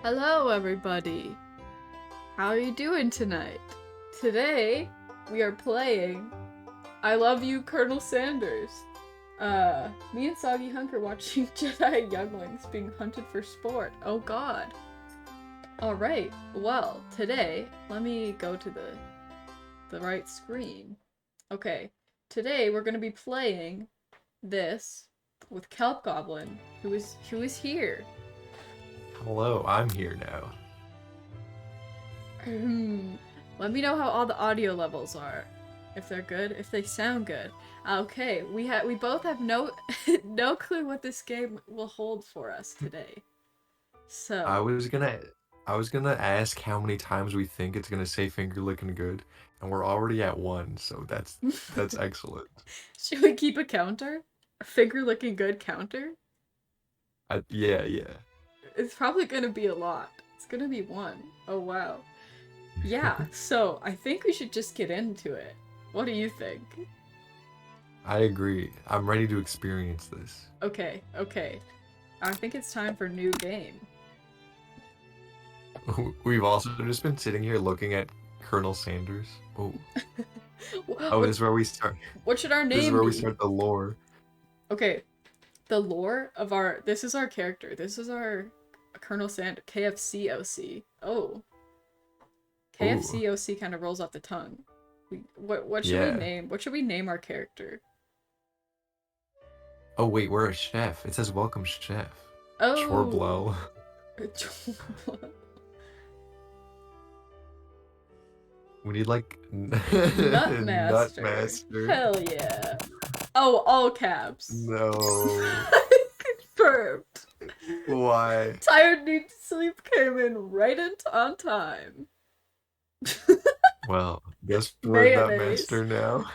Hello, everybody. How are you doing tonight? Today, we are playing I Love You, Colonel Sanders. Me and Soggy Hunk are watching Jedi younglings being hunted for sport. Oh god. Alright, well, today, let me go to the right screen. Okay, today we're gonna be playing this with KelpGoblin, who is here. Hello, I'm here now. Let me know how all the audio levels are. If they're good, if they sound good. Okay, we both have no no clue what this game will hold for us today. So I was gonna ask how many times we think it's gonna say finger licking good, and we're already at 1, so that's excellent. should we keep a counter? A finger looking good counter? Yeah. It's probably gonna be a lot. It's gonna be 1. Oh wow. Yeah, so I think we should just get into it. What do you think? I agree. I'm ready to experience this. Okay. I think it's time for new game. We've also just been sitting here looking at Colonel Sanders. Oh, this is where we start. What should our name be? This is where we start the lore. Okay, the lore of this is our character. This is our Colonel Sanders, KFCOC. Oh. KFCOC kind of rolls off the tongue. What should we name? What should we name our character? Oh wait, we're a chef. It says welcome chef. Oh. Chorblow. We need like Nutmaster. Hell yeah. Oh, all caps. No. Confirmed. Why? Tired need to sleep came in right on time. Well, guess we're Nutmaster now.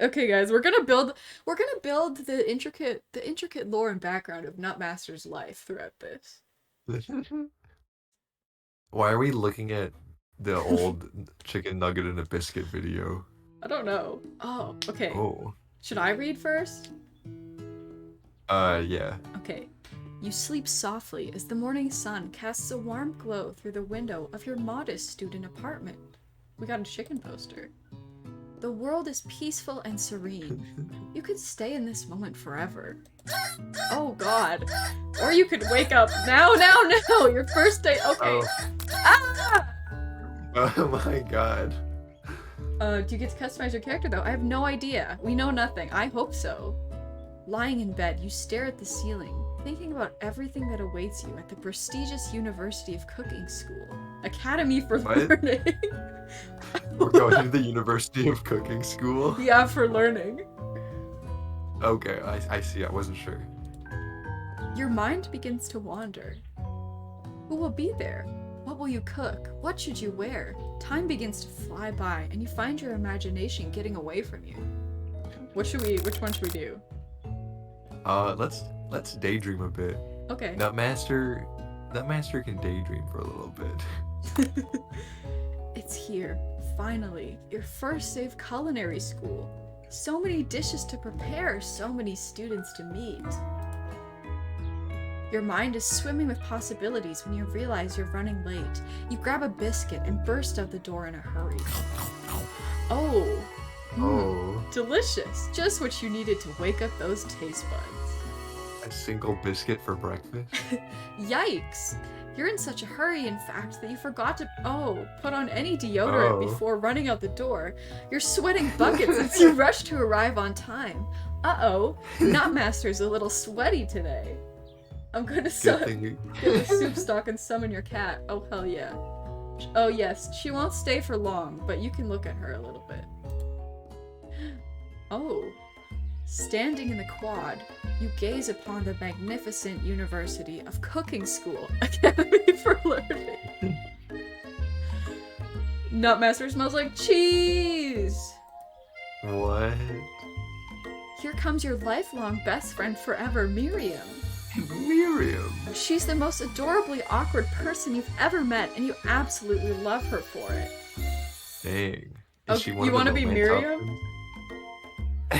Okay, guys, we're gonna build the intricate lore and background of Nutmaster's life throughout this. Why are we looking at the old chicken nugget and a biscuit video? I don't know. Oh, okay. Oh. Should I read first? Yeah. Okay. You sleep softly as the morning sun casts a warm glow through the window of your modest student apartment. We got a chicken poster. The world is peaceful and serene. You could stay in this moment forever. Oh god. Or you could wake up now, your first day. Okay. Oh. Ah! Oh my god. Do you get to customize your character though? I have no idea. We know nothing. I hope so. Lying in bed, you stare at the ceiling, thinking about everything that awaits you at the prestigious University of Cooking School. Academy for Learning. We're going to the University of Cooking School? Yeah, for learning. Okay, I see. I wasn't sure. Your mind begins to wander. Who will be there? What will you cook? What should you wear? Time begins to fly by, and you find your imagination getting away from you. Which one should we do? Let's daydream a bit. Okay. Nutmaster can daydream for a little bit. It's here, finally, your first day of culinary school. So many dishes to prepare, so many students to meet. Your mind is swimming with possibilities when you realize you're running late. You grab a biscuit and burst out the door in a hurry. Oh. Delicious. Just what you needed to wake up those taste buds. A single biscuit for breakfast? Yikes. You're in such a hurry, in fact, that you forgot to, put on any deodorant before running out the door. You're sweating buckets as you rush to arrive on time. Uh-oh. Nutmaster's a little sweaty today. I'm gonna get the soup stock and summon your cat. Oh, hell yeah. Oh, yes. She won't stay for long, but you can look at her a little bit. Oh. Standing in the quad, you gaze upon the magnificent University of Cooking School, Academy for Learning. Nutmaster smells like cheese! What? Here comes your lifelong best friend forever, Miriam. Miriam? She's the most adorably awkward person you've ever met, and you absolutely love her for it. Dang. Is she one you want to be Miriam?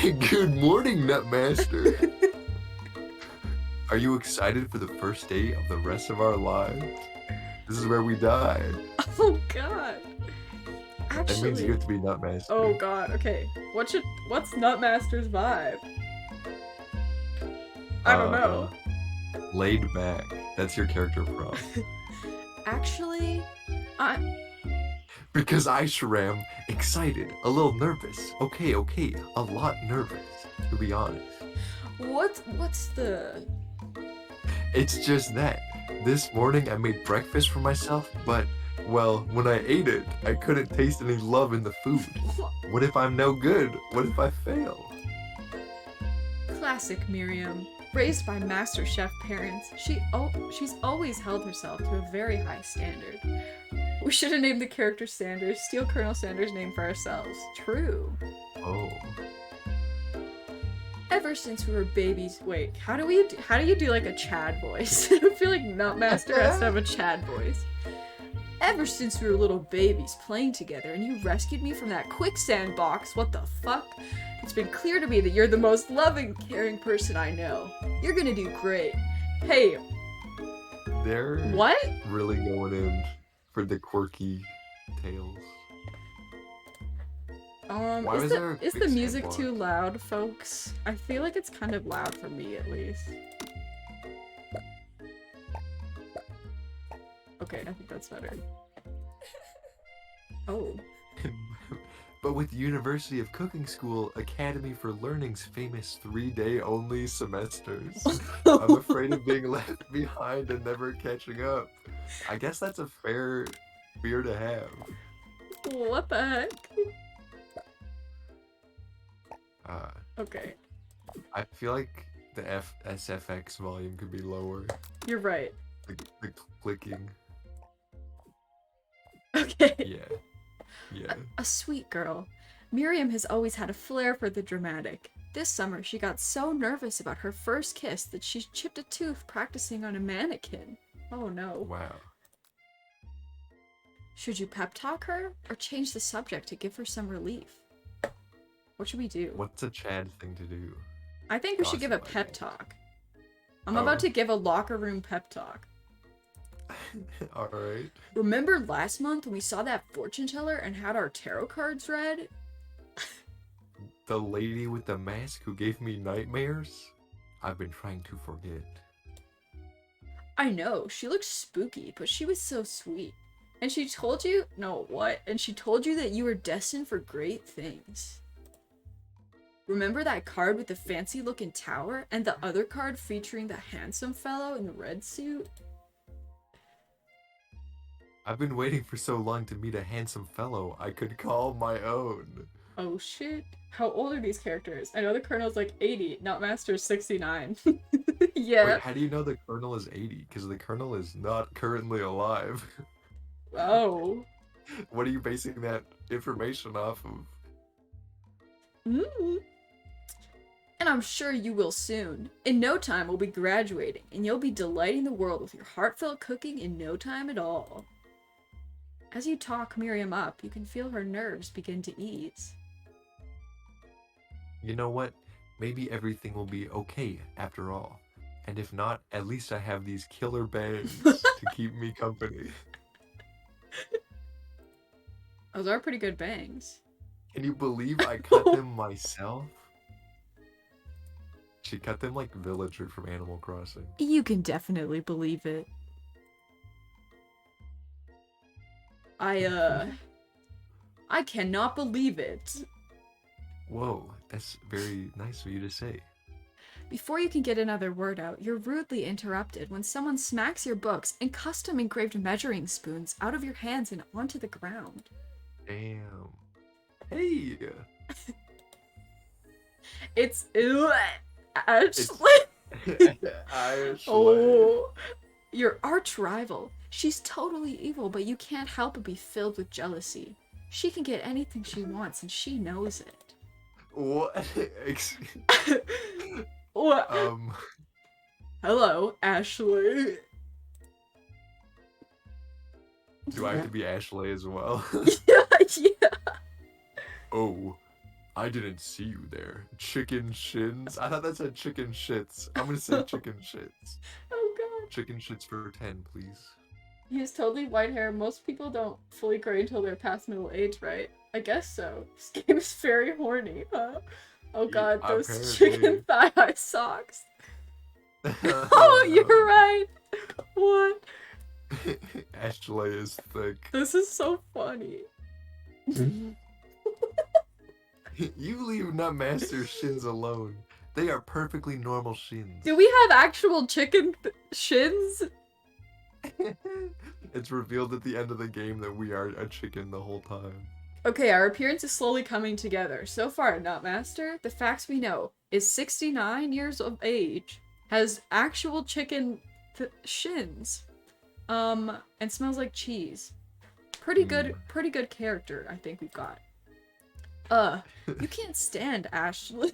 Good morning, Nutmaster. Are you excited for the first day of the rest of our lives? This is where we die. Oh god. That means you Actually, get to be Nutmaster. oh god, okay. What's Nutmaster's vibe? I don't know. Laid back. That's your character prop. Actually, Because I am excited, a little nervous. Okay, a lot nervous, to be honest. what's the... It's just that. This morning I made breakfast for myself, but, well, when I ate it, I couldn't taste any love in the food. What if I'm no good? What if I fail? Classic Miriam. Raised by Master Chef parents, she's always held herself to a very high standard. We should have named the character Sanders, steal Colonel Sanders' name for ourselves. True. Oh. Ever since we were babies, wait, how do you do like a Chad voice? I feel like Nutmaster has to have a Chad voice. Ever since we were little babies playing together and you rescued me from that quicksand box, what the fuck? It's been clear to me that you're the most loving, caring person I know. You're gonna do great. Hey. They're what? Really going in for the quirky tales. Is the music too loud, folks? I feel like it's kind of loud for me, at least. Okay, I think that's better. Oh. But with University of Cooking School Academy for Learning's famous 3-day only semesters, I'm afraid of being left behind and never catching up. I guess that's a fair fear to have. What the heck? Okay. I feel like the SFX volume could be lower. You're right. The clicking. Okay. Yeah. A sweet girl. Miriam has always had a flair for the dramatic. This summer, she got so nervous about her first kiss that she chipped a tooth practicing on a mannequin. Oh no. Wow. Should you pep talk her, or change the subject to give her some relief? What should we do? What's a Chad thing to do? I think we should give a pep talk. I'm about to give a locker room pep talk. Alright. Remember last month when we saw that fortune teller and had our tarot cards read? The lady with the mask who gave me nightmares? I've been trying to forget. I know, she looked spooky, but she was so sweet. And she told you... No, what? And she told you that you were destined for great things. Remember that card with the fancy-looking tower, and the other card featuring the handsome fellow in the red suit? I've been waiting for so long to meet a handsome fellow I could call my own. Oh shit. How old are these characters? I know the Colonel's like 80, Nutmaster's 69. Yeah. Wait, how do you know the Colonel is 80? Because the Colonel is not currently alive. Oh. What are you basing that information off of? And I'm sure you will soon. In no time, we'll be graduating, and you'll be delighting the world with your heartfelt cooking in no time at all. As you talk Miriam up, you can feel her nerves begin to ease. You know what? Maybe everything will be okay after all. And if not, at least I have these killer bangs to keep me company. Those are pretty good bangs. Can you believe I cut them myself? She cut them like Villager from Animal Crossing. You can definitely believe it. I cannot believe it. Whoa, that's very nice of you to say. Before you can get another word out, you're rudely interrupted when someone smacks your books and custom engraved measuring spoons out of your hands and onto the ground. Damn. Hey! It's Ashley. Ashley. Oh, your arch rival. She's totally evil, but you can't help but be filled with jealousy. She can get anything she wants, and she knows it. What? What? Hello, Ashley. Do I have to be Ashley as well? Yeah. Oh, I didn't see you there. Chicken shins? I thought that said chicken shits. I'm gonna say chicken shits. Oh god. Chicken shits for 10, please. He has totally white hair. Most people don't fully gray until they're past middle age, right? I guess so. This game is very horny, huh? Oh god, those Apparently. chicken thigh-high socks. Oh, you're right. What? Ashley is thick. This is so funny. You leave Nutmaster's shins alone. They are perfectly normal shins. Do we have actual chicken shins? It's revealed at the end of the game that we are a chicken the whole time. Okay, our appearance is slowly coming together. So far, Nutmaster, the facts we know, is 69 years of age, has actual chicken shins, and smells like cheese. Pretty good character, I think we've got. You can't stand Ashley.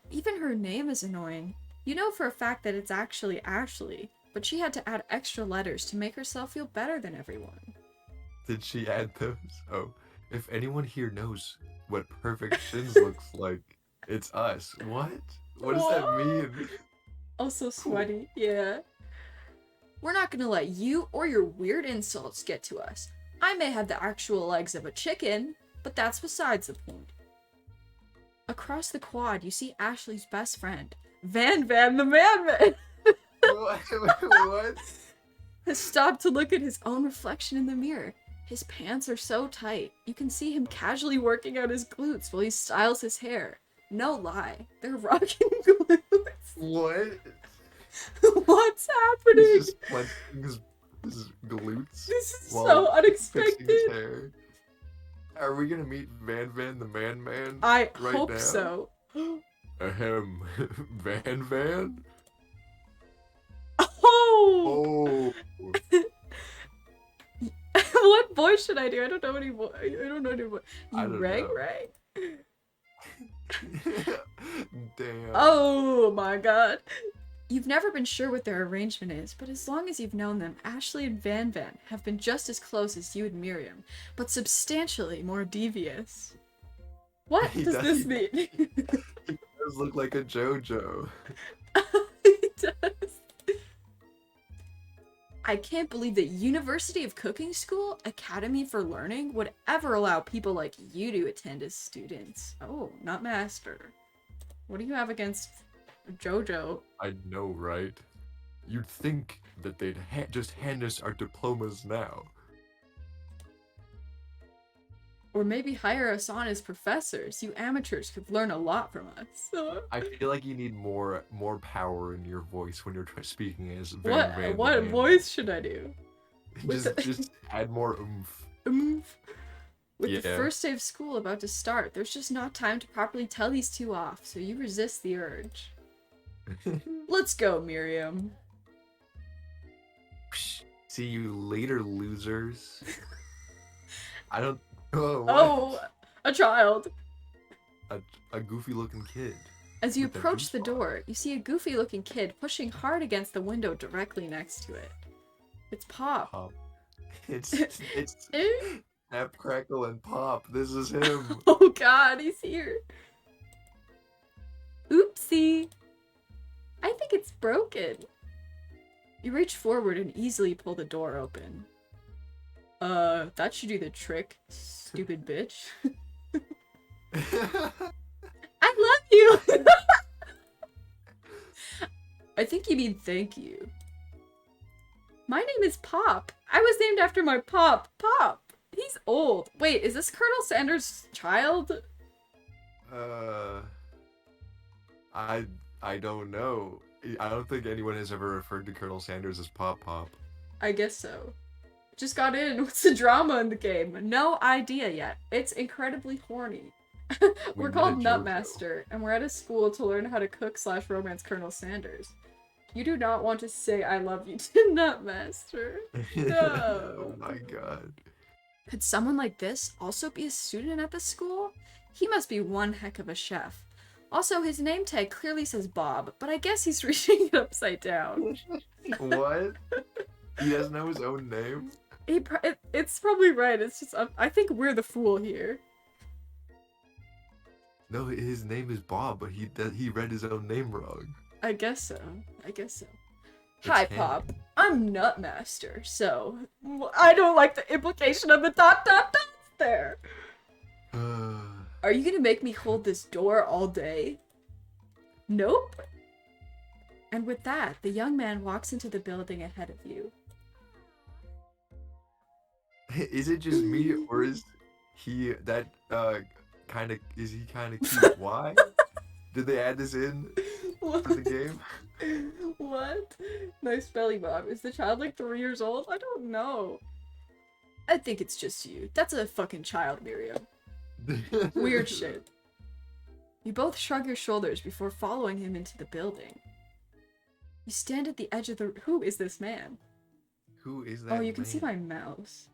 Even her name is annoying. You know for a fact that it's actually Ashley, but she had to add extra letters to make herself feel better than everyone. Did she add those? Oh, if anyone here knows what perfect shins looks like, it's us. What? What does that mean? Also sweaty, yeah. We're not gonna let you or your weird insults get to us. I may have the actual legs of a chicken, but that's besides the point. Across the quad, you see Ashley's best friend, Van the Man. What? Has stopped to look at his own reflection in the mirror. His pants are so tight, you can see him casually working out his glutes while he styles his hair. No lie, they're rocking glutes. What? What's happening? He's just flexing his glutes. This is while so fixing unexpected. his hair. Are we gonna meet Van the Man? I right hope now? so. Ahem. Van? Oh! Oh. What voice should I do? I don't know any voice. I don't know any voice. I don't know. Right? Damn. Oh my god. You've never been sure what their arrangement is, but as long as you've known them, Ashley and Van have been just as close as you and Miriam, but substantially more devious. What does this mean? He does look like a JoJo. He does. I can't believe that University of Cooking School Academy for Learning would ever allow people like you to attend as students. Oh, not master. What do you have against JoJo? I know, right? You'd think that they'd just hand us our diplomas now. Or maybe hire us on as professors. You amateurs could learn a lot from us. I feel like you need more power in your voice when you're speaking as Van. What voice should I do? Just add more oomph. Oomph. With Yeah. the first day of school about to start, there's just not time to properly tell these two off, so you resist the urge. Let's go, Miriam. See you later, losers. I don't. Oh, what? Oh, a child. A goofy-looking kid. As you With a approach the goofball. door, you see a goofy-looking kid pushing hard against the window directly next to it. It's Pop. Pop. It's Eh? Snap, Crackle, and Pop. This is him. Oh god, he's here. Oopsie. I think it's broken. You reach forward and easily pull the door open. That should do the trick, stupid bitch. I love you! I think you mean thank you. My name is Pop. I was named after my Pop. He's old. Wait, is this Colonel Sanders' child? I don't know. I don't think anyone has ever referred to Colonel Sanders as Pop. I guess so. Just got in. What's the drama in the game? No idea yet. It's incredibly horny. We're We called met JoJo. Nutmaster, and we're at a school to learn how to cook / romance Colonel Sanders. You do not want to say I love you to Nutmaster. No. Oh my god. Could someone like this also be a student at the school? He must be one heck of a chef. Also, his name tag clearly says Bob, but I guess he's reading it upside down. What? He doesn't know his own name? It's probably right. It's just I think we're the fool here. No, his name is Bob, but he read his own name wrong. I guess so. I guess so. It's Hi, canon. Pop. I'm Nutmaster, so I don't like the implication of the dot dot dots there. Are you gonna make me hold this door all day? Nope. And with that, the young man walks into the building ahead of you. Is it just me, or is he that kind of cute? Why did they add this in for the game? What? Nice belly bob. Is the child like 3 years old? I don't know. I think it's just you. That's a fucking child, Miriam. Weird shit. You both shrug your shoulders before following him into the building. You stand at the edge of the... Who is this man? Who is that? Oh, you can see my mouse.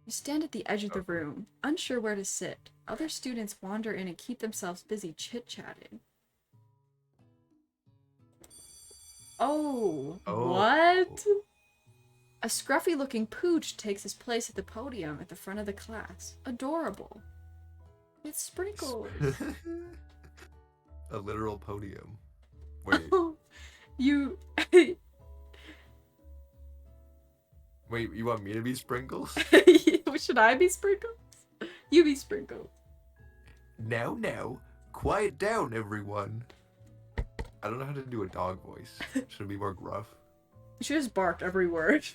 You stand at the edge of the room, unsure where to sit. Other students wander in and keep themselves busy chit-chatting. Oh, what? A scruffy-looking pooch takes his place at the podium at the front of the class. Adorable. It's sprinkles. A literal podium. Wait. You... Wait, you want me to be Sprinkles? Should I be Sprinkles? You be Sprinkles. Now, quiet down, everyone. I don't know how to do a dog voice. Should it be more gruff? You should just bark every word.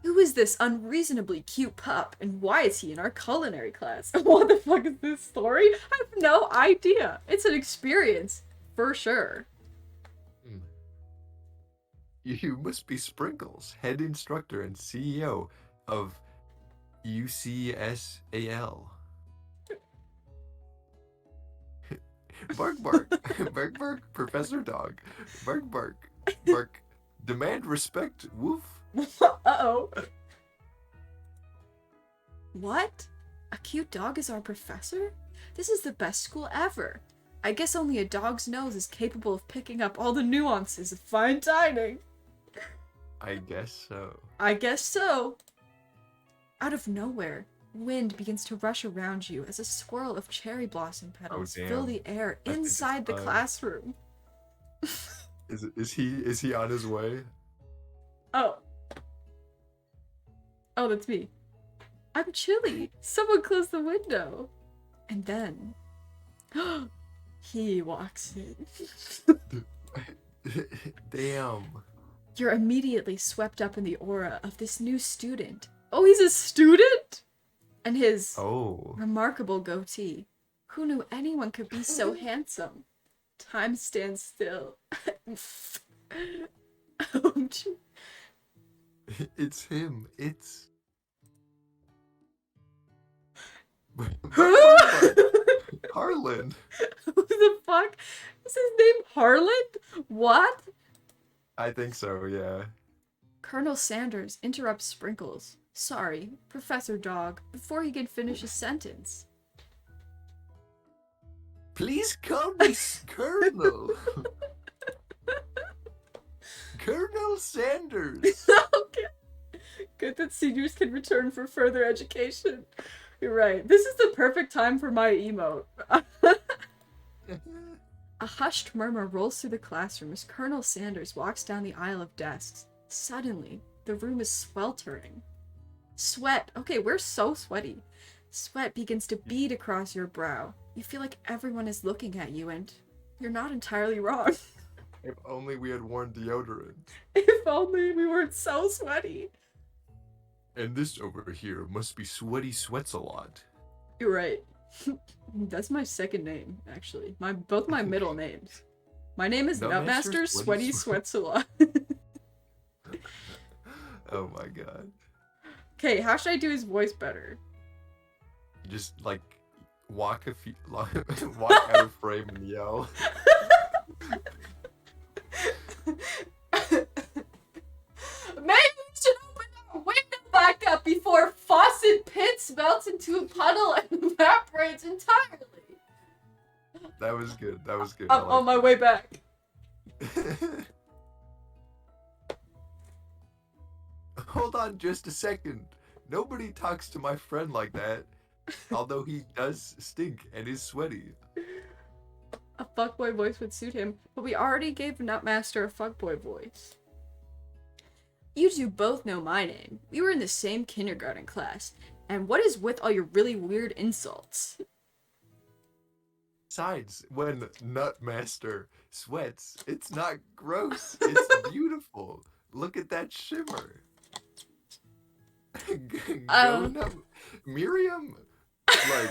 Who is this unreasonably cute pup, and why is he in our culinary class? What the fuck is this story? I have no idea. It's an experience, for sure. You must be Sprinkles, head instructor and CEO of UCSAL. Bark, bark. Bark, bark, Professor Dog. Bark, bark. Bark. Demand respect, woof. Uh-oh. What? A cute dog is our professor? This is the best school ever. I guess only a dog's nose is capable of picking up all the nuances of fine dining. I guess so. I guess so. Out of nowhere, wind begins to rush around you as a swirl of cherry blossom petals fill the air inside the classroom. Is he on his way? Oh, that's me. I'm chilly. Someone close the window. And then he walks in. Damn. You're immediately swept up in the aura of this new student. Oh, he's a student? And his remarkable goatee. Who knew anyone could be so handsome? Time stands still. It's him. It's... Harlan. Who the fuck? Is his name Harlan? What? I think so, yeah. Colonel Sanders interrupts Sprinkles. Sorry, Professor Dog, before he can finish his sentence. Please call me Colonel. Colonel Sanders. Okay. Good that seniors can return for further education. You're right. This is the perfect time for my emote. A hushed murmur rolls through the classroom as Colonel Sanders walks down the aisle of desks. Suddenly, the room is sweltering. Sweat. Okay, we're so sweaty. Sweat begins to bead across your brow. You feel like everyone is looking at you, and you're not entirely wrong. If only we had worn deodorant. If only we weren't so sweaty. And this over here must be Sweaty Sweats a Lot. You're right. That's my second name, actually. Both my middle names. My name is Nutmaster Sweaty Sweats a Lot. Oh my god. Okay, how should I do his voice better? Just like walk out of frame and yell. Maybe we should open our window back up before Faucet Pits melts into a puddle and evaporates entirely. That was good. That was good. I'm on my way back. Hold on just a second. Nobody talks to my friend like that. Although he does stink and is sweaty. A fuckboy voice would suit him, but we already gave Nutmaster a fuckboy voice. You two both know my name. We were in the same kindergarten class. And what is with all your really weird insults? Besides, when Nutmaster sweats, it's not gross. It's beautiful. Look at that shimmer. Go Nut. Miriam, like,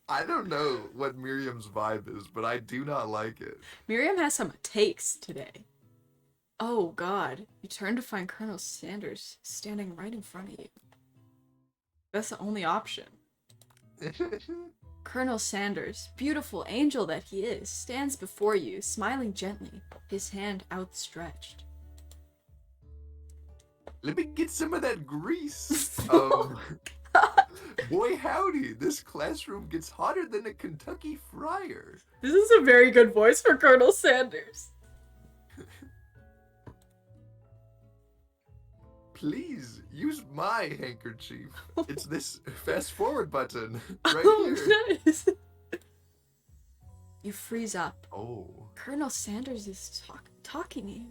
I don't know what Miriam's vibe is, but I do not like it. Miriam has some takes today. Oh god, you turn to find Colonel Sanders standing right in front of you. That's the only option. Colonel Sanders, beautiful angel that he is, stands before you, smiling gently, his hand outstretched. Let me get some of that grease. Oh, Boy howdy, this classroom gets hotter than a Kentucky fryer. this is a very good voice for Colonel Sanders. Please, use my handkerchief. It's this fast forward button right Oh, here. nice. You freeze up. Oh, Colonel Sanders is talking to you.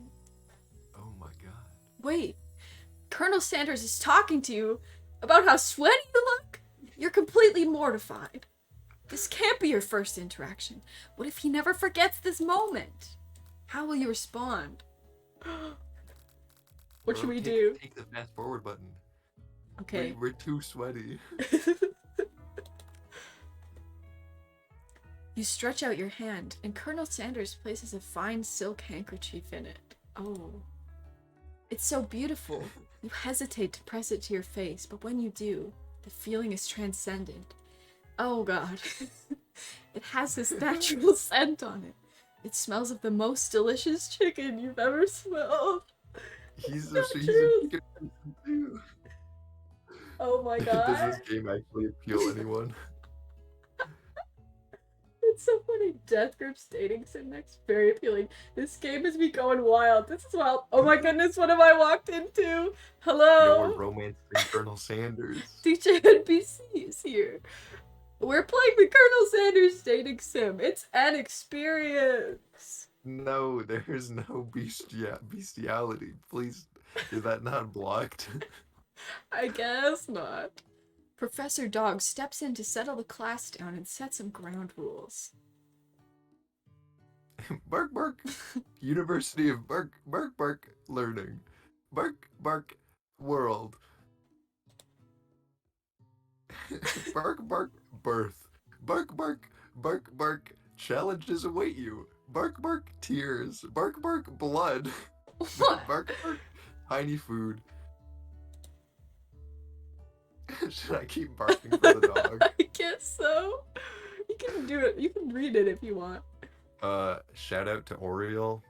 oh my god. Wait, Colonel Sanders is talking to you about how sweaty you look? You're completely mortified. This can't be your first interaction. What if he never forgets this moment? How will you respond? What should we do? Take the fast forward button. Okay. We're too sweaty. You stretch out your hand, and Colonel Sanders places a fine silk handkerchief in it. Oh. It's so beautiful. You hesitate to press it to your face, but when you do, the feeling is transcendent. Oh god. It has this natural scent on it. It smells of the most delicious chicken you've ever smelled. He's Not a true. chicken person too. Oh my Does god. this game actually appeal anyone? It's so funny. Death Group's dating sim next. Very appealing. This game has me going wild. This is wild. Oh my goodness, what have I walked into? Hello? You're romancing Colonel Sanders. Teacher NPC is here. We're playing the Colonel Sanders dating sim. It's an experience. No, there's no bestiality. Please, is that not blocked? I guess not. Professor Dog steps in to settle the class down and set some ground rules. Bark bark. University of Bark learning. Bark world. Bark birth. Bark challenges await you. Bark tears. Bark blood. What? Bark tiny food. Should I keep barking for the dog? I guess so. You can do it. You can read it if you want. Shout out to Oriole.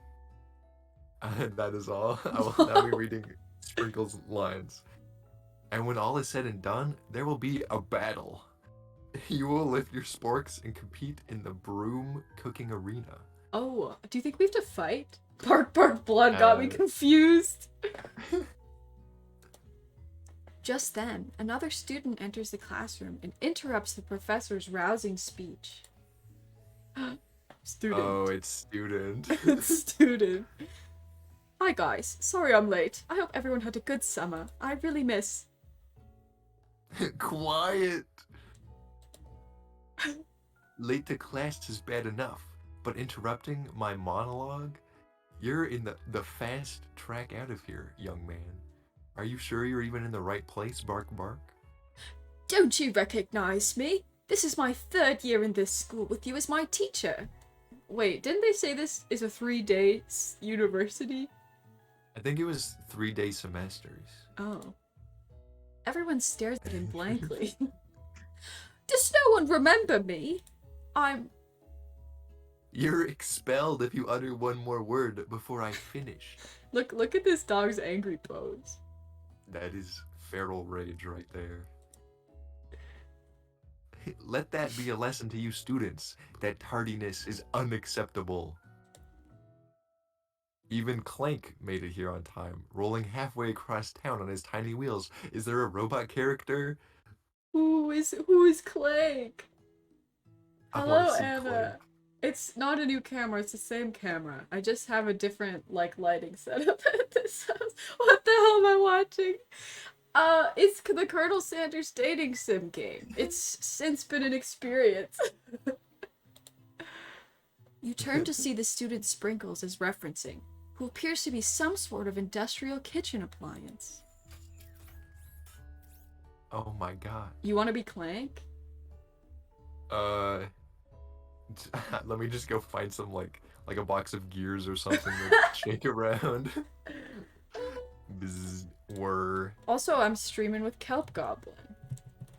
That is all. I will now be reading Sprinkle's lines. And when all is said and done, there will be a battle. You will lift your sporks and compete in the broom cooking arena. Oh, do you think we have to fight? Bark blood got me confused. Just then, another student enters the classroom and interrupts the professor's rousing speech. Student. Oh, it's student. It's student. Hi guys, sorry I'm late. I hope everyone had a good summer. I really miss... Quiet. Late to class is bad enough, but interrupting my monologue? You're in the fast track out of here, young man. Are you sure you're even in the right place, Bark? Don't you recognize me? This is my 3rd year in this school with you as my teacher. Wait, didn't they say this is a 3-day university? I think it was 3-day semesters. Oh. Everyone stares at him blankly. Does no one remember me? You're expelled if you utter one more word before I finish. Look at this dog's angry pose. That is feral rage right there. Let that be a lesson to you students, that tardiness is unacceptable. Even Clank made it here on time, rolling halfway across town on his tiny wheels. Is there a robot character? Who is Clank? I want Hello, to see Anna. Clank. It's not a new camera, it's the same camera. I just have a different, like, lighting setup at this house. What the hell am I watching? It's the Colonel Sanders dating sim game. It's since been an experience. You turn to see the student Sprinkles is referencing, who appears to be some sort of industrial kitchen appliance. Oh my god. You want to be Clank? Let me just go find some like a box of gears or something to shake around. Bzz, whir. Also, I'm streaming with KelpGoblin.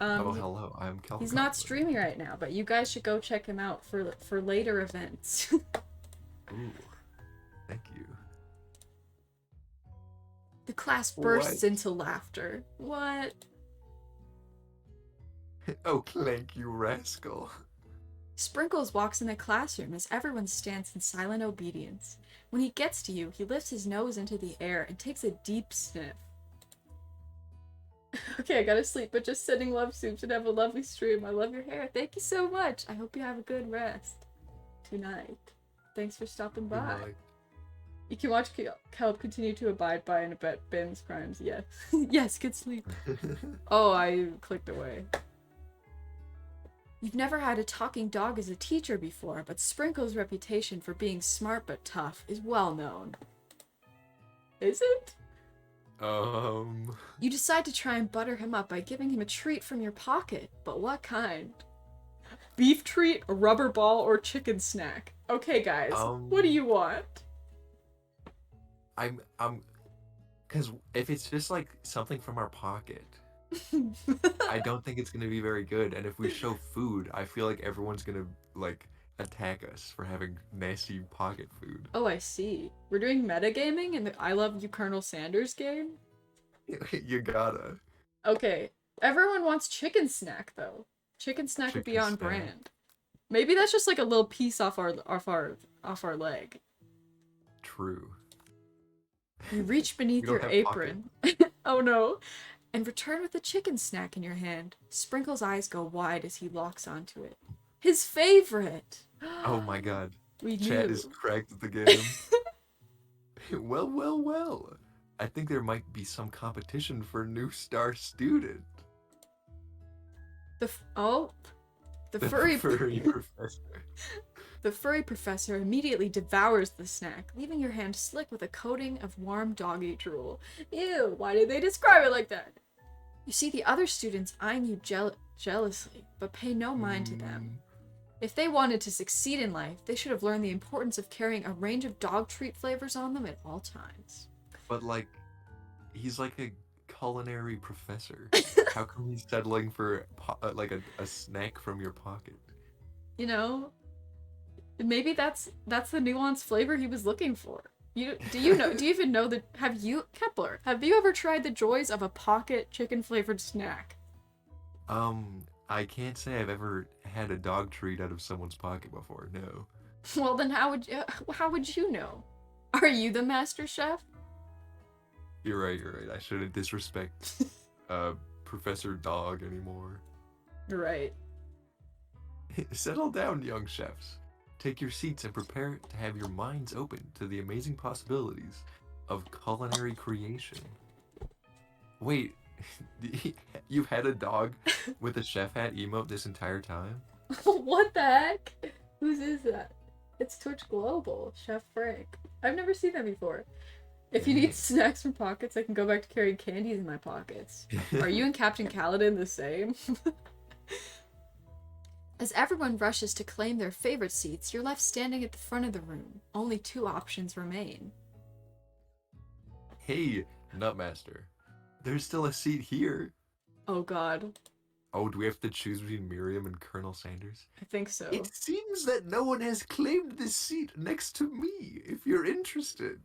Oh, hello. I'm Kelp. He's not streaming right now, but you guys should go check him out for later events. Ooh, thank you. The class bursts What? into laughter. What? Oh, Clank, you rascal. Sprinkles walks in the classroom as everyone stands in silent obedience. When he gets to you, he lifts his nose into the air and takes a deep sniff. Okay, I gotta sleep, but just sending love soups and have a lovely stream. I love your hair. Thank you so much. I hope you have a good rest tonight. Thanks for stopping by. Good night. You can watch Kelp continue to abide by and abet Ben's crimes. Yes. Yes, good sleep. Oh, I clicked away. You've never had a talking dog as a teacher before, but Sprinkle's reputation for being smart but tough is well known. Is it? You decide to try and butter him up by giving him a treat from your pocket, but what kind? Beef treat, a rubber ball, or chicken snack? Okay, guys, what do you want? Because if it's just like something from our pocket, I don't think it's gonna be very good. And if we show food, I feel like everyone's gonna like attack us for having nasty pocket food. Oh, I see. We're doing metagaming in the I Love You Colonel Sanders game? You gotta. Okay. Everyone wants chicken snack though. Chicken snack would be Chicken on snack. brand. Maybe that's just like a little piece off our leg. True. You reach beneath We don't your have apron. Oh no. And return with the chicken snack in your hand. Sprinkle's eyes go wide as he locks onto it. His favorite! Oh my god. We Chat knew. is cracked at the game. Well. I think there might be some competition for new star student. The furry professor. The furry professor immediately devours the snack, leaving your hand slick with a coating of warm doggy drool. Ew, why did they describe it like that? You see the other students eyeing you jealously, but pay no mind to them. If they wanted to succeed in life, they should have learned the importance of carrying a range of dog treat flavors on them at all times. But like, he's like a culinary professor. How come he's settling for like a snack from your pocket? You know, maybe that's the nuanced flavor he was looking for. Do you even know that? Kepler, have you ever tried the joys of a pocket chicken flavored snack? I can't say I've ever had a dog treat out of someone's pocket before. No. Well, then how would you know? Are you the master chef? You're right. I shouldn't disrespect Professor Dog anymore. You're right. Settle down, young chefs. Take your seats and prepare to have your minds open to the amazing possibilities of culinary creation. Wait, you've had a dog with a chef hat emote this entire time? What the heck? Whose is that? It's Twitch Global, Chef Frank. I've never seen that before. If you need snacks from pockets, I can go back to carrying candies in my pockets. Are you and Captain Kaladin the same? As everyone rushes to claim their favorite seats, you're left standing at the front of the room. Only 2 options remain. Hey, Nutmaster. There's still a seat here. Oh god. Oh, do we have to choose between Miriam and Colonel Sanders? I think so. It seems that no one has claimed this seat next to me, if you're interested.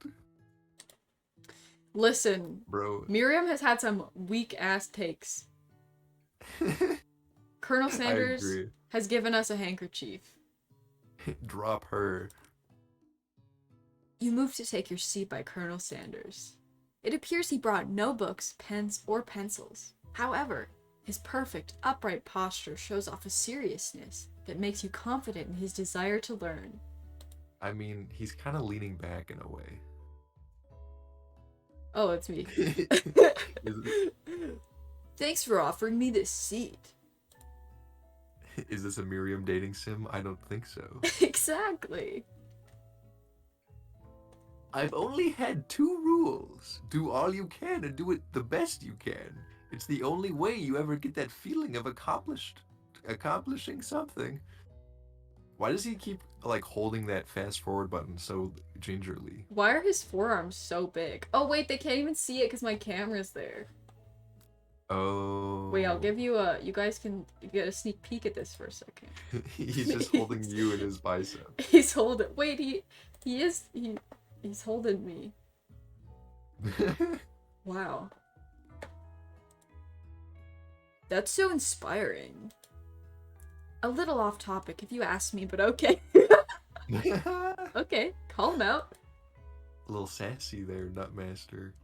Listen, Bro. Miriam has had some weak-ass takes. Colonel Sanders has given us a handkerchief. Drop her. You move to take your seat by Colonel Sanders. It appears he brought no books, pens, or pencils. However, His perfect, upright posture shows off a seriousness that makes you confident in his desire to learn. I mean, he's kind of leaning back in a way. Oh, it's me. Thanks for offering me this seat. Is this a Miriam dating sim? I don't think so. Exactly. I've only had 2 rules. Do all you can and do it the best you can. It's the only way you ever get that feeling of accomplishing something. Why does he keep like holding that fast forward button so gingerly? Why are his forearms so big? Oh wait, they can't even see it because my camera's there. Oh. Wait, I'll give you a. You guys can get a sneak peek at this for a second. He's just holding you in his bicep. He's holding. Wait, he's holding me. Wow. That's so inspiring. A little off topic if you ask me, but okay. Okay, call him out. A little sassy there, Nutmaster.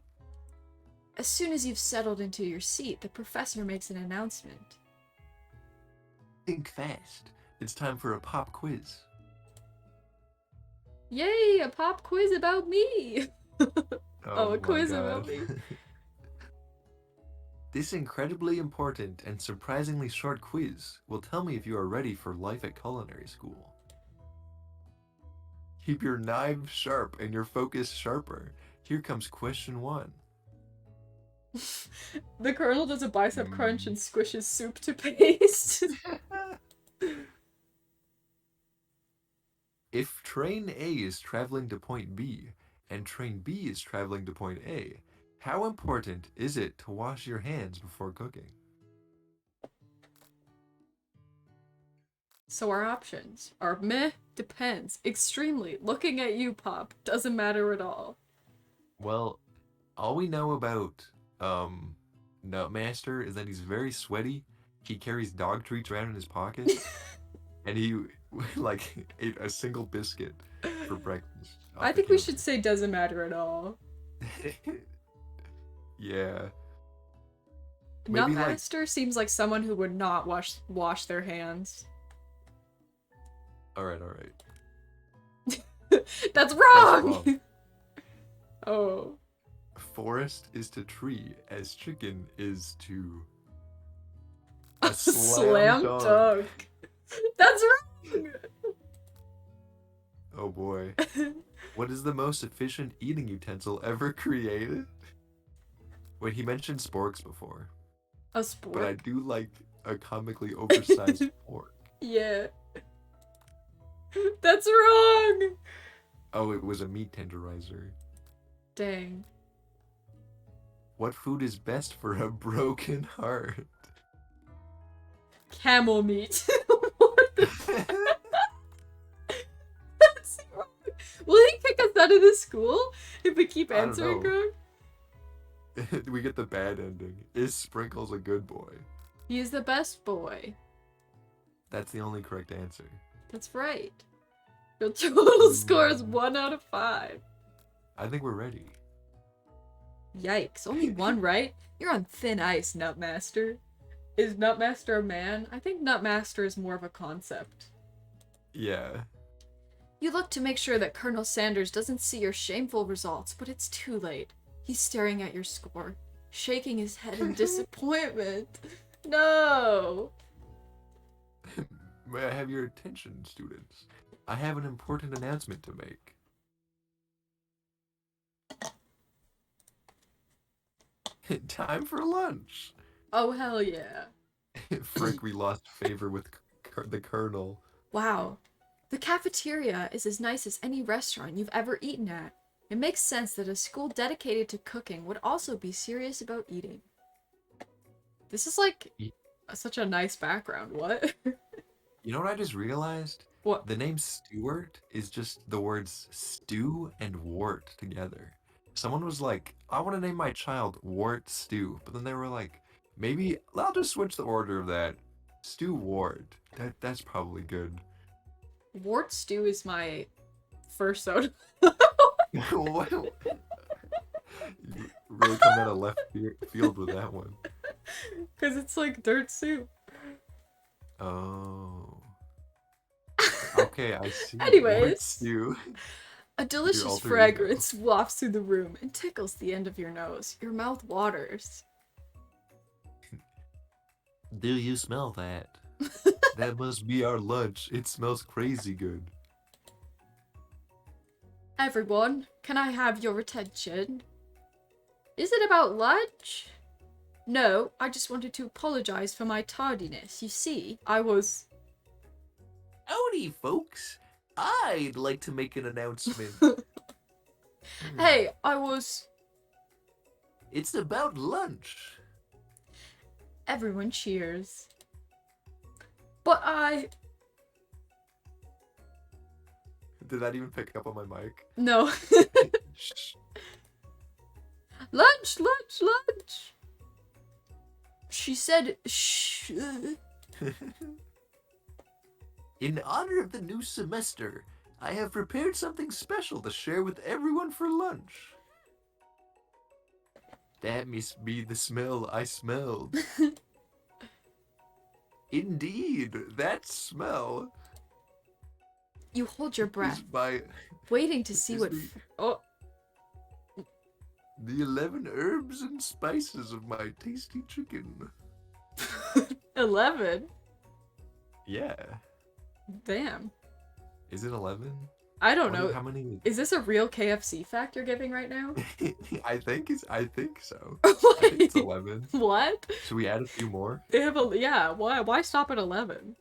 As soon as you've settled into your seat, the professor makes an announcement. Think fast. It's time for a pop quiz. Yay, a pop quiz about me! Oh, a quiz about me. This incredibly important and surprisingly short quiz will tell me if you are ready for life at culinary school. Keep your knives sharp and your focus sharper. Here comes question 1. The Colonel does a bicep crunch and squishes soup to paste. If train A is traveling to point B and train B is traveling to point A, how important is it to wash your hands before cooking? So our options are meh, depends, extremely, looking at you, Pop, doesn't matter at all. Well, all we know about Nutmaster is that he's very sweaty. He carries dog treats around in his pocket, and he like ate a single biscuit for breakfast. I think we should say doesn't matter at all. Yeah. Maybe Nutmaster seems like someone who would not wash their hands. All right. That's wrong. Oh. Forest is to tree as chicken is to a slam dunk. That's wrong. Oh boy. What is the most efficient eating utensil ever created? Wait, he mentioned sporks before. A spork? But I do like a comically oversized fork. Yeah. That's wrong! Oh, it was a meat tenderizer. Dang. What food is best for a broken heart? Camel meat. What the fuck? That's wrong. Will he kick us out of this school if we keep answering wrong? We get the bad ending. Is Sprinkles a good boy? He is the best boy. That's the only correct answer. That's right. Your total score is 1 out of 5. I think we're ready. Yikes, only 1 right? You're on thin ice, Nutmaster. Is Nutmaster a man? I think Nutmaster is more of a concept. Yeah. You look to make sure that Colonel Sanders doesn't see your shameful results, but it's too late. He's staring at your score, shaking his head in disappointment. No! May I have your attention, students? I have an important announcement to make. Time for lunch! Oh, hell yeah. Frick, we lost favor with the Colonel. Wow. The cafeteria is as nice as any restaurant you've ever eaten at. It makes sense that a school dedicated to cooking would also be serious about eating. This is like such a nice background. What? You know what I just realized? What? The name Stuart is just the words stew and wart together. Someone was like, I want to name my child Wart Stew. But then they were like, maybe I'll just switch the order of that. Stew Wart. That's probably good. Wart Stew is my first soda. What? You really come out of left field with that one. Because it's like dirt soup. Oh. Okay, I see. What's Anyways, you? a Your delicious alter fragrance wafts through the room and tickles the end of your nose. Your mouth waters. Do you smell that? That must be our lunch. It smells crazy good. Everyone, can I have your attention? Is it about lunch? No, I just wanted to apologize for my tardiness. You see, I was... Howdy, folks. I'd like to make an announcement. Hey, I was... It's about lunch. Everyone cheers. But I... Did that even pick up on my mic? No. Shh. Lunch, lunch, lunch! She said, shh. In honor of the new semester, I have prepared something special to share with everyone for lunch. That must be the smell I smelled. Indeed, that smell You hold your is breath, by waiting to see is what... the 11 herbs and spices of my tasty chicken. 11? Yeah. Damn. Is it 11? I don't know. How many? Is this a real KFC fact you're giving right now? I think so. I think it's 11. What? Should we add a few more? They have a... Yeah, why stop at 11?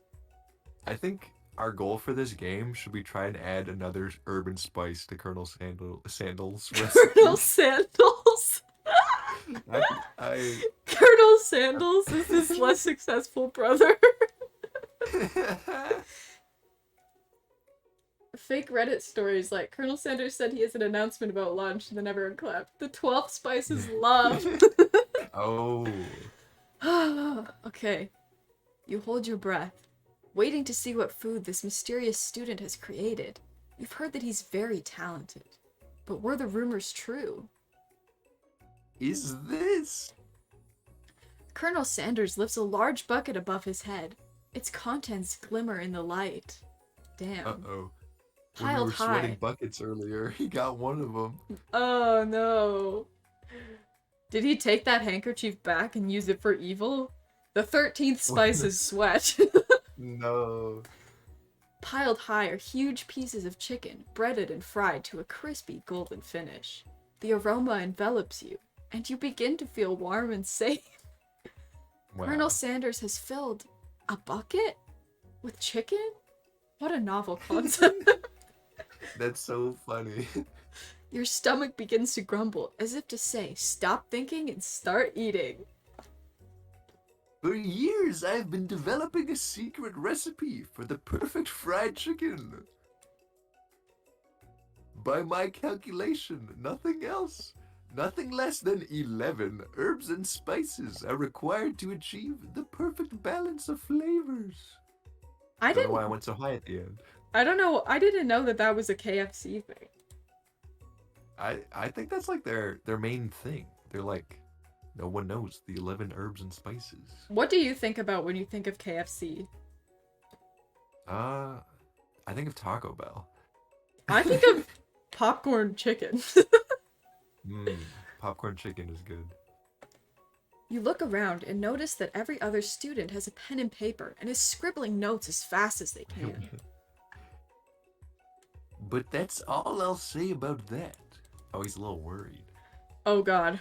I think our goal for this game should we try and add another herb and spice to Sandals recipe. Colonel Sandals? I Colonel Sandals is his less successful brother. Fake Reddit stories like Colonel Sanders said he has an announcement about lunch and then everyone clapped. The 12 spices love. Oh. Okay. You hold your breath, waiting to see what food this mysterious student has created. You've heard that he's very talented. But were the rumors true? Is this? Colonel Sanders lifts a large bucket above his head. Its contents glimmer in the light. Damn. Uh-oh. When we Piled were sweating high. buckets earlier, he got one of them. Oh no. Did he take that handkerchief back and use it for evil? The 13th spice is sweat. No. Piled high are huge pieces of chicken, breaded and fried to a crispy golden finish. The aroma envelops you, and you begin to feel warm and safe. Wow. Colonel Sanders has filled a bucket with chicken? What a novel concept. That's so funny. Your stomach begins to grumble, as if to say, stop thinking and start eating. For years, I've been developing a secret recipe for the perfect fried chicken. By my calculation, nothing else, nothing less than 11 herbs and spices are required to achieve the perfect balance of flavors. I don't know why I didn't. went so high at the end. I don't know. I didn't know that was a KFC thing. I think that's like their main thing. They're like, no one knows the 11 herbs and spices. What do you think about when you think of KFC? I think of Taco Bell. I think of popcorn chicken. Popcorn chicken is good. You look around and notice that every other student has a pen and paper and is scribbling notes as fast as they can. But that's all I'll say about that. Oh, he's a little worried. Oh god.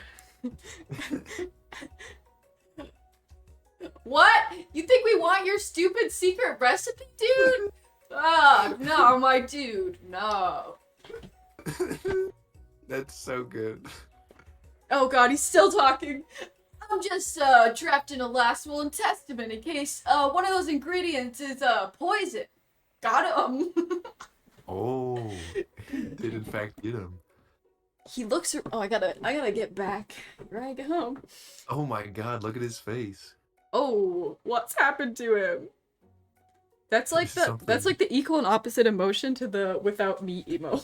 What? You think we want your stupid secret recipe, dude? Oh, no, my dude. No. That's so good. Oh god, he's still talking. I'm just drafting a last will and testament in case one of those ingredients is poison. Got him. Oh, he did in fact get him. He looks. Oh, I gotta get back. Drag him. Oh my god, look at his face. Oh, what's happened to him? That's like the Something. that's like the equal and opposite emotion to the without me emo.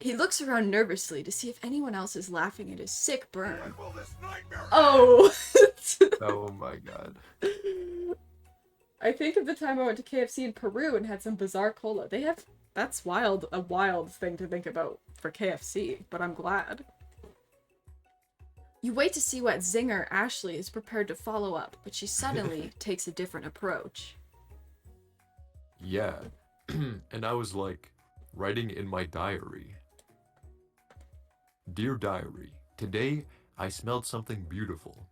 He looks around nervously to see if anyone else is laughing at his sick burn. When will this nightmare Oh! Oh my god. I think of the time I went to KFC in Peru and had some bizarre cola. They have... That's wild, a wild thing to think about for KFC, but I'm glad. You wait to see what zinger Ashley is prepared to follow up, but she suddenly takes a different approach. Yeah. And I was like, writing in my diary. Dear diary, today I smelled something beautiful.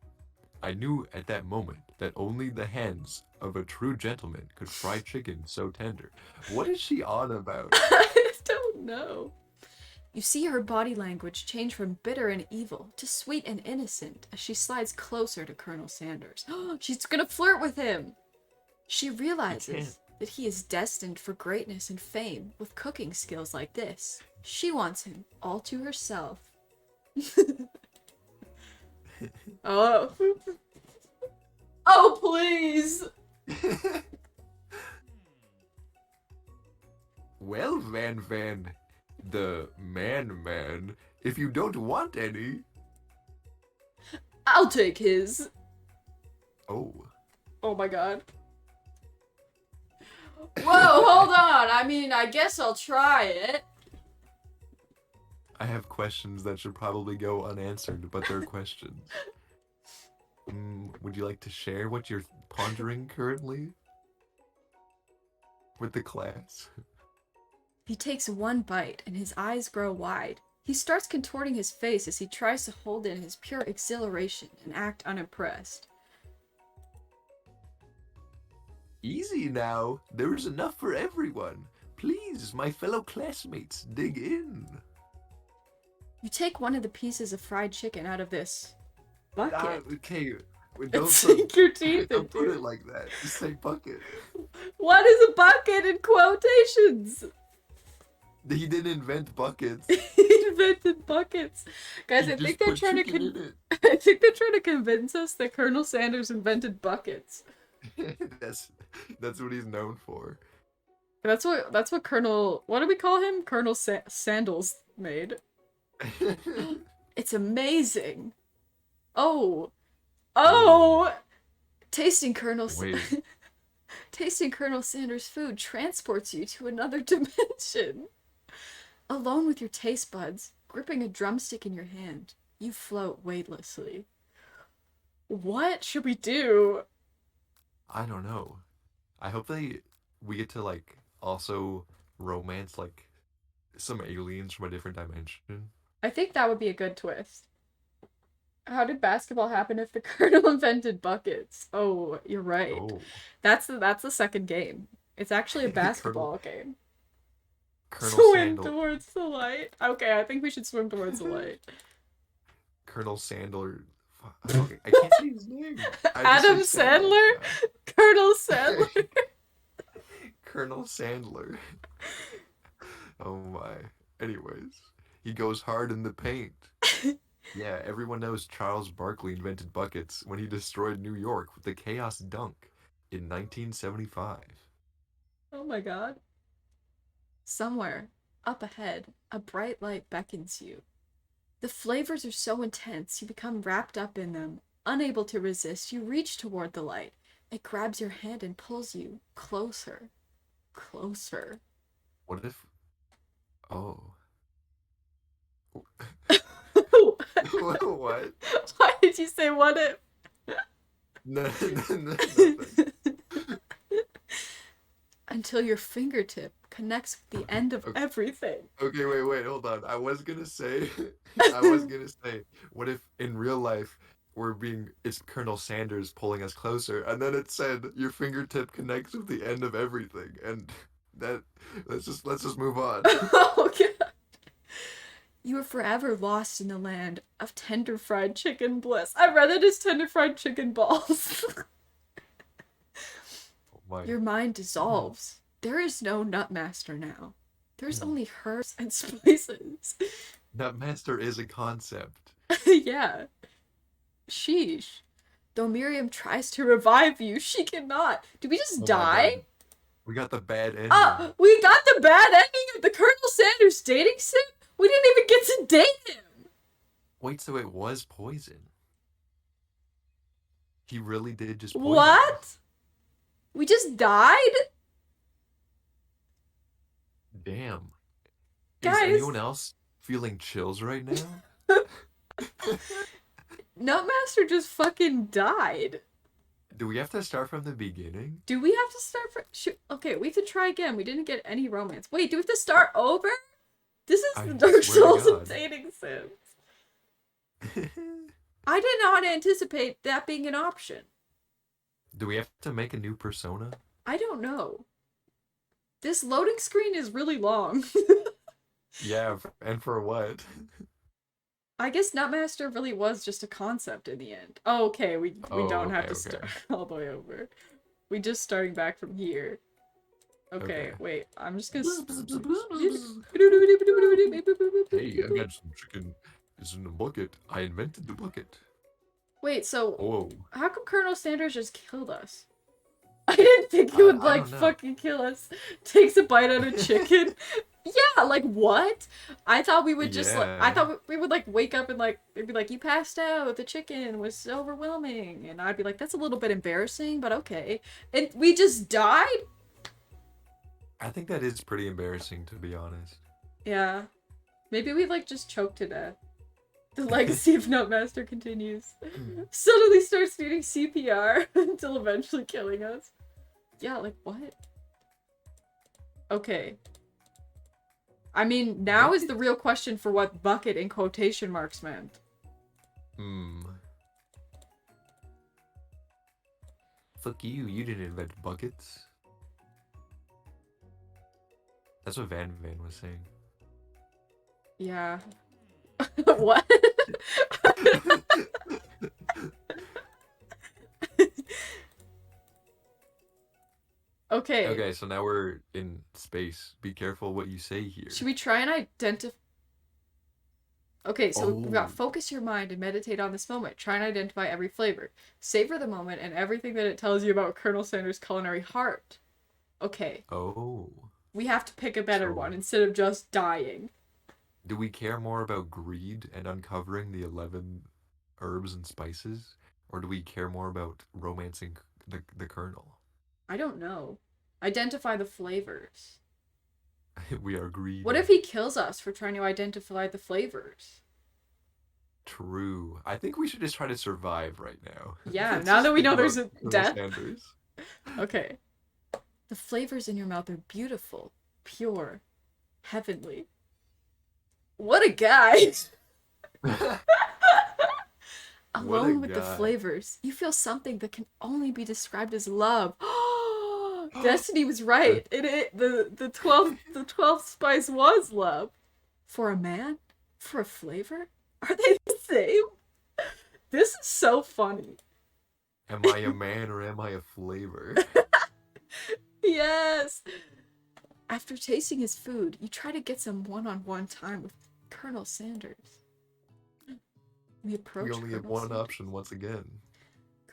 I knew at that moment that only the hands of a true gentleman could fry chicken so tender. What is she on about? I don't know. You see her body language change from bitter and evil to sweet and innocent as she slides closer to Colonel Sanders. She's gonna flirt with him! She realizes that he is destined for greatness and fame with cooking skills like this. She wants him all to herself. Oh. Oh, please! Well, Van, the man, if you don't want any... I'll take his. Oh. Oh my god. Whoa, hold on. I mean, I guess I'll try it. I have questions that should probably go unanswered, but they're questions. Would you like to share what you're pondering currently? With the class? He takes one bite and his eyes grow wide. He starts contorting his face as he tries to hold in his pure exhilaration and act unimpressed. Easy now. There is enough for everyone. Please, my fellow classmates, dig in. You take one of the pieces of fried chicken out of this bucket. Okay, And don't sink your teeth don't into put it. it like that. Just say bucket. What is a bucket in quotations? He didn't invent buckets. He invented buckets. Guys, He I just think they're put trying to chicken in it. I think they're trying to convince us that Colonel Sanders invented buckets. That's what he's known for. That's what Colonel, what do we call him? Colonel Sandals made. It's amazing. Oh. Tasting Colonel Wait. Tasting Colonel Sanders' food transports you to another dimension. Alone with your taste buds, gripping a drumstick in your hand, you float weightlessly. What should we do? I don't know. I hope we get to like also romance like some aliens from a different dimension. I think that would be a good twist. How did basketball happen if the Colonel invented buckets? Oh, you're right. Oh. That's the second game. It's actually a basketball game. Colonel Swim Sandal. towards the light. Okay, I think we should swim towards the light. Colonel Sandler. Okay, I can't say his name. Adam Sandler? Colonel Sandler? Colonel Sandler. Oh my. Anyways, he goes hard in the paint. Yeah, everyone knows Charles Barkley invented buckets when he destroyed New York with the Chaos Dunk in 1975. Oh my god. Somewhere, up ahead, a bright light beckons you. The flavors are so intense, you become wrapped up in them. Unable to resist, you reach toward the light. It grabs your hand and pulls you closer. Closer. What if... Oh. What? Why did you say what if? No, nothing. Until your fingertip connects with the end of everything. Okay, wait, hold on. I was gonna say, what if in real life it's Colonel Sanders pulling us closer, and then it said your fingertip connects with the end of everything, and let's just move on. Oh god. You are forever lost in the land of tender fried chicken bliss. I'd rather just tender fried chicken balls. Oh Your mind dissolves. There is no Nutmaster now. There's only herbs and spices. Nutmaster is a concept. Yeah. Sheesh. Though Miriam tries to revive you, she cannot. Do we just Oh my die? God. We got the bad ending. We got the bad ending of the Colonel Sanders dating sim? We didn't even get to date him! Wait, so it was poison? He really did just poison What? us? We just died? Damn. Guys. Is anyone else feeling chills right now? Nutmaster just fucking died. Do we have to start from the beginning? Do we have to start from... Okay, we have to try again. We didn't get any romance. Wait, do we have to start over? This is the Dark Souls of dating sims. I did not anticipate that being an option. Do we have to make a new persona? I don't know. This loading screen is really long. Yeah, and for what? I guess Nutmaster really was just a concept in the end. Oh, okay, we don't have to start all the way over. We just starting back from here. Okay, wait, I'm just gonna... Hey, I got some chicken. It's in the bucket. I invented the bucket. Wait, so... Whoa. How come Colonel Sanders just killed us? I didn't think he would, like, fucking kill us. Takes a bite out of chicken. Yeah, like, what? I thought we would just, like, I thought we would, like, wake up and, like, they'd be like, you passed out, the chicken was overwhelming. And I'd be like, that's a little bit embarrassing, but okay. And we just died? I think that is pretty embarrassing, to be honest. Yeah. Maybe we, like, just choked to death. The legacy of Nutmaster continues. Suddenly starts needing CPR until eventually killing us. Yeah, like, what? Okay. I mean, now is the real question for what bucket in quotation marks meant. Fuck you, you didn't invent buckets. That's what Van was saying. Yeah. What? Okay. Okay, so now we're in space. Be careful what you say here. Should we try and identify... Okay, so we've got focus your mind and meditate on this moment. Try and identify every flavor. Savor the moment and everything that it tells you about Colonel Sanders' culinary heart. Okay. Oh. We have to pick a better one instead of just dying. Do we care more about greed and uncovering the 11 herbs and spices? Or do we care more about romancing the Colonel? I don't know. Identify the flavors. We are greedy. What if he kills us for trying to identify the flavors? True. I think we should just try to survive right now. Yeah, now that we know there's a death. Sanders. Okay. The flavors in your mouth are beautiful, pure, heavenly. What a guy! Alone with the flavors, you feel something that can only be described as love. Destiny was right. The 12th spice was love. For a man? For a flavor? Are they the same? This is so funny. Am I a man or am I a flavor? Yes! After tasting his food, you try to get some one-on-one time with Colonel Sanders. We only have one option once again.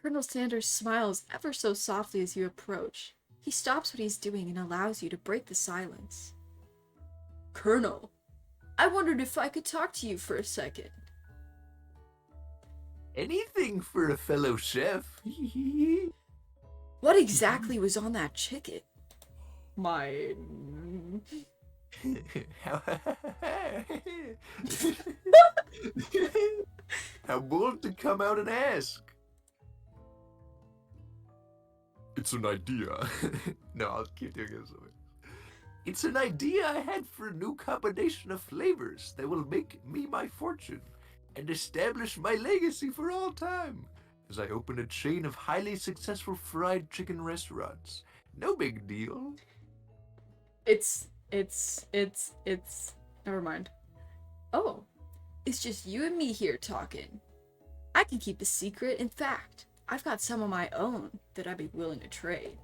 Colonel Sanders smiles ever so softly as you approach. He stops what he's doing and allows you to break the silence. Colonel, I wondered if I could talk to you for a second. Anything for a fellow chef. What exactly was on that chicken? Mine. How bold to come out and ask. It's an idea. No, I'll keep doing this. It's an idea I had for a new combination of flavors that will make me my fortune and establish my legacy for all time as I open a chain of highly successful fried chicken restaurants. No big deal. It's never mind. Oh, it's just you and me here talking. I can keep a secret. In fact, I've got some of my own that I'd be willing to trade.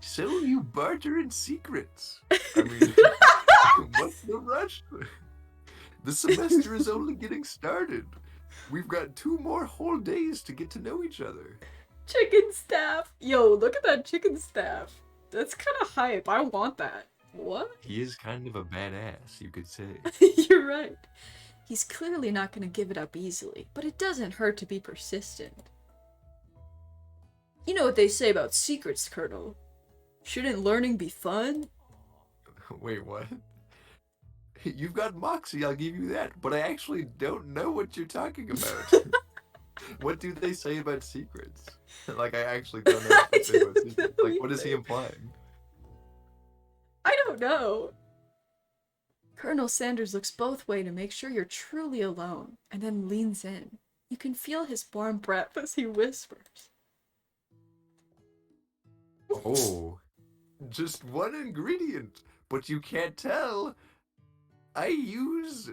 So you barter in secrets. I mean, what's the rush? The semester is only getting started. We've got 2 more whole days to get to know each other. Chicken staff. Yo, look at that chicken staff. That's kind of hype. I want that. What? He is kind of a badass, you could say. You're right. He's clearly not gonna give it up easily, but it doesn't hurt to be persistent. You know what they say about secrets, Colonel. Shouldn't learning be fun? Wait, what? You've got moxie, I'll give you that, but I actually don't know what you're talking about. What do they say about secrets? Like, I actually don't know what they say about secrets. Like, what is he implying? I don't know. Colonel Sanders looks both ways to make sure you're truly alone, and then leans in. You can feel his warm breath as he whispers. Oh, just one ingredient, but you can't tell. I use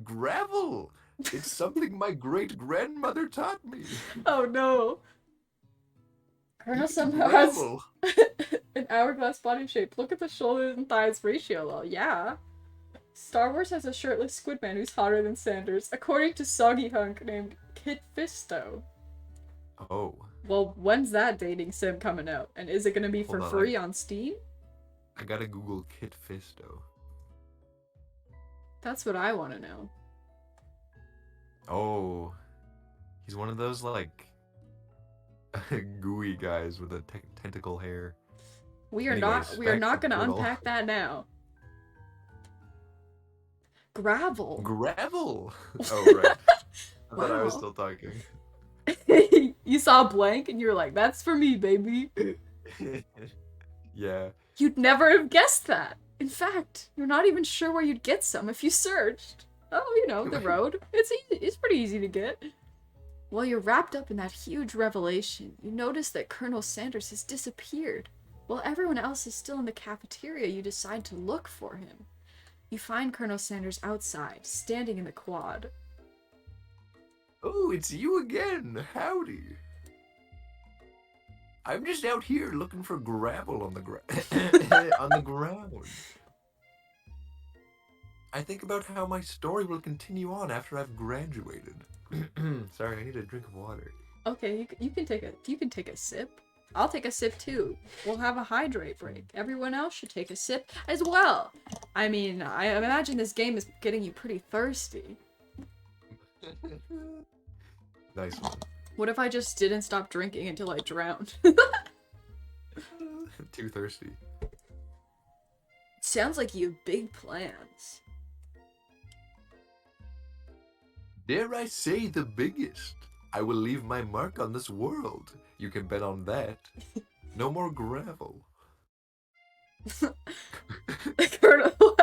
gravel. It's something my great-grandmother taught me. Oh no. Colonel somehow has Gravel. an hourglass body shape. Look at the shoulders and thighs ratio. Well, yeah. Star Wars has a shirtless squid man who's hotter than Sanders, according to Soggy Hunk named Kit Fisto. Oh. Well, when's that dating sim coming out? And is it gonna be for Hold on, free on Steam? I gotta Google Kit Fisto. That's what I want to know. Oh. He's one of those, like, gooey guys with a tentacle hair. We are Anyways, not back to gonna Turtle. unpack that now. Gravel. Gravel! Oh, right. I thought I was Wow. still talking. You saw blank and you were like, that's for me, baby. Yeah. You'd never have guessed that. In fact, you're not even sure where you'd get some if you searched. Oh, you know, the road. It's easy. It's pretty easy to get. While you're wrapped up in that huge revelation, you notice that Colonel Sanders has disappeared. While everyone else is still in the cafeteria, you decide to look for him. You find Colonel Sanders outside, standing in the quad. Oh, it's you again. Howdy. I'm just out here looking for gravel on the on the ground. I think about how my story will continue on after I've graduated. Sorry, I need a drink of water. Okay, you can take a sip. I'll take a sip too. We'll have a hydrate break. Everyone else should take a sip as well. I mean, I imagine this game is getting you pretty thirsty. Nice one. What if I just didn't stop drinking until I drowned? Too thirsty. Sounds like you have big plans. Dare I say the biggest? I will leave my mark on this world. You can bet on that. No more gravel. Colonel.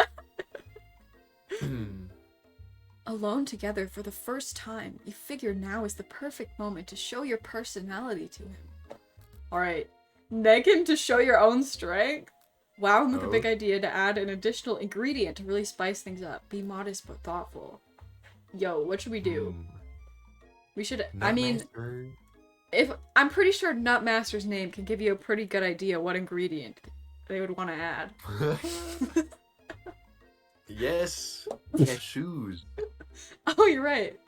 Alone together for the first time, you figure now is the perfect moment to show your personality to him. Alright, neg him to show your own strength? Wow him with a big idea to add an additional ingredient to really spice things up. Be modest but thoughtful. Yo, what should we do? We should, I mean, I'm pretty sure Nutmaster's name can give you a pretty good idea what ingredient they would want to add. Yes, cashews. Oh, you're right.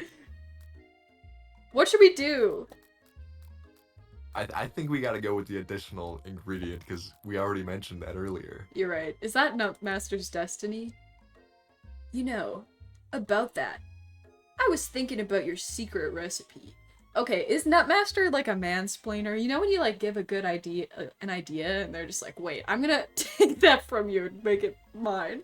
What should we do? I think we gotta go with the additional ingredient because we already mentioned that earlier. You're right. Is that Nutmaster's destiny? You know, about that, I was thinking about your secret recipe. Okay, is Nutmaster like a mansplainer? You know when you like give a good idea, an idea, and they're just like, wait, I'm gonna take that from you and make it mine.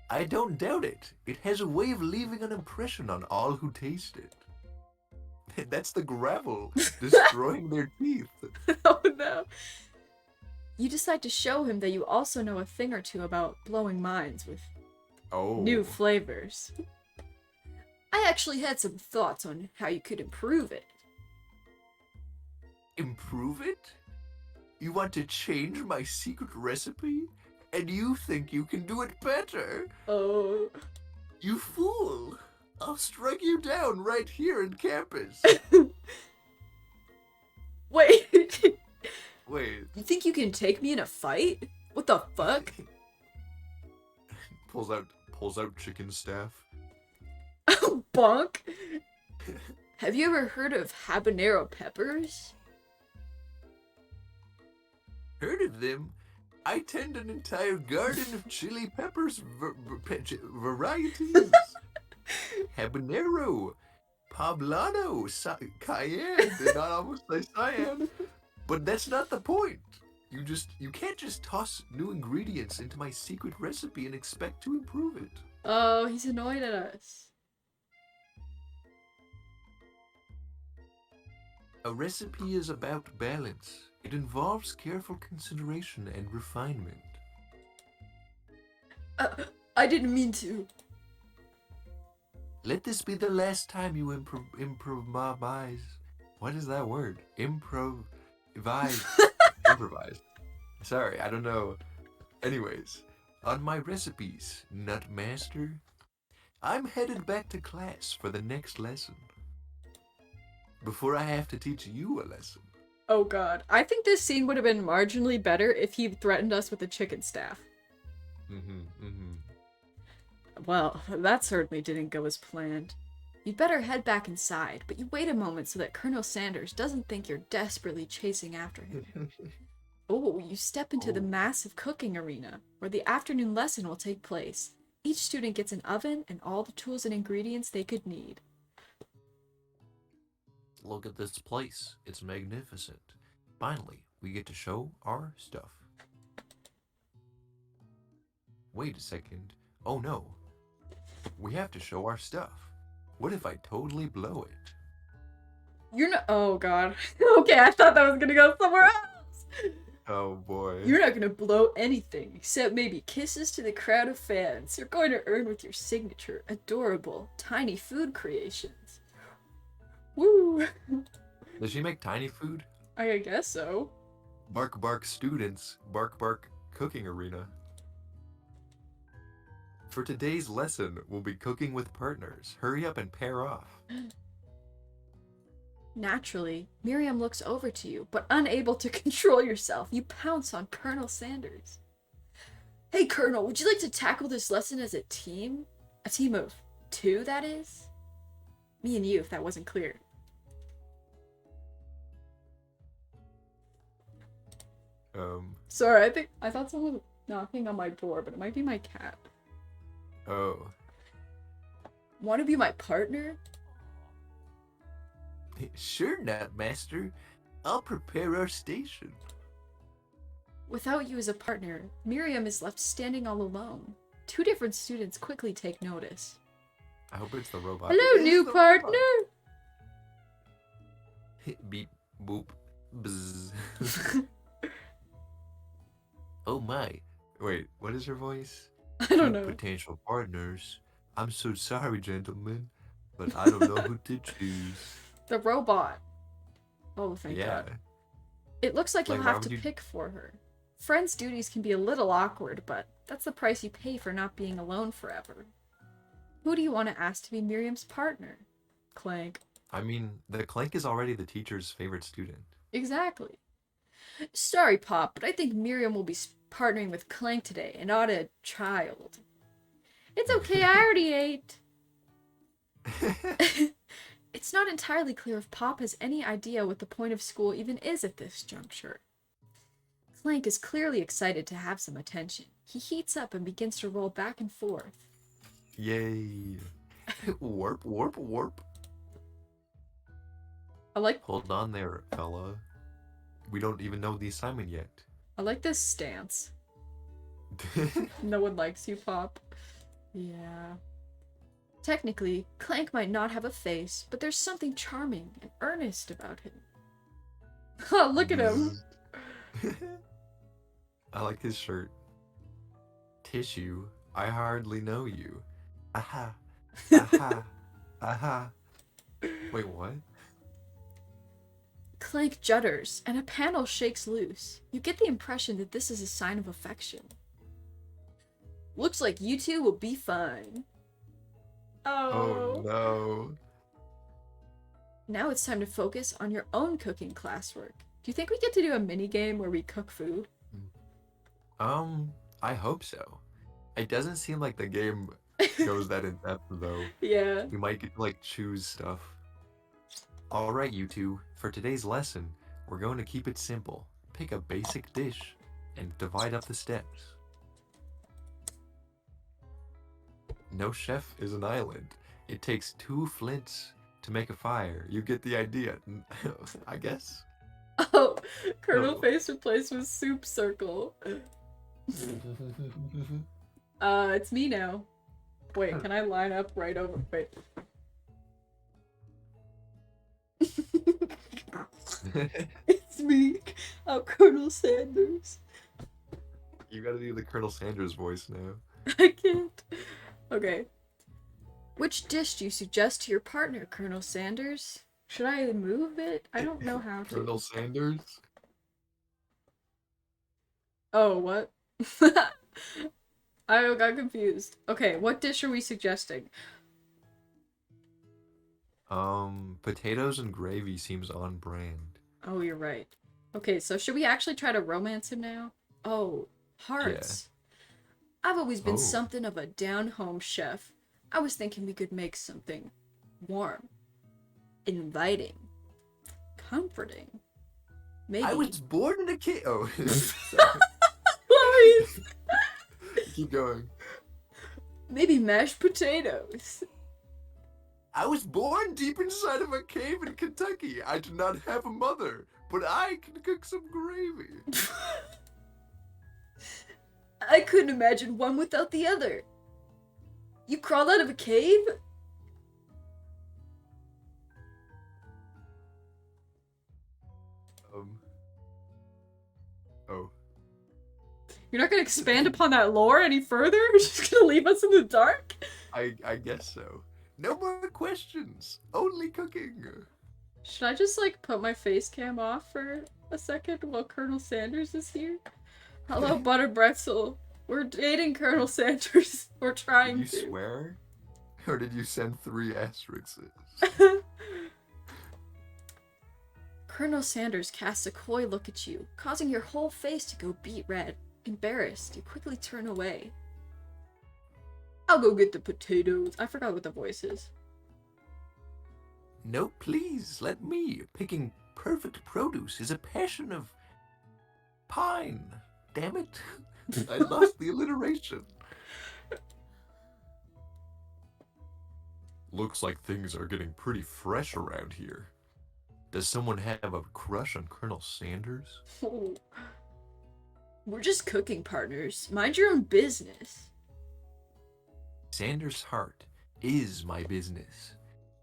I don't doubt it. It has a way of leaving an impression on all who taste it. That's the gravel, destroying their teeth. Oh no. You decide to show him that you also know a thing or two about blowing minds with new flavors. I actually had some thoughts on how you could improve it. Improve it? You want to change my secret recipe? And you think you can do it better? Oh. You fool! I'll strike you down right here in campus. Wait. Wait. You think you can take me in a fight? What the fuck? Pulls out chicken staff. Bonk. Have you ever heard of habanero peppers? Heard of them? I tend an entire garden of chili peppers varieties. Habanero, poblano, cayenne. Did not almost say cyan. But that's not the point. You can't just toss new ingredients into my secret recipe and expect to improve it. Oh, he's annoyed at us. A recipe is about balance. It involves careful consideration and refinement. I didn't mean to. Let this be the last time you improvise. What is that word? Improvise. Improvise. Sorry, I don't know. Anyways, on my recipes, Nut Master, I'm headed back to class for the next lesson. Before I have to teach you a lesson. Oh god. I think this scene would have been marginally better if he threatened us with a chicken staff. Well, that certainly didn't go as planned. You'd better head back inside, but you wait a moment so that Colonel Sanders doesn't think you're desperately chasing after him. Oh, you step into the massive cooking arena, where the afternoon lesson will take place. Each student gets an oven and all the tools and ingredients they could need. Look at this place. It's magnificent. Finally, we get to show our stuff. Wait a second. Oh no. We have to show our stuff. What if I totally blow it? You're not- oh god. Okay, I thought that was gonna go somewhere else! Oh boy. You're not gonna blow anything, except maybe kisses to the crowd of fans you're going to earn with your signature, adorable, tiny food creations. Woo! Does she make tiny food? I guess so. Bark Bark students, Bark Bark cooking arena. For today's lesson, we'll be cooking with partners. Hurry up and pair off. Naturally, Miriam looks over to you, but unable to control yourself, you pounce on Colonel Sanders. Hey Colonel, would you like to tackle this lesson as a team? A team of two, that is? Me and you, if that wasn't clear. Sorry, I thought someone was knocking on my door, but it might be my cat. Oh. Want to be my partner? Sure, Nutmaster. I'll prepare our station. Without you as a partner, Miriam is left standing all alone. Two different students quickly take notice. I hope it's the robot. Hello, new partner! Beep, boop, bzz. Oh my. Wait, what is her voice? I don't know. Potential partners. I'm so sorry, gentlemen, but I don't know who to choose. The robot. Oh, thank God. It looks like you'll have to pick for her. Friends' duties can be a little awkward, but that's the price you pay for not being alone forever. Who do you want to ask to be Miriam's partner? Clank. I mean, the Clank is already the teacher's favorite student. Exactly. Sorry, Pop, but I think Miriam will be partnering with Clank today and not a child. It's okay, I already ate. It's not entirely clear if Pop has any idea what the point of school even is at this juncture. Clank is clearly excited to have some attention. He heats up and begins to roll back and forth. Yay. Warp, warp, warp. Hold on there, fella. We don't even know the assignment yet. I like this stance. No one likes you, Pop. Yeah. Technically, Clank might not have a face, but there's something charming and earnest about him. Oh, look at him! I like his shirt. Tissue, I hardly know you. Aha. Aha. Aha. Wait, what? Clank judders, and a panel shakes loose. You get the impression that this is a sign of affection. Looks like you two will be fine. Oh no. Now it's time to focus on your own cooking classwork. Do you think we get to do a mini game where we cook food? I hope so. It doesn't seem like the game goes that in depth though. Yeah. We might get to like choose stuff. Alright, you two. For today's lesson, we're going to keep it simple. pick a basic dish and divide up the steps. No chef is an island. It takes 2 flints to make a fire. You get the idea, I guess. Oh, Colonel No. Face replaced with Soup Circle. It's me now. Wait, can I line up right over? Wait. It's me. I'm Colonel Sanders. You gotta do the Colonel Sanders voice now. I can't. Okay. Which dish do you suggest to your partner, Colonel Sanders? Should I move it? I don't know how to. Colonel Sanders? Oh, what? I got confused. Okay, what dish are we suggesting? Potatoes and gravy seems on brand. Oh, you're right. Okay, so should we actually try to romance him now? Oh, hearts. Yeah. I've always been something of a down-home chef. I was thinking we could make something warm, inviting, comforting. Maybe. I was born in a cave. Oh, Please. Keep going. Maybe mashed potatoes. I was born deep inside of a cave in Kentucky. I do not have a mother, but I can cook some gravy. I couldn't imagine one without the other. You crawled out of a cave? Oh. You're not gonna expand upon that lore any further? You're just gonna leave us in the dark? I guess so. No more questions. Only cooking. Should I just, like, put my face cam off for a second while Colonel Sanders is here? Hello, Butter Bretzel. We're dating Colonel Sanders. We're trying to. Did you swear? Or did you send 3 asterisks? Colonel Sanders casts a coy look at you, causing your whole face to go beet red. Embarrassed, you quickly turn away. I'll go get the potatoes. I forgot what the voice is. No, please, let me. Picking perfect produce is a passion of pine. Damn it. I lost the alliteration. Looks like things are getting pretty fresh around here. Does someone have a crush on Colonel Sanders? Oh. We're just cooking partners. Mind your own business. Sanders' heart is my business.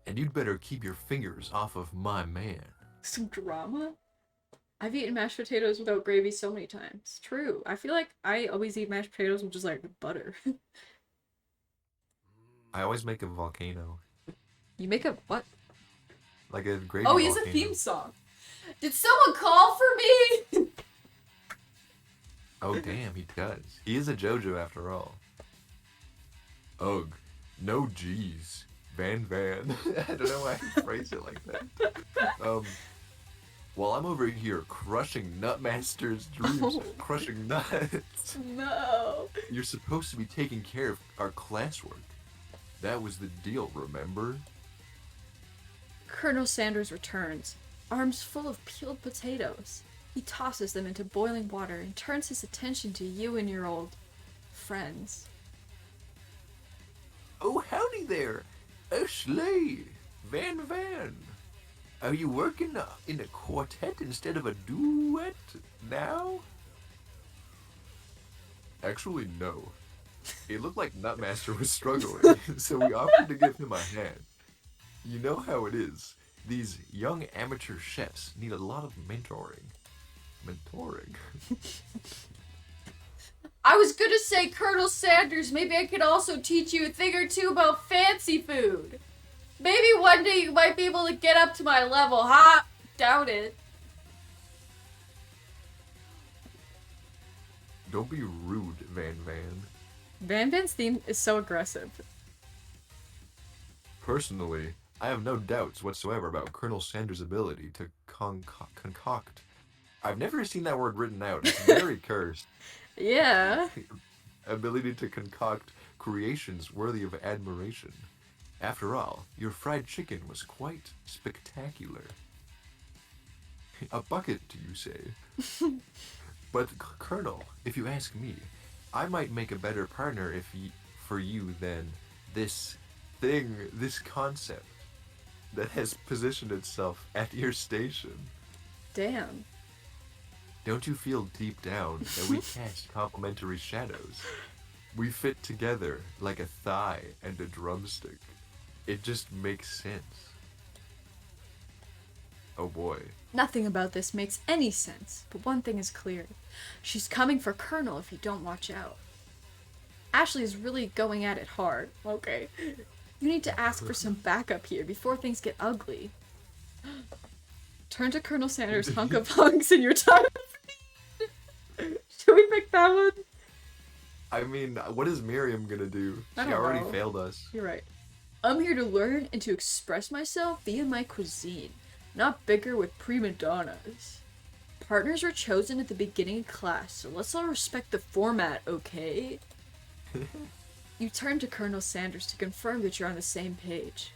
And you'd better keep your fingers off of my man. Some drama? I've eaten mashed potatoes without gravy so many times. True. I feel like I always eat mashed potatoes with just, like, butter. I always make a volcano. You make a what? Like a gravy Oh, he has volcano. a theme song. Did someone call for me? Oh, damn, he does. He is a JoJo after all. Ugh. No G's. Van. I don't know why I phrase it like that. While I'm over here crushing Nutmaster's dreams, crushing nuts. No. You're supposed to be taking care of our classwork. That was the deal, remember? Colonel Sanders returns, arms full of peeled potatoes. He tosses them into boiling water and turns his attention to you and your old friends. Oh, howdy there. Ashley. Van. Are you working in a quartet instead of a duet now? Actually, no. It looked like Nutmaster was struggling, so we offered to give him a hand. You know how it is. These young amateur chefs need a lot of mentoring. I was gonna say, Colonel Sanders, maybe I could also teach you a thing or two about fancy food. Maybe one day you might be able to get up to my level, huh? Doubt it. Don't be rude, Van. Van's theme is so aggressive. Personally, I have no doubts whatsoever about Colonel Sanders' ability to concoct. I've never seen that word written out. It's very cursed. Yeah. Ability to concoct creations worthy of admiration. After all, your fried chicken was quite spectacular. A bucket, do you say? But, Colonel, if you ask me, I might make a better partner for you than this thing, this concept that has positioned itself at your station. Damn. Don't you feel deep down that we cast complementary shadows? We fit together like a thigh and a drumstick. It just makes sense. Oh boy. Nothing about this makes any sense, but one thing is clear. She's coming for Colonel if you don't watch out. Ashley is really going at it hard. Okay. You need to ask for some backup here before things get ugly. Turn to Colonel Sanders' hunk of hunks in your time. Should we pick that one? I mean, what is Miriam gonna do? She already failed us. You're right. I'm here to learn and to express myself via my cuisine, not bicker with prima donnas. Partners were chosen at the beginning of class, so let's all respect the format, okay? You turn to Colonel Sanders to confirm that you're on the same page.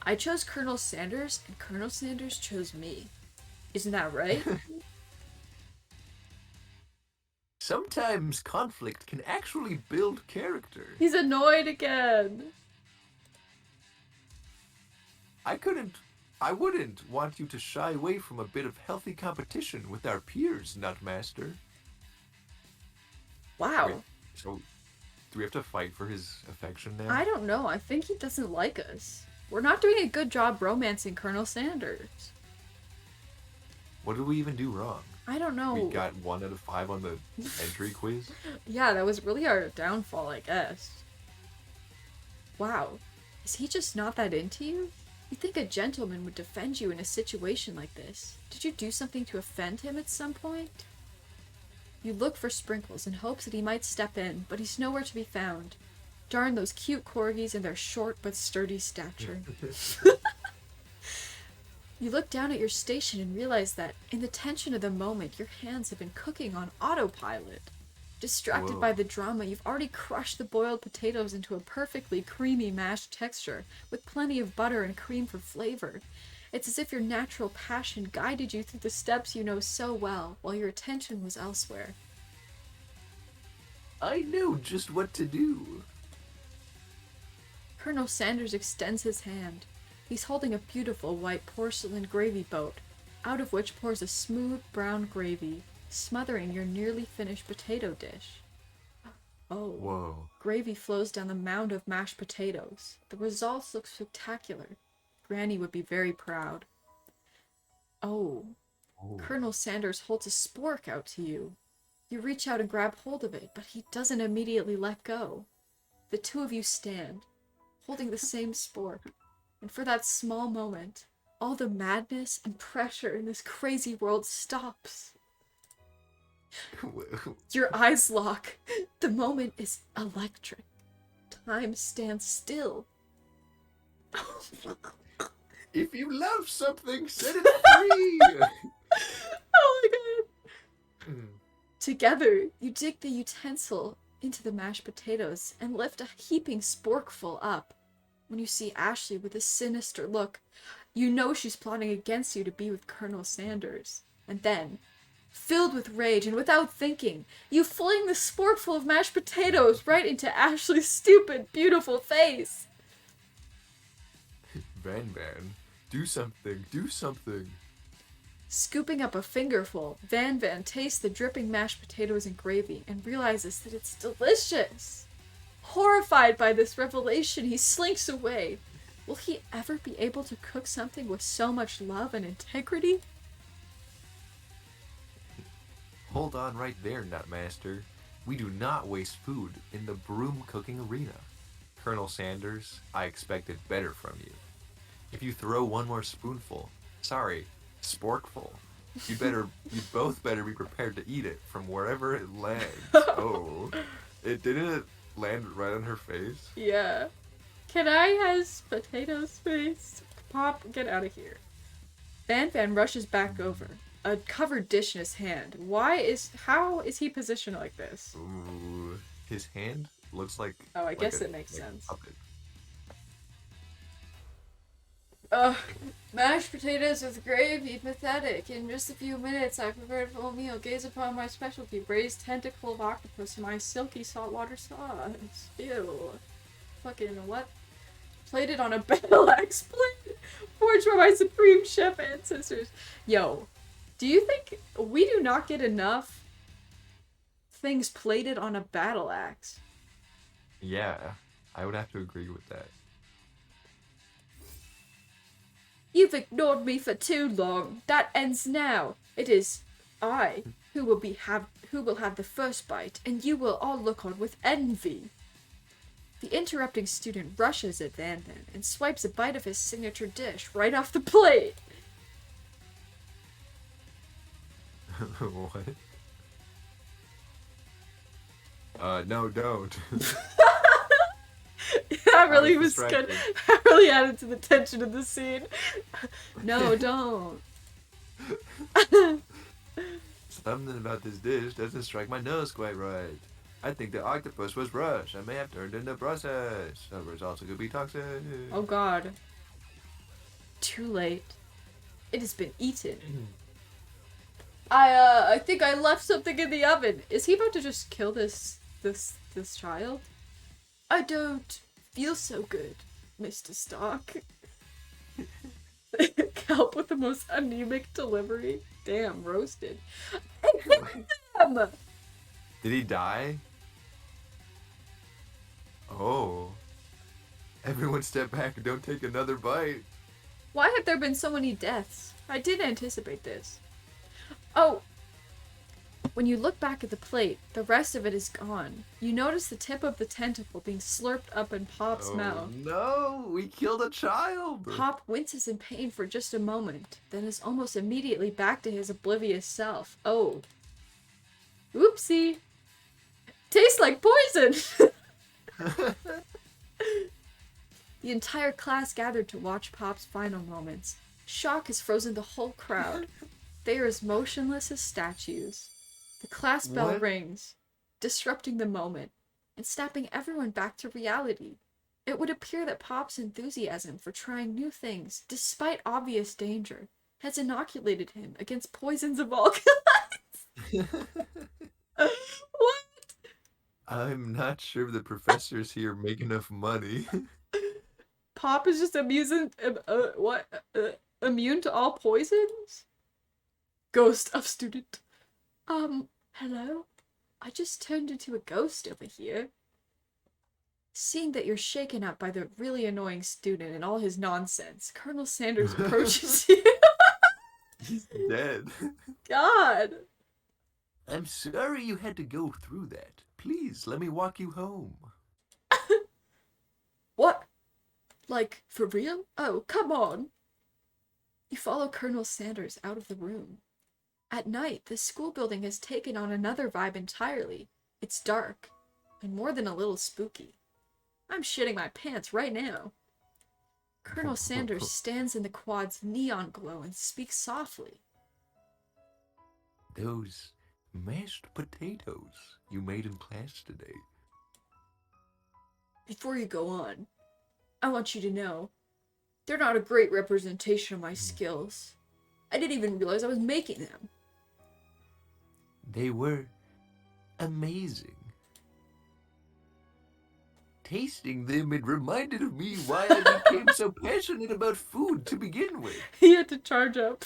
I chose Colonel Sanders, and Colonel Sanders chose me. Isn't that right? Sometimes conflict can actually build character. He's annoyed again. I wouldn't want you to shy away from a bit of healthy competition with our peers, Nutmaster. Wow. Wait, so, do we have to fight for his affection now? I don't know. I think he doesn't like us. We're not doing a good job romancing Colonel Sanders. What did we even do wrong? I don't know. We got 1 out of 5 on the entry quiz? Yeah, that was really our downfall, I guess. Wow. Is he just not that into you? You'd think a gentleman would defend you in a situation like this. Did you do something to offend him at some point? You look for Sprinkles in hopes that he might step in, but he's nowhere to be found. Darn those cute corgis and their short but sturdy stature. You look down at your station and realize that, in the tension of the moment, your hands have been cooking on autopilot. Distracted by the drama, you've already crushed the boiled potatoes into a perfectly creamy mashed texture, with plenty of butter and cream for flavor. It's as if your natural passion guided you through the steps you know so well, while your attention was elsewhere. I know just what to do. Colonel Sanders extends his hand. He's holding a beautiful white porcelain gravy boat, out of which pours a smooth brown gravy, smothering your nearly finished potato dish. Oh. Whoa. Gravy flows down the mound of mashed potatoes. The results look spectacular. Granny would be very proud. Oh. Colonel Sanders holds a spork out to you. You reach out and grab hold of it, but he doesn't immediately let go. The two of you stand, holding the same spork. And for that small moment, all the madness and pressure in this crazy world stops. Your eyes lock. The moment is electric. Time stands still. If you love something, set it free! Oh my god. Together, you dig the utensil into the mashed potatoes and lift a heaping sporkful up. When you see Ashley with a sinister look, you know she's plotting against you to be with Colonel Sanders. And then, filled with rage and without thinking, you fling the sporkful of mashed potatoes right into Ashley's stupid, beautiful face. Van, do something, do something. Scooping up a fingerful, Van tastes the dripping mashed potatoes and gravy and realizes that it's delicious. Horrified by this revelation, he slinks away. Will he ever be able to cook something with so much love and integrity? Hold on right there, Nutmaster. We do not waste food in the broom cooking arena. Colonel Sanders, I expected better from you. If you throw one more spoonful, sporkful, you both better be prepared to eat it from wherever it lands. Oh, it didn't land right on her face? Yeah. Can I has potato space? Pop, get out of here. Van rushes back over, a covered dish in his hand. How is he positioned like this? Ooh, his hand looks like... Oh, I guess it makes sense. Puppet. Mashed potatoes with gravy, pathetic. In just a few minutes, I prepared a full meal. Gaze upon my specialty, braised tentacle of octopus, my silky saltwater sauce. Ew. Fucking what? Plated on a battle axe plate, forged by my supreme chef ancestors. Yo, do you think we do not get enough things plated on a battle axe? Yeah, I would have to agree with that. You've ignored me for too long. That ends now. It is I who will have the first bite, and you will all look on with envy. The interrupting student rushes at Van and swipes a bite of his signature dish right off the plate. What? No, don't. That really was good. That really added to the tension of the scene. No, don't. Something about this dish doesn't strike my nose quite right. I think the octopus was rushed. I may have turned in the process. The results could be toxic. Oh god. Too late. It has been eaten. I think I left something in the oven. Is he about to just kill this child? I don't feel so good, Mr. Stark. Kelp with the most anemic delivery. Damn, roasted. Did he die? Oh. Everyone step back and don't take another bite. Why have there been so many deaths? I didn't anticipate this. Oh. When you look back at the plate, the rest of it is gone. You notice the tip of the tentacle being slurped up in Pop's mouth. No, we killed a child. Pop winces in pain for just a moment, then is almost immediately back to his oblivious self. Oh. Oopsie. Tastes like poison! The entire class gathered to watch Pop's final moments. Shock has frozen the whole crowd. They are as motionless as statues. The class bell rings, disrupting the moment, and snapping everyone back to reality. It would appear that Pop's enthusiasm for trying new things, despite obvious danger, has inoculated him against poisons of all kinds. What? I'm not sure the professors here make enough money. Pop is just immune to all poisons? Ghost of student. Hello? I just turned into a ghost over here. Seeing that you're shaken up by the really annoying student and all his nonsense, Colonel Sanders approaches you. He's dead. God. I'm sorry you had to go through that. Please, let me walk you home. What? Like, for real? Oh, come on. You follow Colonel Sanders out of the room. At night, the school building has taken on another vibe entirely. It's dark, and more than a little spooky. I'm shitting my pants right now. Colonel Sanders stands in the quad's neon glow and speaks softly. Those mashed potatoes you made in class today. Before you go on, I want you to know, they're not a great representation of my skills. I didn't even realize I was making them. They were amazing. Tasting them, it reminded me why I became so passionate about food to begin with. He had to charge up.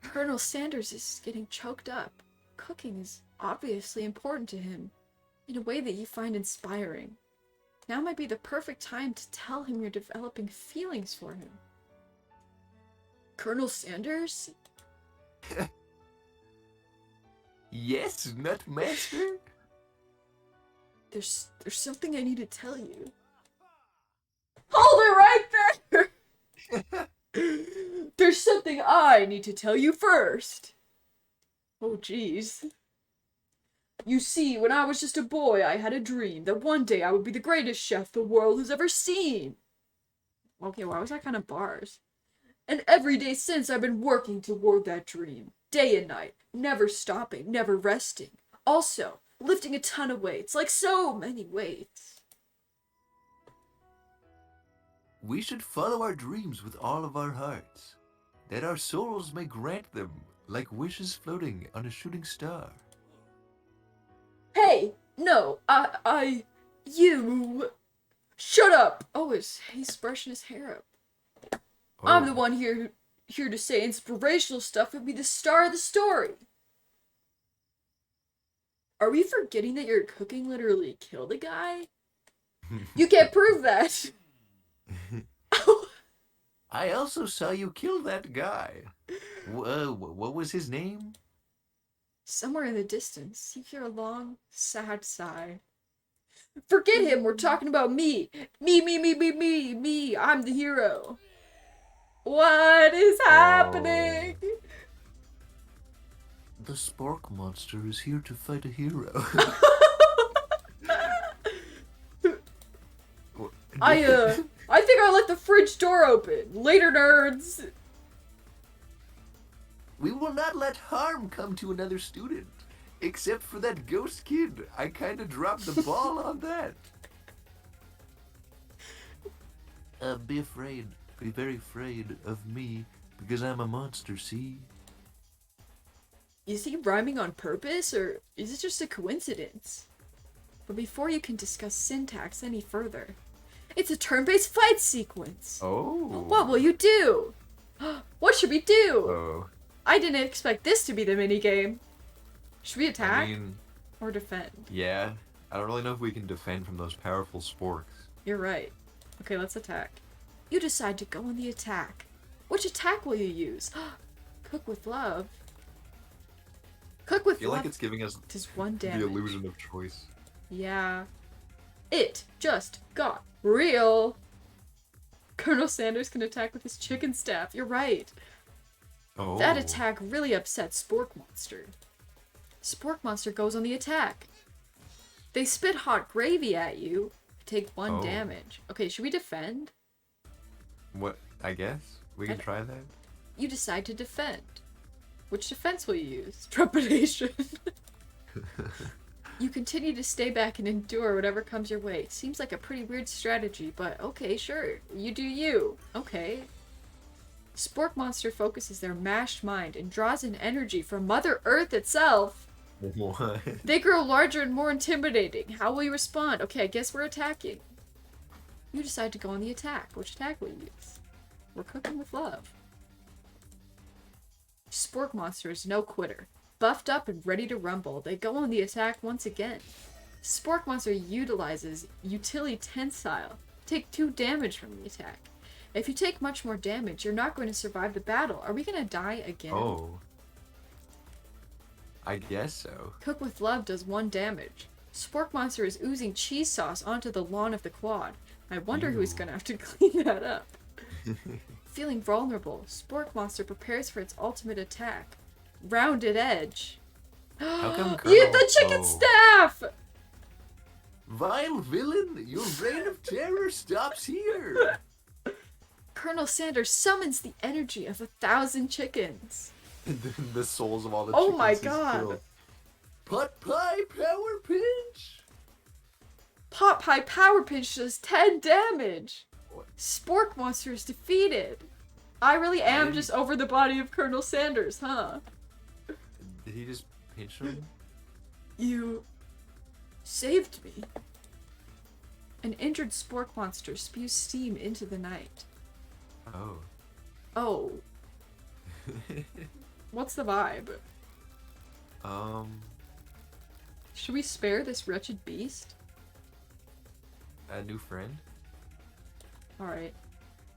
Colonel Sanders is getting choked up. Cooking is obviously important to him, in a way that you find inspiring. Now might be the perfect time to tell him you're developing feelings for him. Colonel Sanders? Yes, Nutmaster? There's something I need to tell you. Hold it right there! There's something I need to tell you first. Oh, jeez. You see, when I was just a boy, I had a dream that one day I would be the greatest chef the world has ever seen. Okay, why was that kind of bars? And every day since, I've been working toward that dream. Day and night, never stopping, never resting. Also, lifting a ton of weights, like so many weights. We should follow our dreams with all of our hearts, that our souls may grant them like wishes floating on a shooting star. Hey! No, you... Shut up! Oh, he's brushing his hair up. Oh. I'm the one here to say inspirational stuff and be the star of the story. Are we forgetting that your cooking literally killed a guy? You can't prove that! I also saw you kill that guy. What was his name? Somewhere in the distance, you hear a long, sad sigh. Forget him, we're talking about me! Me! I'm the hero! What is happening? The Spork monster is here to fight a hero. I think I let the fridge door open. Later, nerds. We will not let harm come to another student. Except for that ghost kid. I kinda dropped the ball on that. Be afraid. Be very afraid of me. Because I'm a monster, see? Is he rhyming on purpose, or is it just a coincidence? But before you can discuss syntax any further, it's a turn-based fight sequence. Oh. What will you do? What should we do? Oh. I didn't expect this to be the minigame. Should we attack? I mean, or defend? yeah. I don't really know if we can defend from those powerful sporks. You're right. Okay, let's attack. You decide to go on the attack. Which attack will you use? Cook with love. Cook with I feel love. like it's giving us Does 1 damage. the illusion of choice. Yeah. It just got real. Colonel Sanders can attack with his chicken staff. You're right. Oh. That attack really upset Spork Monster. Spork Monster goes on the attack. They spit hot gravy at you. Take 1 damage. Okay, should we defend? What? I guess we can try that. You decide to defend. Which defense will you use? Trepidation. You continue to stay back and endure whatever comes your way. Seems like a pretty weird strategy, but okay, sure. You do you. Okay. Spork Monster focuses their mashed mind and draws in energy from Mother Earth itself. What? They grow larger and more intimidating. How will you respond? Okay, I guess we're attacking. You decide to go on the attack. Which attack will you use? We're cooking with love. Spork Monster is no quitter. Buffed up and ready to rumble, they go on the attack once again. Spork Monster utilizes Utility Tensile. Take 2 damage from the attack. If you take much more damage, you're not going to survive the battle. Are we going to die again? Oh. I guess so. Cook with Love does 1 damage. Spork Monster is oozing cheese sauce onto the lawn of the quad. I wonder who's going to have to clean that up. Feeling vulnerable, Spork Monster prepares for its ultimate attack. Rounded Edge. How come Eat the chicken staff! Vile villain, your reign of terror stops here. Colonel Sanders summons the energy of 1,000 chickens. The souls of all the Oh chickens my he's god. killed. Pot pie power pinch. Pot Pie Power Pinch does 10 damage. What? Spork Monster is defeated. I really am just over the body of Colonel Sanders, huh? Did he just pinch him? You saved me. An injured Spork Monster spews steam into the night. Oh. Oh. What's the vibe? Should we spare this wretched beast? A new friend? Alright.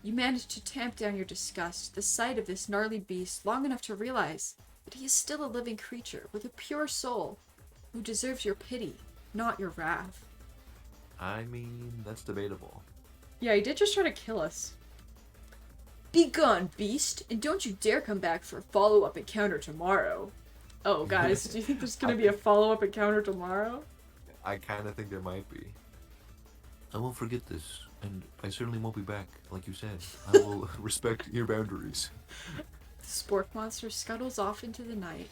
You manage to tamp down your disgust, the sight of this gnarly beast, long enough to realize that he is still a living creature with a pure soul who deserves your pity, not your wrath. I mean, that's debatable. Yeah, he did just try to kill us. Be gone, beast, and don't you dare come back for a follow-up encounter tomorrow. Oh, guys, do you think there's gonna be a follow-up encounter tomorrow? I kind of think there might be. I won't forget this, and I certainly won't be back, like you said. I will respect your boundaries. The Spork Monster scuttles off into the night.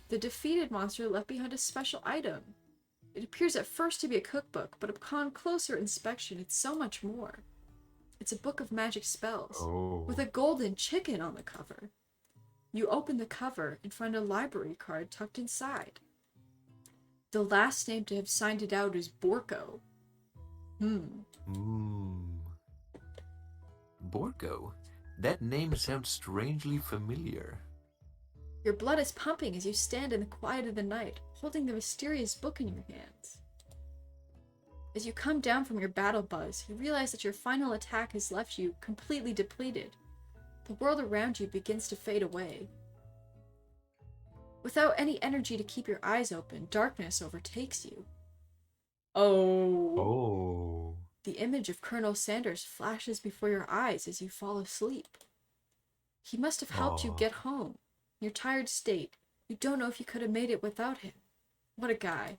The defeated monster left behind a special item. It appears at first to be a cookbook, but upon closer inspection, it's so much more. It's a book of magic spells, Oh. with a golden chicken on the cover. You open the cover and find a library card tucked inside. The last name to have signed it out is Borko. Borgo. That name sounds strangely familiar. Your blood is pumping as you stand in the quiet of the night, holding the mysterious book in your hands. As you come down from your battle buzz, you realize that your final attack has left you completely depleted. The world around you begins to fade away. Without any energy to keep your eyes open, darkness overtakes you. Oh. The image of Colonel Sanders flashes before your eyes as you fall asleep. He must have helped you get home. In your tired state, you don't know if you could have made it without him. What a guy.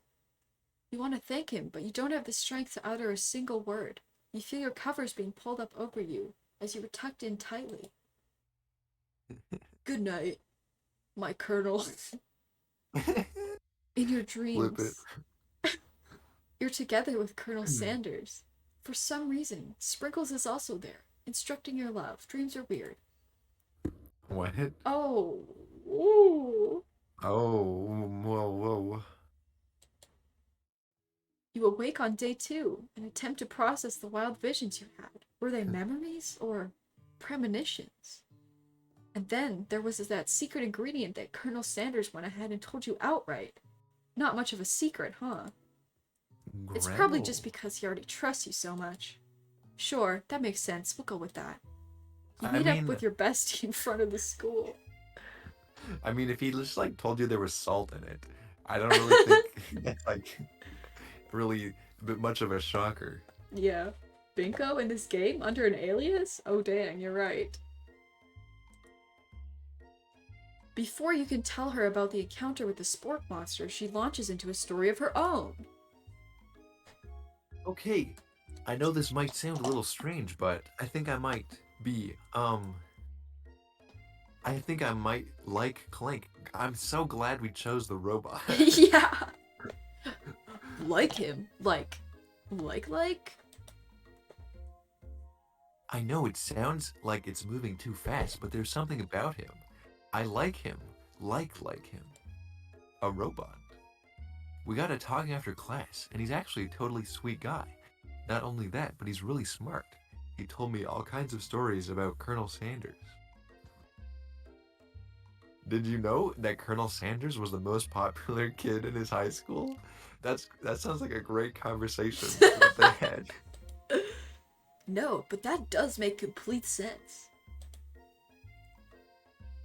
You want to thank him, but you don't have the strength to utter a single word. You feel your covers being pulled up over you as you were tucked in tightly. Good night, my colonel. In your dreams, you're together with Colonel Sanders. For some reason, Sprinkles is also there, instructing your love. Dreams are weird. What? Oh. Ooh. Oh, whoa. You awake on day 2 and attempt to process the wild visions you had. Were they memories or premonitions? And then there was that secret ingredient that Colonel Sanders went ahead and told you outright. Not much of a secret, huh? It's probably just because he already trusts you so much. Sure, that makes sense. We'll go with that. You meet up with your bestie in front of the school. I mean, if he just, told you there was salt in it, I don't really think that's, really a bit much of a shocker. Yeah. Binko in this game under an alias? Oh dang, you're right. Before you can tell her about the encounter with the spork monster, she launches into a story of her own. Okay, I know this might sound a little strange, but I think I might be, I think I might like Clank. I'm so glad we chose the robot. Yeah. Like him? Like? I know it sounds like it's moving too fast, but there's something about him. I like him. Like him. A robot. We got to talking after class, and he's actually a totally sweet guy. Not only that, but he's really smart. He told me all kinds of stories about Colonel Sanders. Did you know that Colonel Sanders was the most popular kid in his high school? That sounds like a great conversation that they had. No, but that does make complete sense.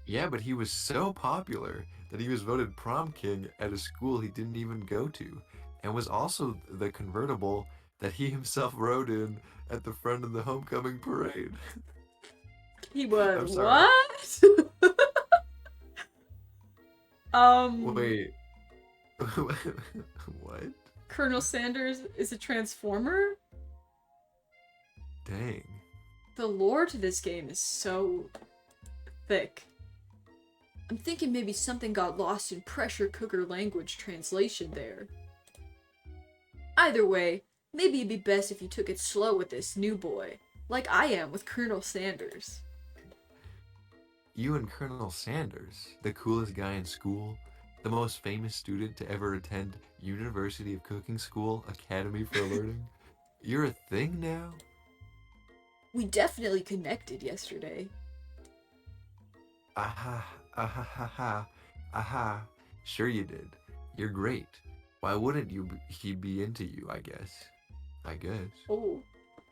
Yeah, but he was so popular that he was voted prom king at a school he didn't even go to, and was also the convertible that he himself rode in at the front of the homecoming parade. He was what? Wait. What? Colonel Sanders is a transformer? Dang. The lore to this game is so thick. I'm thinking maybe something got lost in pressure cooker language translation there. Either way, maybe it'd be best if you took it slow with this new boy, like I am with Colonel Sanders. You and Colonel Sanders, the coolest guy in school, the most famous student to ever attend University of Cooking School Academy for Learning, you're a thing now? We definitely connected yesterday. Aha. Sure you did. You're great. Why wouldn't he be into you, I guess? Oh.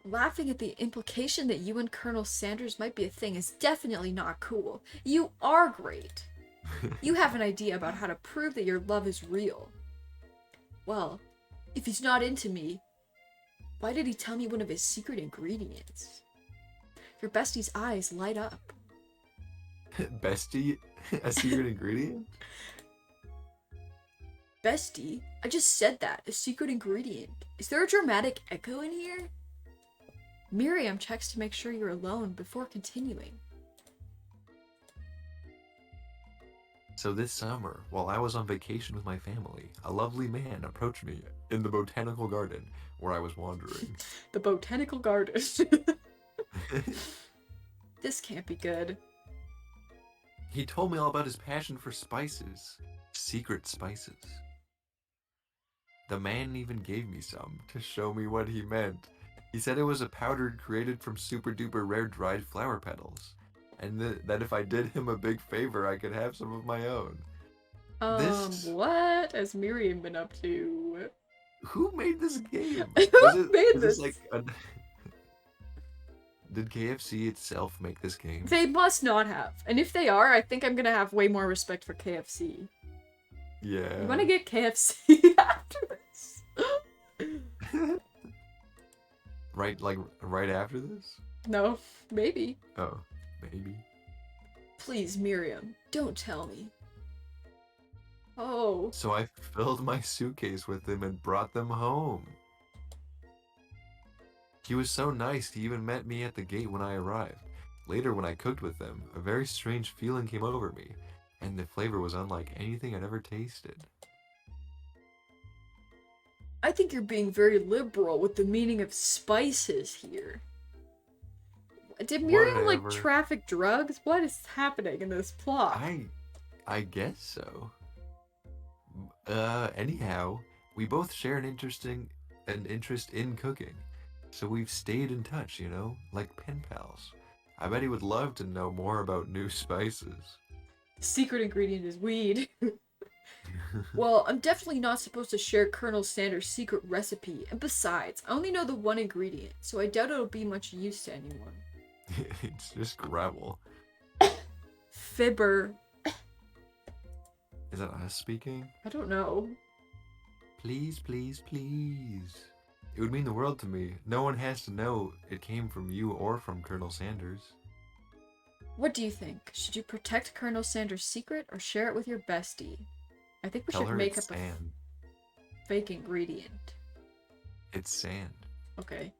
Laughing at the implication that you and Colonel Sanders might be a thing is definitely not cool. You are great. You have an idea about how to prove that your love is real. Well, if he's not into me, why did he tell me one of his secret ingredients? Your bestie's eyes light up. Bestie? A secret ingredient? Bestie? I just said that. A secret ingredient. Is there a dramatic echo in here? Miriam checks to make sure you're alone before continuing. So this summer, while I was on vacation with my family, a lovely man approached me in the botanical garden where I was wandering. The botanical garden. This can't be good. He told me all about his passion for spices. Secret spices. The man even gave me some to show me what he meant. He said it was a powder created from super duper rare dried flower petals. And that if I did him a big favor, I could have some of my own. What has Miriam been up to? Who made this game? Who made was this? Like Did KFC itself make this game? They must not have. And if they are, I think I'm gonna have way more respect for KFC. Yeah. You wanna get KFC after this? right after this? No, maybe. Oh, maybe. Please, Miriam, don't tell me. Oh. So I filled my suitcase with them and brought them home. He was so nice, he even met me at the gate when I arrived. Later, when I cooked with them, a very strange feeling came over me, and the flavor was unlike anything I'd ever tasted. I think you're being very liberal with the meaning of spices here. Did Miriam, like, traffic drugs? What is happening in this plot? I guess so. Anyhow, we both share an interest in cooking. So we've stayed in touch, you know, like pen pals. I bet he would love to know more about new spices. Secret ingredient is weed. Well, I'm definitely not supposed to share Colonel Sanders' secret recipe, and besides, I only know the one ingredient, so I doubt it'll be much use to anyone. It's just gravel. Fibber. Is that us speaking? I don't know. Please, please, please. It would mean the world to me. No one has to know it came from you or from Colonel Sanders. What do you think? Should you protect Colonel Sanders' secret or share it with your bestie? I think we should make up a fake ingredient. It's sand. Okay.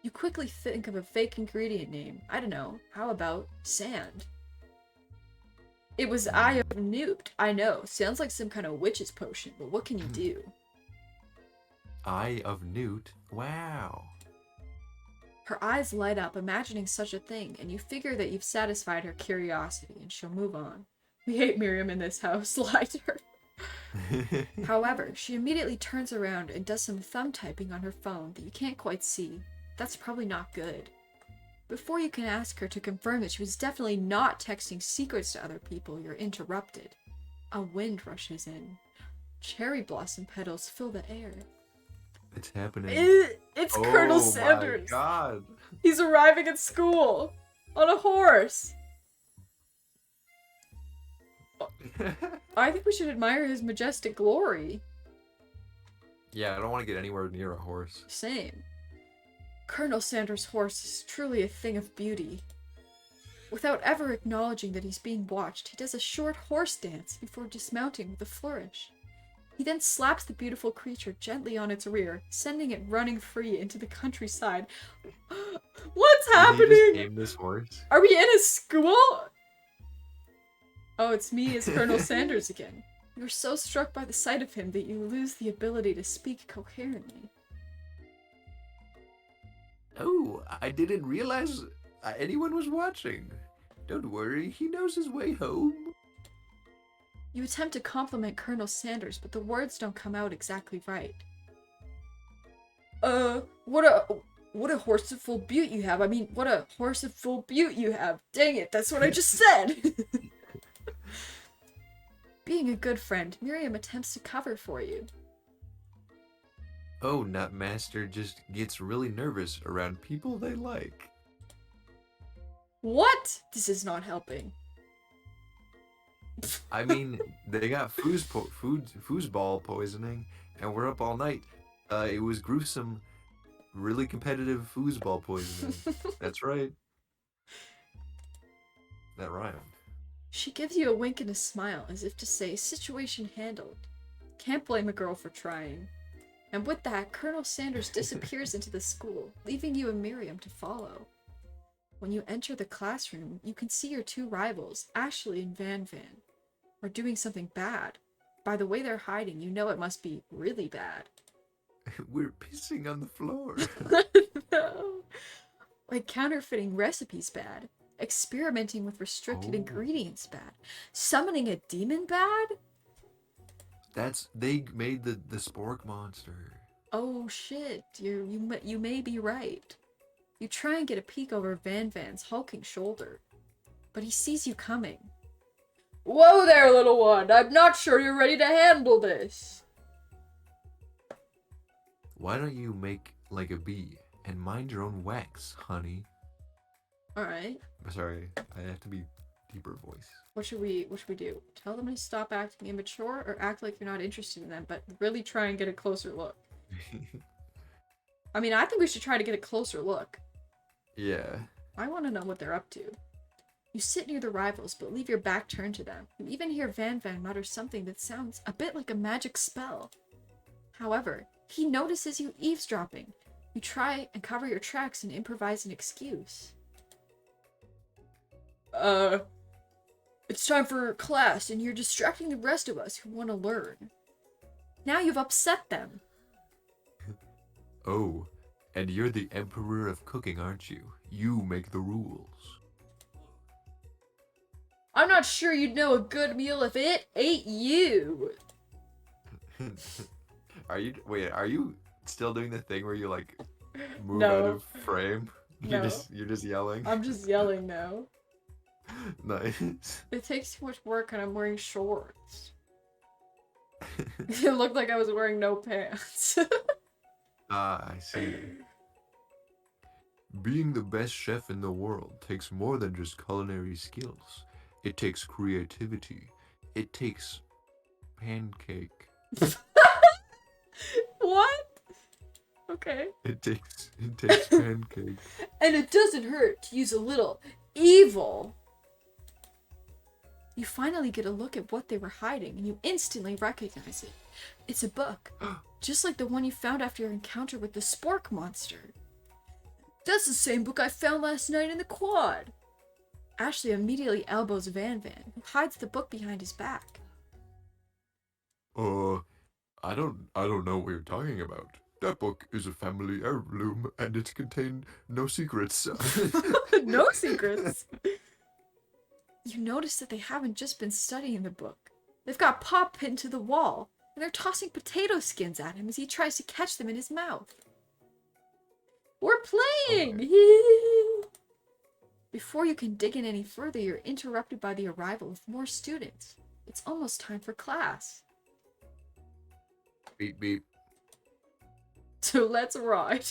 You quickly think of a fake ingredient name. I don't know. How about sand? It was Eye of Newt. I know. Sounds like some kind of witch's potion, but what can you do? Eye of Newt? Wow. Her eyes light up, imagining such a thing, and you figure that you've satisfied her curiosity, and she'll move on. We hate Miriam in this house. Lie to her. However, she immediately turns around and does some thumb typing on her phone that you can't quite see. That's probably not good. Before you can ask her to confirm that she was definitely not texting secrets to other people, you're interrupted. A wind rushes in. Cherry blossom petals fill the air. It's happening. It's Colonel Sanders. Oh my god. He's arriving at school on a horse. I think we should admire his majestic glory. Yeah, I don't want to get anywhere near a horse. Same. Colonel Sanders' horse is truly a thing of beauty. Without ever acknowledging that he's being watched, he does a short horse dance before dismounting with a flourish. He then slaps the beautiful creature gently on its rear, sending it running free into the countryside. What's happening? Did he just name this horse? Are we in a school? Oh, it's me as Colonel Sanders again. You're so struck by the sight of him that you lose the ability to speak coherently. Oh, I didn't realize anyone was watching. Don't worry, he knows his way home. You attempt to compliment Colonel Sanders, but the words don't come out exactly right. What a horseful beaut you have. I mean, what a horseful beaut you have. Dang it, that's what I just said. Being a good friend, Miriam attempts to cover for you. Oh, Nutmaster just gets really nervous around people they like. What? This is not helping. I mean, they got foosball poisoning, and we're up all night. It was gruesome, really competitive foosball poisoning. That's right. That rhymed. She gives you a wink and a smile, as if to say, situation handled. Can't blame a girl for trying. And with that, Colonel Sanders disappears into the school, leaving you and Miriam to follow. When you enter the classroom, you can see your two rivals, Ashley and Van Van, are doing something bad. By the way they're hiding, you know it must be really bad. We're pissing on the floor. No. Like counterfeiting recipes bad. Experimenting with restricted Oh, ingredients bad. Summoning a demon bad? they made the spork monster. Oh shit, you may be right. You try and get a peek over Van Van's hulking shoulder, but he sees you coming. Whoa there, little one! I'm not sure you're ready to handle this! Why don't you make like a bee and mind your own wax, honey? Alright. Sorry, I have to be deeper voice. What should we do? Tell them to stop acting immature or act like you're not interested in them, but really try and get a closer look. I mean, I think we should try to get a closer look. Yeah. I want to know what they're up to. You sit near the rivals, but leave your back turned to them. You even hear Van Van mutter something that sounds a bit like a magic spell. However, he notices you eavesdropping. You try and cover your tracks and improvise an excuse. It's time for class, and you're distracting the rest of us who want to learn. Now you've upset them. Oh, and you're the emperor of cooking, aren't you? You make the rules. I'm not sure you'd know a good meal if it ate you. Are you still doing the thing where you like move No. out of frame? No. You're just yelling? I'm just yelling now. Nice. It takes too much work and I'm wearing shorts. It looked like I was wearing no pants. Ah, I see. Being the best chef in the world takes more than just culinary skills. It takes creativity. It takes pancake. What? Okay. It takes pancake. And it doesn't hurt to use a little evil. You finally get a look at what they were hiding, and you instantly recognize it. It's a book, just like the one you found after your encounter with the spork monster. That's the same book I found last night in the quad. Ashley immediately elbows Van Van, who hides the book behind his back. I don't know what you're talking about. That book is a family heirloom, and it contained no secrets. No secrets. You notice that they haven't just been studying the book. They've got Pop pinned to the wall, and they're tossing potato skins at him as he tries to catch them in his mouth. We're playing! Okay. Before you can dig in any further, you're interrupted by the arrival of more students. It's almost time for class. Beep beep. So let's ride.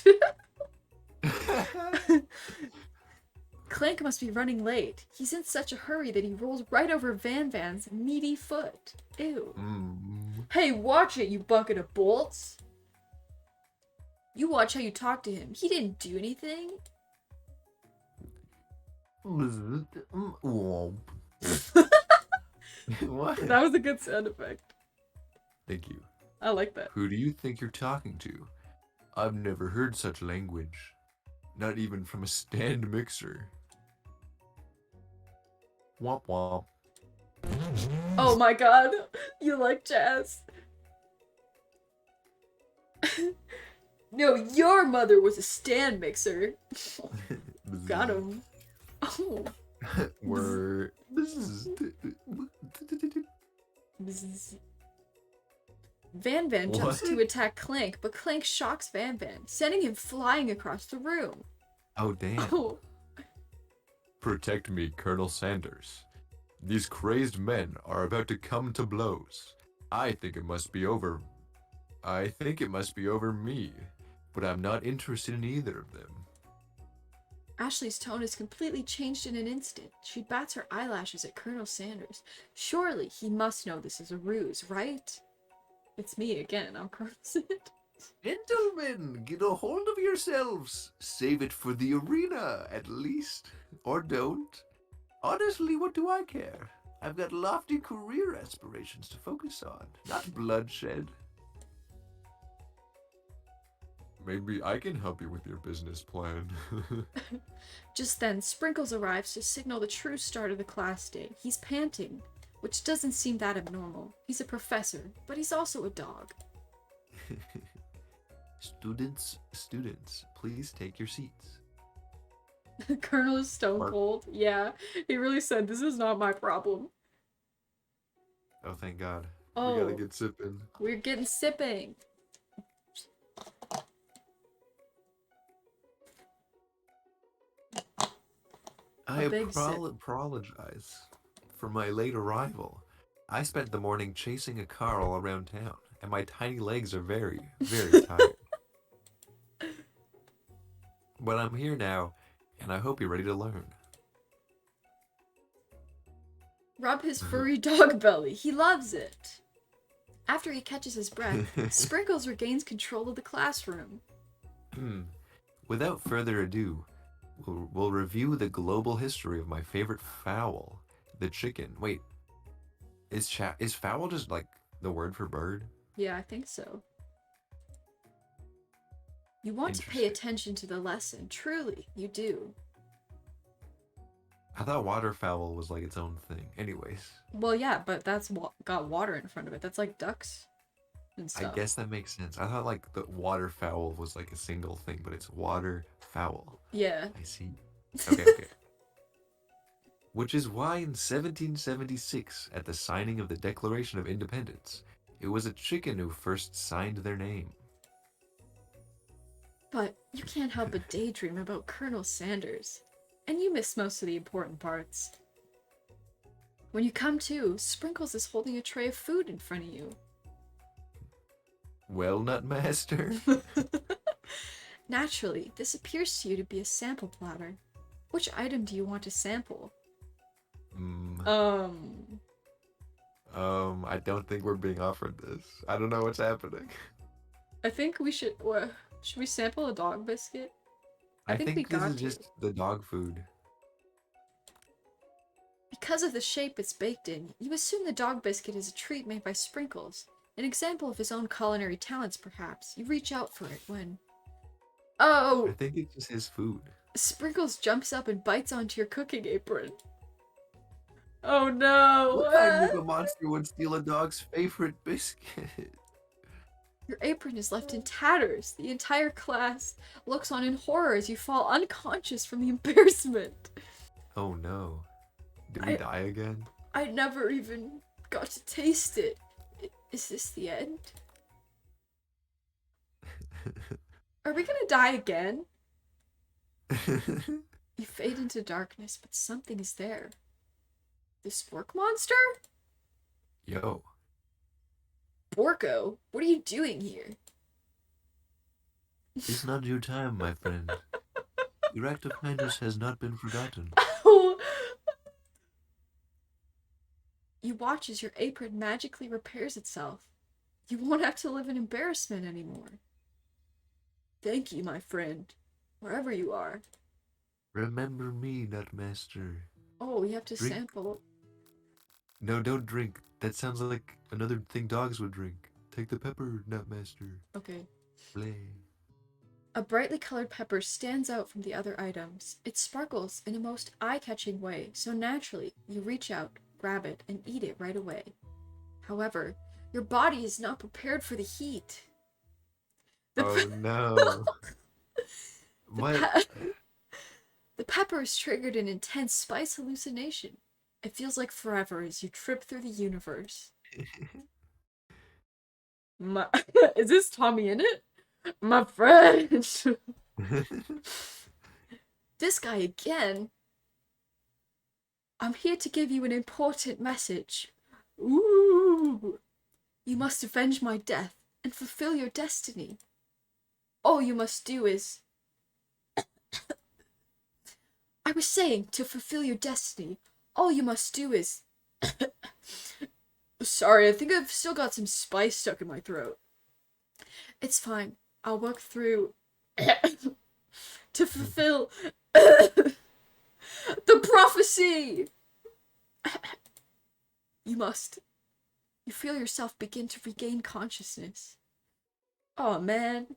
Clank must be running late. He's in such a hurry that he rolls right over Van Van's meaty foot. Ew. Hey, watch it, you bucket of bolts. You watch how you talk to him. He didn't do anything. What? That was a good sound effect. Thank you. I like that. Who do you think you're talking to? I've never heard such language. Not even from a stand mixer. Womp womp. Oh my god. You like jazz. No, your mother was a stand mixer. Got him. Oh. We're... Van Van jumps What? to attack Clank, but Clank shocks Van Van, sending him flying across the room. Oh, damn. Oh. Protect me, Colonel Sanders. These crazed men are about to come to blows. I think it must be over me, but I'm not interested in either of them. Ashley's tone is completely changed in an instant. She bats her eyelashes at Colonel Sanders. Surely he must know this is a ruse, right? It's me again, I'm Colonel Sanders. Gentlemen, get a hold of yourselves. Save it for the arena, at least. Or don't. Honestly, what do I care? I've got lofty career aspirations to focus on, not bloodshed. Maybe I can help you with your business plan. Just then, Sprinkles arrives to signal the true start of the class day. He's panting, which doesn't seem that abnormal. He's a professor, but he's also a dog. Students, please take your seats. Colonel is stone Mark. cold. Yeah, he really said, this is not my problem. Oh, thank God. We gotta Oh, get sipping. we're getting sipping. A I big sip. apologize for my late arrival. I spent the morning chasing a car all around town, and my tiny legs are very, very tired. But I'm here now, and I hope you're ready to learn. Rub his furry dog belly. He loves it. After he catches his breath, Sprinkles regains control of the classroom. Without further ado, we'll review the global history of my favorite fowl, the chicken. Wait, is fowl just like the word for bird? Yeah, I think so. You want to pay Interesting. attention to the lesson. Truly, you do. I thought waterfowl was like its own thing. Anyways, Well, yeah, but that's got water in front of it. That's like ducks and I stuff. guess that makes sense. I thought like the waterfowl was like a single thing, but it's waterfowl. Yeah. I see. Okay. Which is why in 1776, at the signing of the Declaration of Independence, it was a chicken who first signed their name. But you can't help but daydream about Colonel Sanders. And you miss most of the important parts. When you come to, Sprinkles is holding a tray of food in front of you. Well, Nutmaster. Naturally, this appears to you to be a sample platter. Which item do you want to sample? I don't think we're being offered this. I don't know what's happening. I think we should we sample a dog biscuit? I think think we this got is to. just the dog food. Because of the shape it's baked in, you assume the dog biscuit is a treat made by Sprinkles. An example of his own culinary talents, perhaps. You reach out for it when... Oh! I think it's just his food. Sprinkles jumps up and bites onto your cooking apron. Oh no! What kind of a monster would steal a dog's favorite biscuit? Your apron is left in tatters. The entire class looks on in horror as you fall unconscious from the embarrassment. Oh no. Did we die again? I never even got to taste it. Is this the end? Are we gonna die again? You fade into darkness, but something is there. The spork monster? Yo. Borko, what are you doing here? It's not your time, my friend. Your act of kindness has not been forgotten. You watch as your apron magically repairs itself. You won't have to live in embarrassment anymore. Thank you, my friend, wherever you are. Remember me, Nutmaster. Oh, we have to Drink. sample. No, don't drink. That sounds like another thing dogs would drink. Take the pepper, Nutmaster. Okay. Play. A brightly colored pepper stands out from the other items. It sparkles in a most eye-catching way, so naturally, you reach out, grab it, and eat it right away. However, your body is not prepared for the heat. Oh no. What? The pepper has triggered an intense spice hallucination. It feels like forever as you trip through the universe. Is this Tommy in it? My friend! This guy again? I'm here to give you an important message. Ooh! You must avenge my death and fulfill your destiny. All you must do is... I was saying, to fulfill your destiny, all you must do is... Sorry, I think I've still got some spice stuck in my throat. It's fine. I'll work through... to fulfill... the prophecy! You must. You feel yourself begin to regain consciousness. Oh man.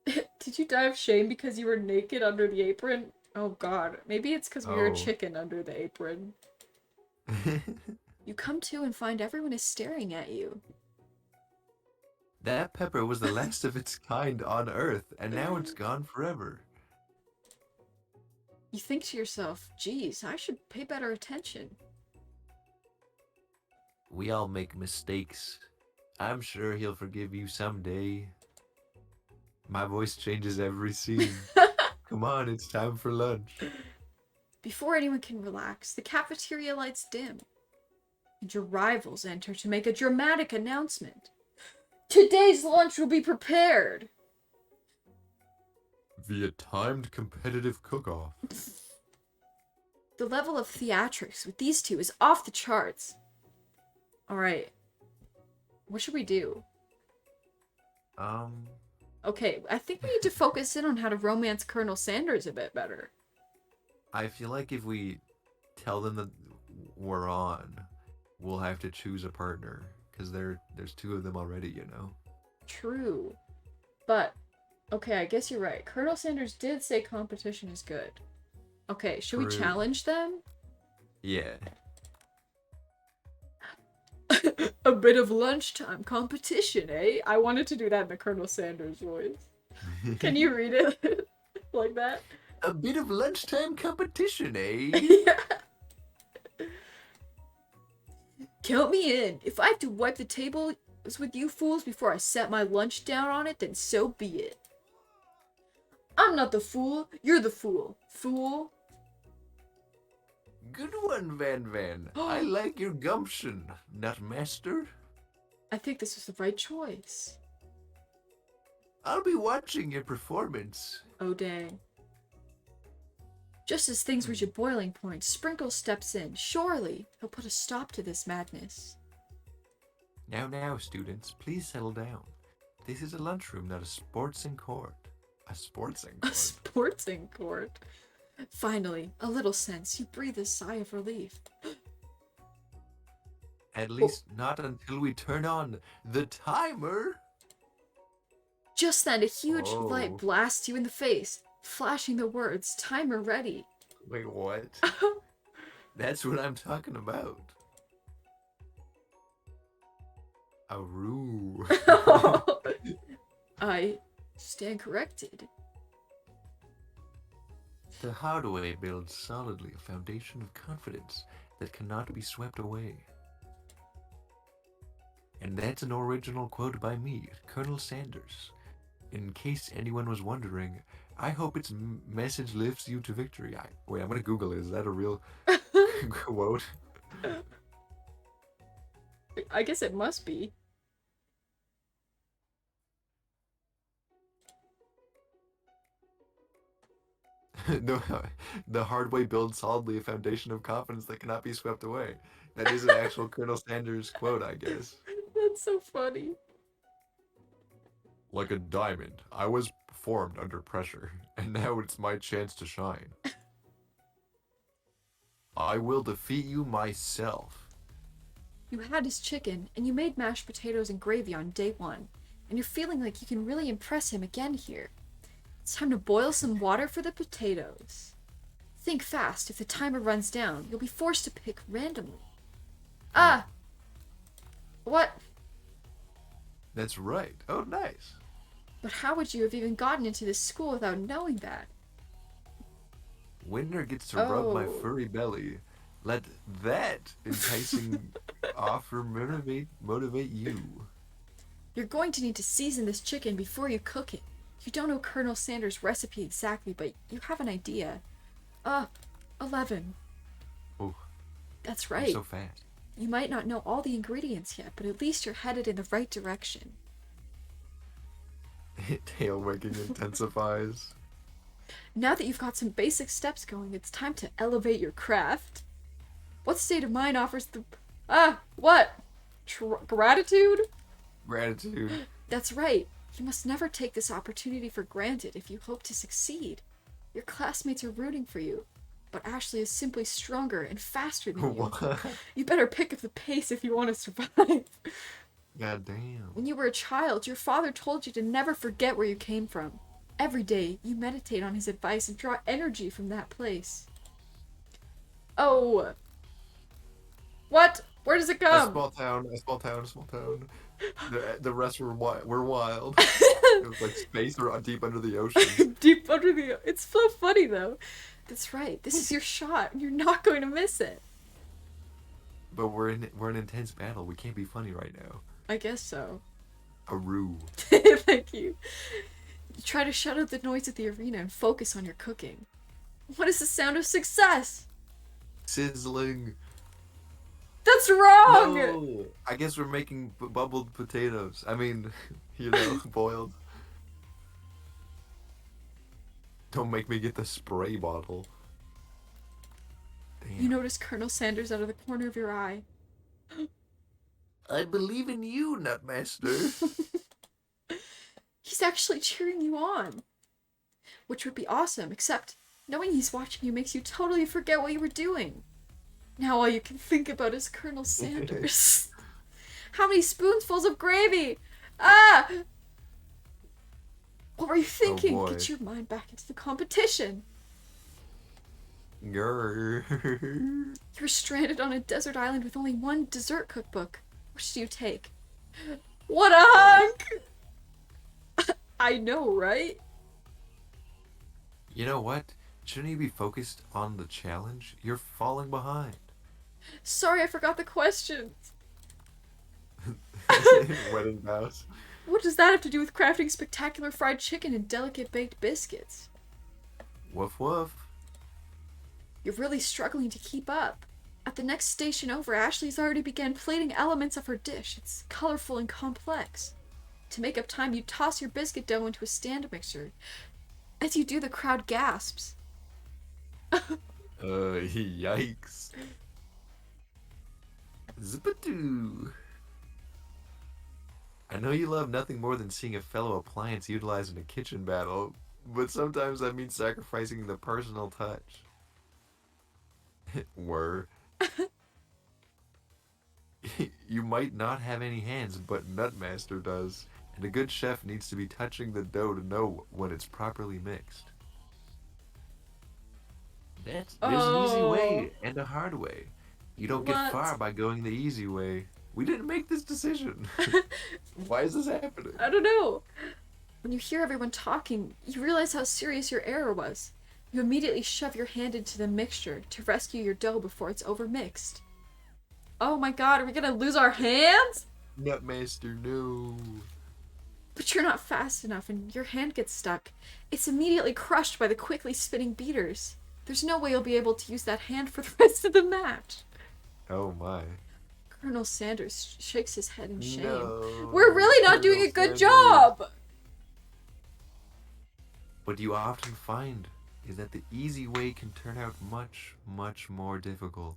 Did you die of shame because you were naked under the apron? Oh god. Maybe it's because we were a chicken under the apron. You come to and find everyone is staring at you. That pepper was the last of its kind on Earth, and now it's gone forever. You think to yourself, geez, I should pay better attention. We all make mistakes. I'm sure he'll forgive you someday. My voice changes every scene. Come on, it's time for lunch. Before anyone can relax, the cafeteria lights dim, and your rivals enter to make a dramatic announcement. Today's lunch will be prepared! Via timed competitive cook-off. The level of theatrics with these two is off the charts. Alright. What should we do? Okay, I think we need to focus in on how to romance Colonel Sanders a bit better. I feel like if we tell them that we're on, we'll have to choose a partner. Because there's two of them already, you know? True. But, okay, I guess you're right. Colonel Sanders did say competition is good. Okay, should we challenge them? Yeah. A bit of lunchtime competition, eh? I wanted to do that in the Colonel Sanders voice. Can you read it like that? A bit of lunchtime competition, eh? Yeah. Count me in. If I have to wipe the tables with you fools before I set my lunch down on it, then so be it. I'm not the fool. You're the fool. Fool. Good one, Van Van. I like your gumption, Nutmaster. I think this was the right choice. I'll be watching your performance. Oh, dang. Just as things reach a boiling point, Sprinkle steps in. Surely, he'll put a stop to this madness. Now, students, please settle down. This is a lunchroom, not a sportsing court. A sportsing court? A sportsing court? Finally, a little sense. You breathe a sigh of relief. At least not until we turn on the timer. Just then, a huge light blasts you in the face, flashing the words, timer ready. Wait, what? That's what I'm talking about. Aroo. I stand corrected. The hard way builds solidly a foundation of confidence that cannot be swept away. And that's an original quote by me, Colonel Sanders. In case anyone was wondering, I hope its message lifts you to victory. Wait, I'm gonna Google it. Is that a real quote? I guess it must be. No, the hard way builds solidly a foundation of confidence that cannot be swept away. That is an actual Colonel Sanders quote, I guess. That's so funny. Like a diamond, I was formed under pressure, and now it's my chance to shine. I will defeat you myself. You had his chicken, and you made mashed potatoes and gravy on day one, and you're feeling like you can really impress him again here. It's time to boil some water for the potatoes. Think fast. If the timer runs down, you'll be forced to pick randomly. Ah! What? That's right. Oh, nice. But how would you have even gotten into this school without knowing that? Winner gets to rub my furry belly. Let that enticing offer motivate you. You're going to need to season this chicken before you cook it. You don't know Colonel Sanders' recipe exactly, but you have an idea. 11. Oh. That's right. You're so fast. You might not know all the ingredients yet, but at least you're headed in the right direction. Tail wagging intensifies. Now that you've got some basic steps going, it's time to elevate your craft. What state of mind offers the... what? Gratitude? Gratitude. That's right. You must never take this opportunity for granted if you hope to succeed. Your classmates are rooting for you, but Ashley is simply stronger and faster than you. You better pick up the pace if you want to survive. God damn. When you were a child, your father told you to never forget where you came from. Every day, you meditate on his advice and draw energy from that place. Oh. What? Where does it come? A small town. The rest were wild. It was like space or deep under the ocean. Deep under the... It's so funny, though. That's right. This is your shot. You're not going to miss it. But we're in intense battle. We can't be funny right now. I guess so. Aru. Thank you. You try to shut out the noise of the arena and focus on your cooking. What is the sound of success? Sizzling. That's wrong! No! I guess we're making bubbled potatoes. I mean, boiled. Don't make me get the spray bottle. Damn. You notice Colonel Sanders out of the corner of your eye. I believe in you, Nutmaster. He's actually cheering you on. Which would be awesome, except knowing he's watching you makes you totally forget what you were doing. Now all you can think about is Colonel Sanders. How many spoonfuls of gravy? Ah! What were you thinking? Oh boy. Get your mind back into the competition. Grrr. You were stranded on a desert island with only one dessert cookbook. Which do you take? What a hunk! I know, right? You know what? Shouldn't you be focused on the challenge? You're falling behind. Sorry, I forgot the question. Wedding vows. What does that have to do with crafting spectacular fried chicken and delicate baked biscuits? Woof woof. You're really struggling to keep up. At the next station over, Ashley's already began plating elements of her dish. It's colorful and complex. To make up time, you toss your biscuit dough into a stand mixer. As you do, the crowd gasps. Yikes. Zip-a-doo. I know you love nothing more than seeing a fellow appliance utilized in a kitchen battle, but sometimes that means sacrificing the personal touch. Were. You might not have any hands, but Nutmaster does, and a good chef needs to be touching the dough to know when it's properly mixed. There's an easy way and a hard way. You don't get far by going the easy way. We didn't make this decision. Why is this happening? I don't know. When you hear everyone talking, you realize how serious your error was. You immediately shove your hand into the mixture to rescue your dough before it's overmixed. Oh my god, are we gonna lose our hands? Nutmaster, no. But you're not fast enough and your hand gets stuck. It's immediately crushed by the quickly spinning beaters. There's no way you'll be able to use that hand for the rest of the match. Oh my. Colonel Sanders shakes his head in shame. No, We're really not doing a good job! What you often find is that the easy way can turn out much, much more difficult.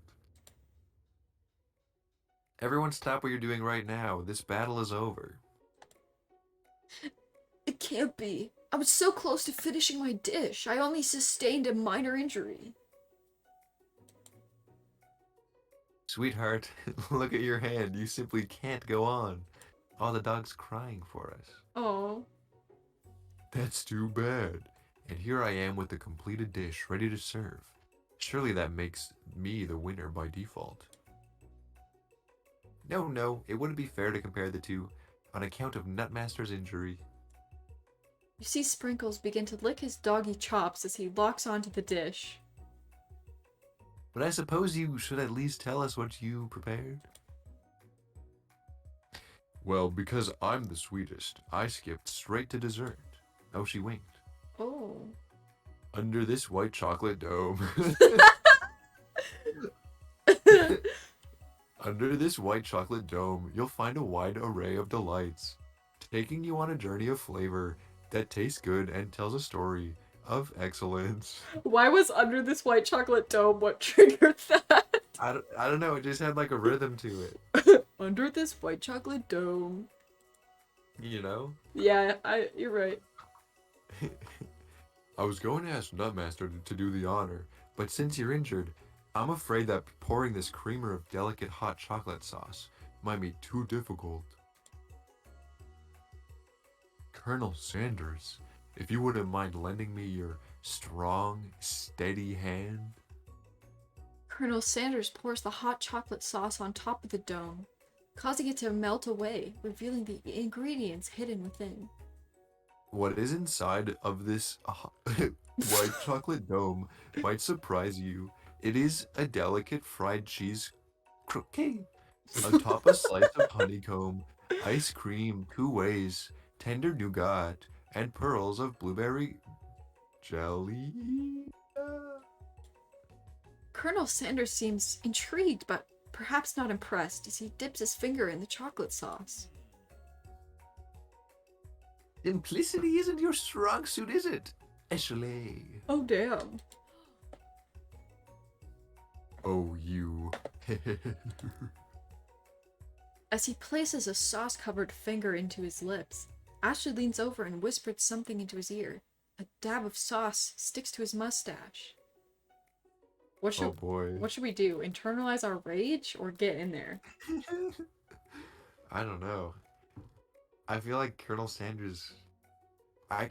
Everyone stop what you're doing right now. This battle is over. It can't be. I was so close to finishing my dish. I only sustained a minor injury. Sweetheart, look at your hand. You simply can't go on. All the dog's crying for us. Oh. That's too bad. And here I am with the completed dish ready to serve. Surely that makes me the winner by default. No, it wouldn't be fair to compare the two on account of Nutmaster's injury. You see Sprinkles begin to lick his doggy chops as he locks onto the dish. But I suppose you should at least tell us what you prepared. Well, because I'm the sweetest, I skipped straight to dessert. Oh, she winked. Oh. Under this white chocolate dome. Under this white chocolate dome, you'll find a wide array of delights, taking you on a journey of flavor that tastes good and tells a story of excellence. Why was under this white chocolate dome what triggered that? I don't know, it just had like a rhythm to it. Under this white chocolate dome. You know? Yeah, you're right. I was going to ask Nutmaster to do the honor, but since you're injured, I'm afraid that pouring this creamer of delicate hot chocolate sauce might be too difficult. Colonel Sanders, if you wouldn't mind lending me your strong, steady hand. Colonel Sanders pours the hot chocolate sauce on top of the dome, causing it to melt away, revealing the ingredients hidden within. What is inside of this White chocolate dome might surprise you. It is a delicate fried cheese croquette atop a slice of honeycomb, ice cream two ways, tender nougat, and pearls of blueberry jelly. Colonel Sanders seems intrigued, but perhaps not impressed, as he dips his finger in the chocolate sauce. Simplicity isn't your strong suit, is it? Echelay. Oh, damn. Oh, you. As he places a sauce-covered finger into his lips, Ashley leans over and whispers something into his ear. A dab of sauce sticks to his mustache. Oh boy. What should we do? Internalize our rage or get in there? I don't know. I feel like Colonel Sanders. I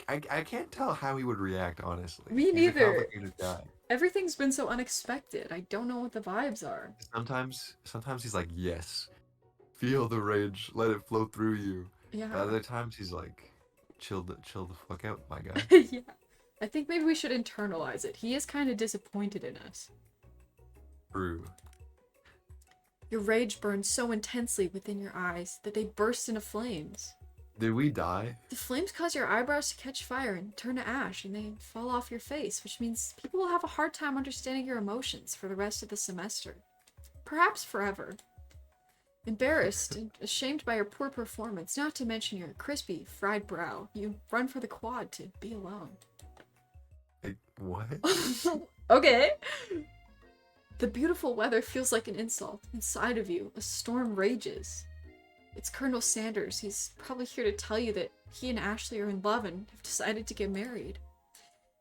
can't tell how he would react, honestly. Me He's neither. a complicated guy. Everything's been so unexpected. I don't know what the vibes are. Sometimes he's like, yes, feel the rage, let it flow through you. Yeah. But other times he's like, chill the fuck out, my guy. Yeah. I think maybe we should internalize it. He is kind of disappointed in us. True. Your rage burns so intensely within your eyes that they burst into flames. Did we die? The flames cause your eyebrows to catch fire and turn to ash, and they fall off your face, which means people will have a hard time understanding your emotions for the rest of the semester. Perhaps forever. Embarrassed and ashamed by your poor performance, not to mention your crispy, fried brow, you run for the quad to be alone. Like, what? Okay. The beautiful weather feels like an insult. Inside of you, a storm rages. It's Colonel Sanders. He's probably here to tell you that he and Ashley are in love and have decided to get married.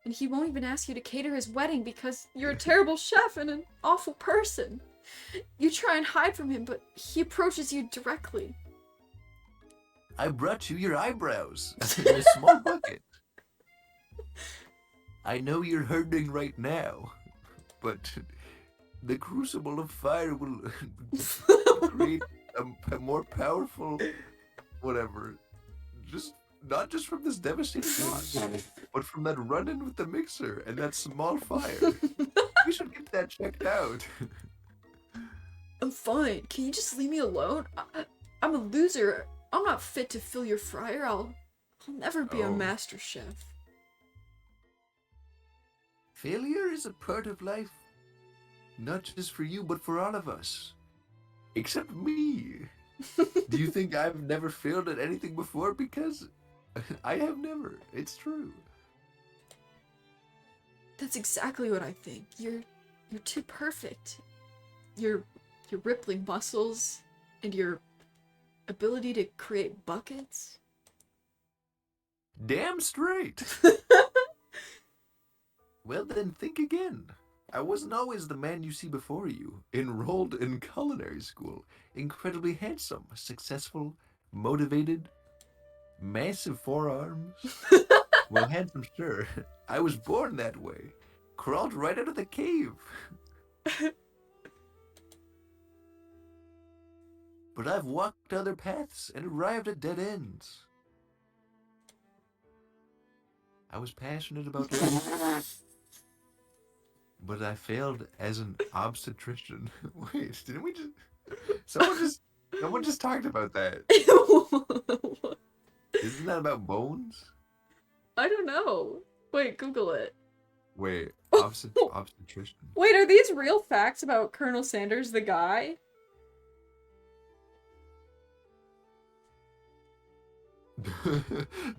And he won't even ask you to cater his wedding because you're a terrible chef and an awful person. You try and hide from him, but he approaches you directly. I brought you your eyebrows in a small bucket. I know you're hurting right now, but the crucible of fire will create a more powerful whatever. Not just from this devastating sauce, but from that run-in with the mixer and that small fire. We should get that checked out. I'm fine. Can you just leave me alone? I'm a loser. I'm not fit to fill your fryer. I'll never be a master chef. Failure is a part of life. Not just for you, but for all of us. Except me. Do you think I've never failed at anything before? Because I have never. It's true. That's exactly what I think. You're too perfect. Your rippling muscles and your ability to create buckets. Damn straight. Well then, think again. I wasn't always the man you see before you, enrolled in culinary school, incredibly handsome, successful, motivated, massive forearms. Well, handsome, sure. I was born that way. Crawled right out of the cave. But I've walked other paths and arrived at dead ends. I was passionate about life. But I failed as an obstetrician. Wait, didn't we just... Someone just talked about that. Isn't that about bones? I don't know. Wait, Google it. Wait, obstetrician. Wait, are these real facts about Colonel Sanders the guy?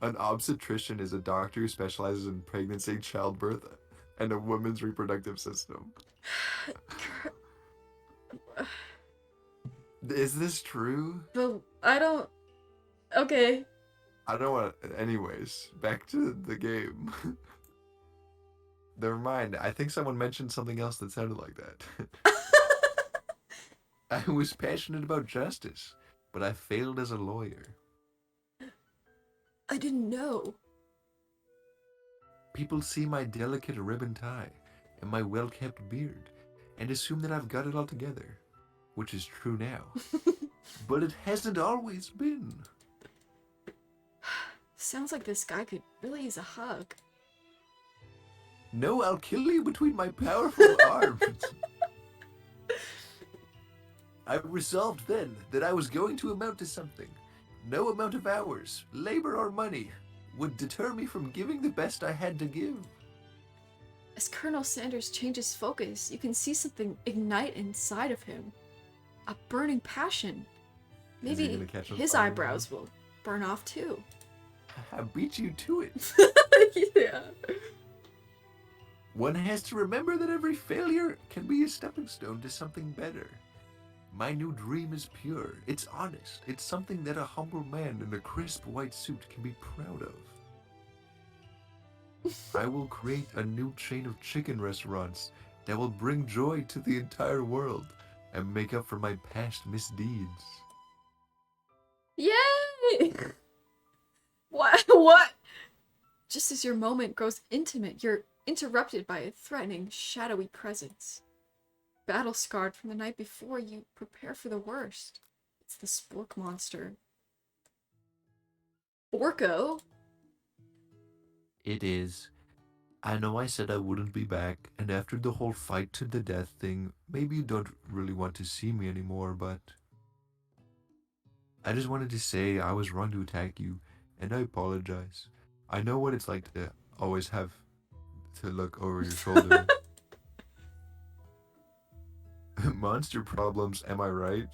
An obstetrician is a doctor who specializes in pregnancy, childbirth, and a woman's reproductive system. Is this true? But I don't... Okay. I don't want... Anyways, back to the game. Never mind. I think someone mentioned something else that sounded like that. I was passionate about justice, but I failed as a lawyer. I didn't know. People see my delicate ribbon tie and my well-kept beard and assume that I've got it all together, which is true now. But it hasn't always been. Sounds like this guy could really use a hug. No, I'll kill you between my powerful arms. I resolved then that I was going to amount to something. No amount of hours, labor, or money would deter me from giving the best I had to give. As Colonel Sanders changes focus, you can see something ignite inside of him. A burning passion. Is he Maybe gonna catch on his fire eyebrows will burn off too. I beat you to it. Yeah. One has to remember that every failure can be a stepping stone to something better. My new dream is pure. It's honest. It's something that a humble man in a crisp white suit can be proud of. I will create a new chain of chicken restaurants that will bring joy to the entire world and make up for my past misdeeds. Yay! What? What? Just as your moment grows intimate, you're interrupted by a threatening, shadowy presence. Battle scarred from the night before, you prepare for the worst. It's the spork monster. Orko? It is. I know I said I wouldn't be back, and after the whole fight to the death thing, maybe you don't really want to see me anymore, but I just wanted to say I was wrong to attack you, and I apologize. I know what it's like to always have to look over your shoulder. Monster problems, am I right?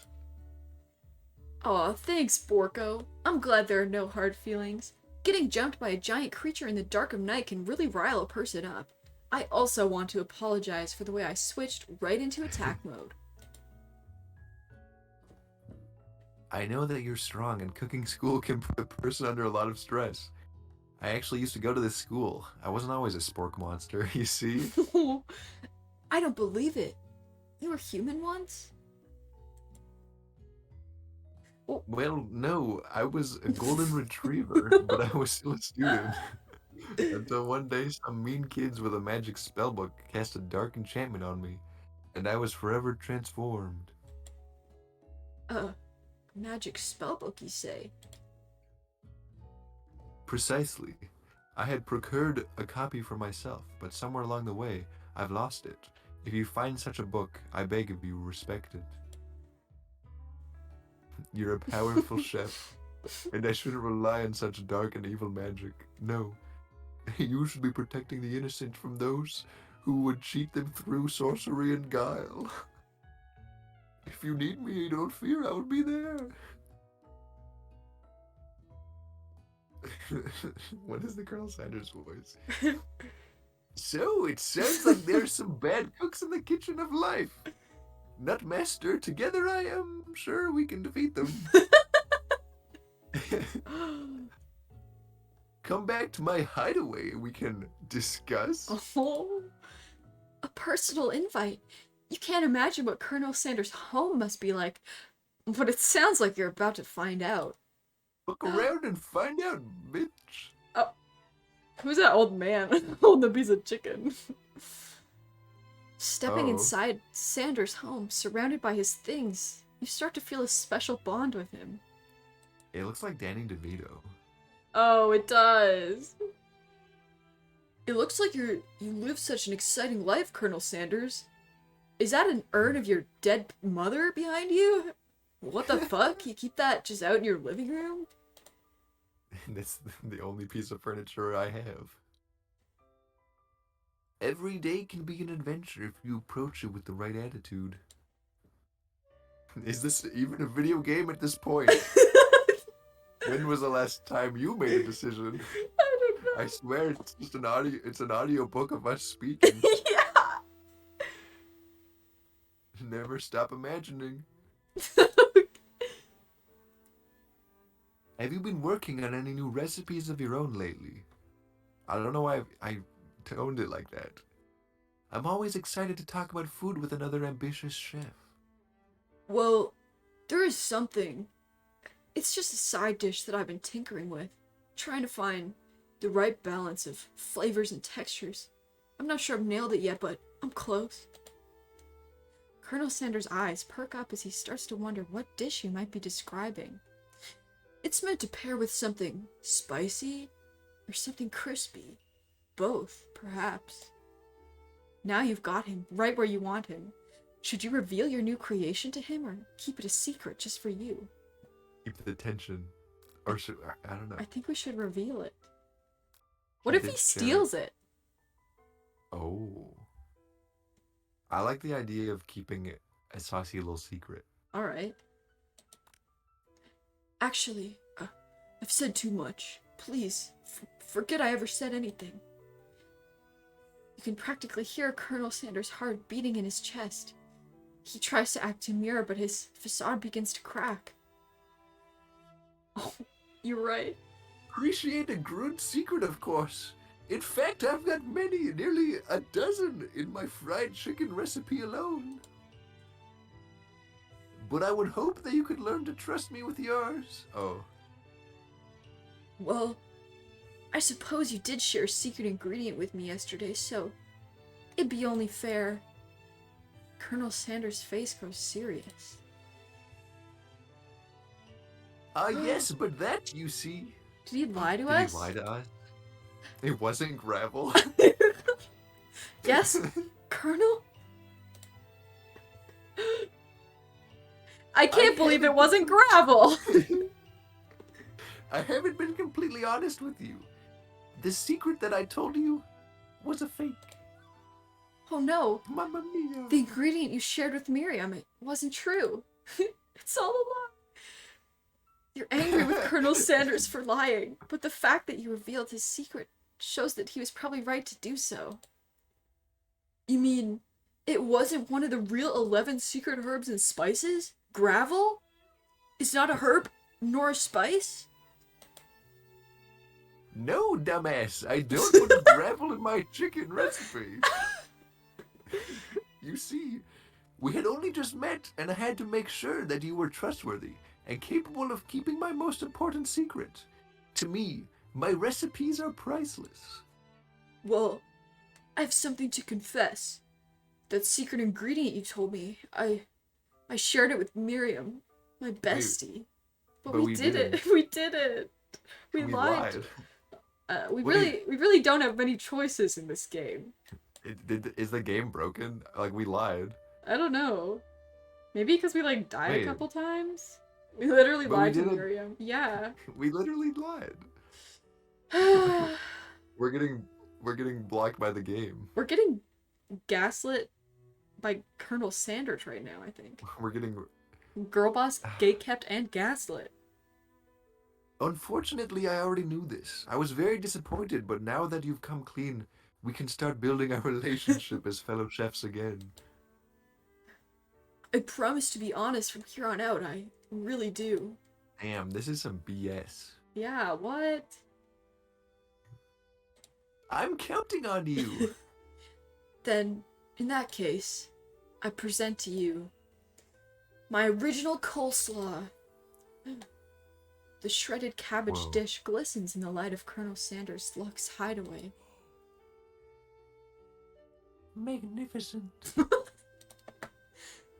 Aw, thanks, Borko. I'm glad there are no hard feelings. Getting jumped by a giant creature in the dark of night can really rile a person up. I also want to apologize for the way I switched right into attack mode. I know that you're strong, and cooking school can put a person under a lot of stress. I actually used to go to this school. I wasn't always a spork monster, you see? I don't believe it. You were human once? Well, no, I was a golden retriever, but I was still a student. Until one day, some mean kids with a magic spellbook cast a dark enchantment on me, and I was forever transformed. Magic spellbook, you say? Precisely. I had procured a copy for myself, but somewhere along the way, I've lost it. If you find such a book, I beg of you, respect it. You're a powerful chef, and I shouldn't rely on such dark and evil magic. No. You should be protecting the innocent from those who would cheat them through sorcery and guile. If you need me, don't fear, I will be there. What is the Colonel Sanders voice? So, it sounds like there's some bad cooks in the kitchen of life. Nutmaster, together I am sure we can defeat them. Come back to my hideaway and we can discuss. Oh, a personal invite. You can't imagine what Colonel Sanders' home must be like, but it sounds like you're about to find out. Look around and find out, bitch. Oh, who's that old man holding a piece of chicken? Stepping inside Sanders' home, surrounded by his things, you start to feel a special bond with him. It looks like Danny DeVito. Oh, it does. It looks like you live such an exciting life, Colonel Sanders. Is that an urn of your dead mother behind you? What the fuck? You keep that just out in your living room? That's the only piece of furniture I have. Every day can be an adventure if you approach it with the right attitude. Is this even a video game at this point? When was the last time you made a decision? I don't know. I swear it's just an audio book of us speaking. Yeah. Never stop imagining. Have you been working on any new recipes of your own lately? I don't know why I toned it like that. I'm always excited to talk about food with another ambitious chef. Well, there is something. It's just a side dish that I've been tinkering with, trying to find the right balance of flavors and textures. I'm not sure I've nailed it yet, but I'm close. Colonel Sanders' eyes perk up as he starts to wonder what dish you might be describing. It's meant to pair with something spicy or something crispy. Both, perhaps. Now you've got him, right where you want him. Should you reveal your new creation to him, or keep it a secret just for you? Keep the tension. Or should... I don't know. I think we should reveal it. What He if he did share steals it? Oh. I like the idea of keeping it a saucy little secret. Alright. Actually, I've said too much. Please, forget I ever said anything. You can practically hear Colonel Sanders' heart beating in his chest. He tries to act demure, but his facade begins to crack. Oh, you're right. Appreciate a good secret, of course. In fact, I've got many, nearly a dozen in my fried chicken recipe alone. But I would hope that you could learn to trust me with yours. Oh. Well, I suppose you did share a secret ingredient with me yesterday, so it'd be only fair. Colonel Sanders' face grows serious. Yes, but that, you see... Did he lie to Did us? he lie to us? It wasn't gravel. Yes, Colonel? I can't believe it wasn't gravel! I haven't been completely honest with you. The secret that I told you was a fake. Oh no, Mamma mia. the ingredient you shared with Miriam, it wasn't true. It's all a lie. You're angry with Colonel Sanders for lying, but the fact that you revealed his secret shows that he was probably right to do so. You mean, it wasn't one of the real 11 secret herbs and spices? Gravel? It's not a herb, nor a spice? No, dumbass. I don't put gravel in my chicken recipe. You see, we had only just met, and I had to make sure that you were trustworthy and capable of keeping my most important secret. To me, my recipes are priceless. Well, I have something to confess. That secret ingredient you told me, I shared it with Miriam, my bestie. But we did it. We did it. We lied. We really don't have many choices in this game. Is the game broken? Like, we lied. I don't know. Maybe because we died a couple times? We literally lied to didn't. Miriam. Yeah. We literally lied. We're getting blocked by the game. We're getting gaslit by Colonel Sanders right now, I think. We're getting... Girl boss, gatekept, and gaslit. Unfortunately, I already knew this. I was very disappointed, but now that you've come clean, we can start building our relationship as fellow chefs again. I promise to be honest from here on out, I really do. Damn, this is some BS. Yeah, what? I'm counting on you. Then, in that case, I present to you my original coleslaw. The shredded cabbage dish glistens in the light of Colonel Sanders' luxe hideaway. Magnificent.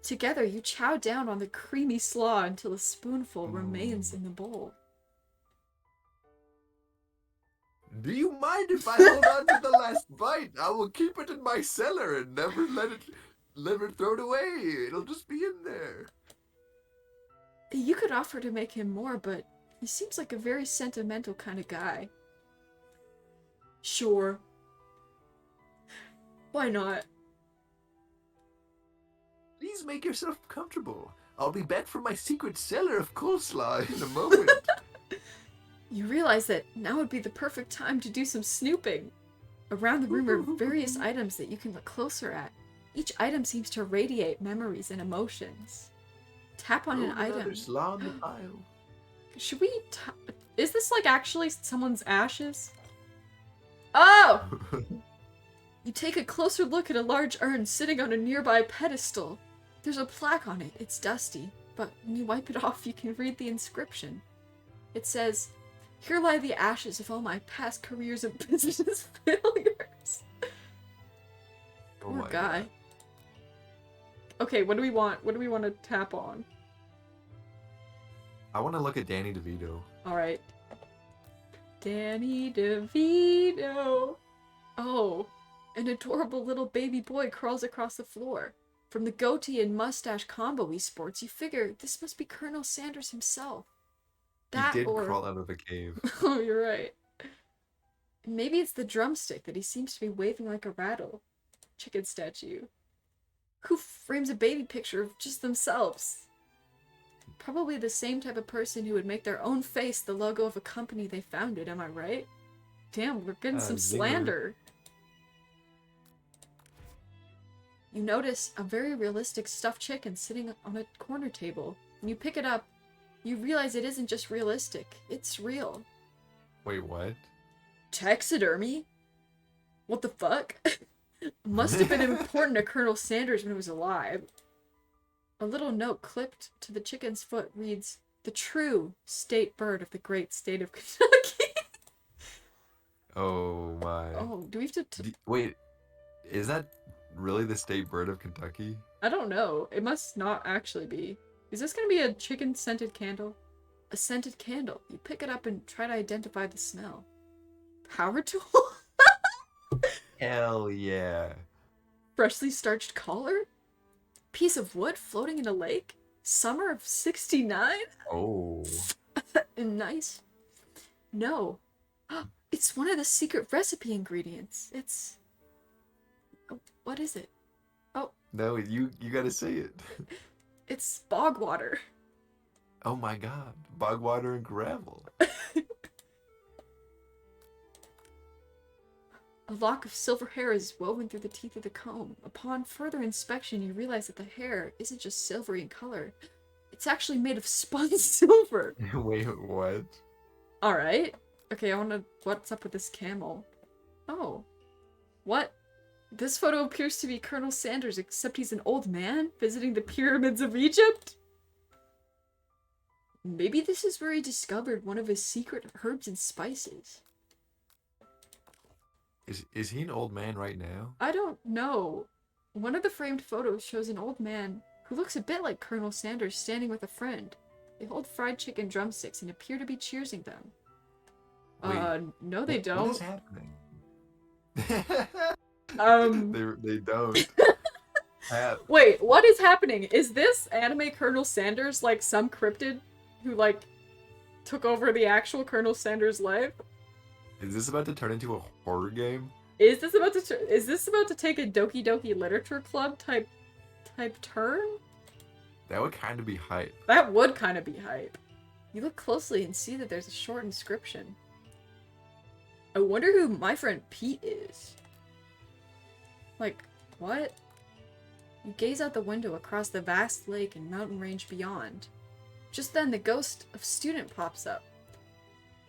Together, you chow down on the creamy slaw until a spoonful remains in the bowl. Do you mind if I hold on to the last bite? I will keep it in my cellar and never throw it away. It'll just be in there. You could offer to make him more, but he seems like a very sentimental kind of guy. Sure. Why not? Please make yourself comfortable. I'll be back from my secret cellar of coleslaw in a moment. You realize that now would be the perfect time to do some snooping. Around the room are various items that you can look closer at. Each item seems to radiate memories and emotions. Tap on an item. Slaw in the pile. Should we is this actually someone's ashes? Oh! You take a closer look at a large urn sitting on a nearby pedestal. There's a plaque on it. It's dusty, but when you wipe it off, you can read the inscription. It says, "Here lie the ashes of all my past careers and business failures." Poor guy. God. Okay, what do we want? What do we want to tap on? I want to look at Danny DeVito. Alright. Danny DeVito. Oh. An adorable little baby boy crawls across the floor. From the goatee and mustache combo he sports, you figure this must be Colonel Sanders himself. He That did or... crawl out of a cave. Oh, you're right. Maybe it's the drumstick that he seems to be waving like a rattle. Chicken statue. Who frames a baby picture of just themselves? Probably the same type of person who would make their own face the logo of a company they founded, am I right? Damn, we're getting some slander. You notice a very realistic stuffed chicken sitting on a corner table. When you pick it up, you realize it isn't just realistic, it's real. Wait, what? Taxidermy? What the fuck? Must have been important to Colonel Sanders when he was alive. A little note clipped to the chicken's foot reads, "The true state bird of the great state of Kentucky." Oh my. Oh, do we have to... Wait, is that really the state bird of Kentucky? I don't know. It must not actually be. Is this gonna be a chicken-scented candle? A scented candle. You pick it up and try to identify the smell. Power tool? Hell yeah. Freshly starched collar? Piece of wood floating in a lake? Summer of 69? Oh. Nice. No. It's one of the secret recipe ingredients. It's... Oh, what is it? Oh. No, you gotta say it. It's bog water. Oh my god. Bog water and gravel. A lock of silver hair is woven through the teeth of the comb. Upon further inspection, you realize that the hair isn't just silvery in color. It's actually made of spun silver. Wait, what? Alright. Okay, I wanna... What's up with this camel? Oh. What? This photo appears to be Colonel Sanders, except he's an old man visiting the pyramids of Egypt? Maybe this is where he discovered one of his secret herbs and spices. Is he an old man right now? I don't know. One of the framed photos shows an old man who looks a bit like Colonel Sanders standing with a friend. They hold fried chicken drumsticks and appear to be cheersing them. Wait, no they don't. What is happening? They don't. Wait, what is happening? Is this anime Colonel Sanders like some cryptid who like took over the actual Colonel Sanders' life? Is this about to turn into a horror game? Is this about to take a Doki Doki Literature Club type turn? That would kind of be hype. That would kind of be hype. You look closely and see that there's a short inscription. I wonder who my friend Pete is. Like, what? You gaze out the window across the vast lake and mountain range beyond. Just then, the ghost of student pops up.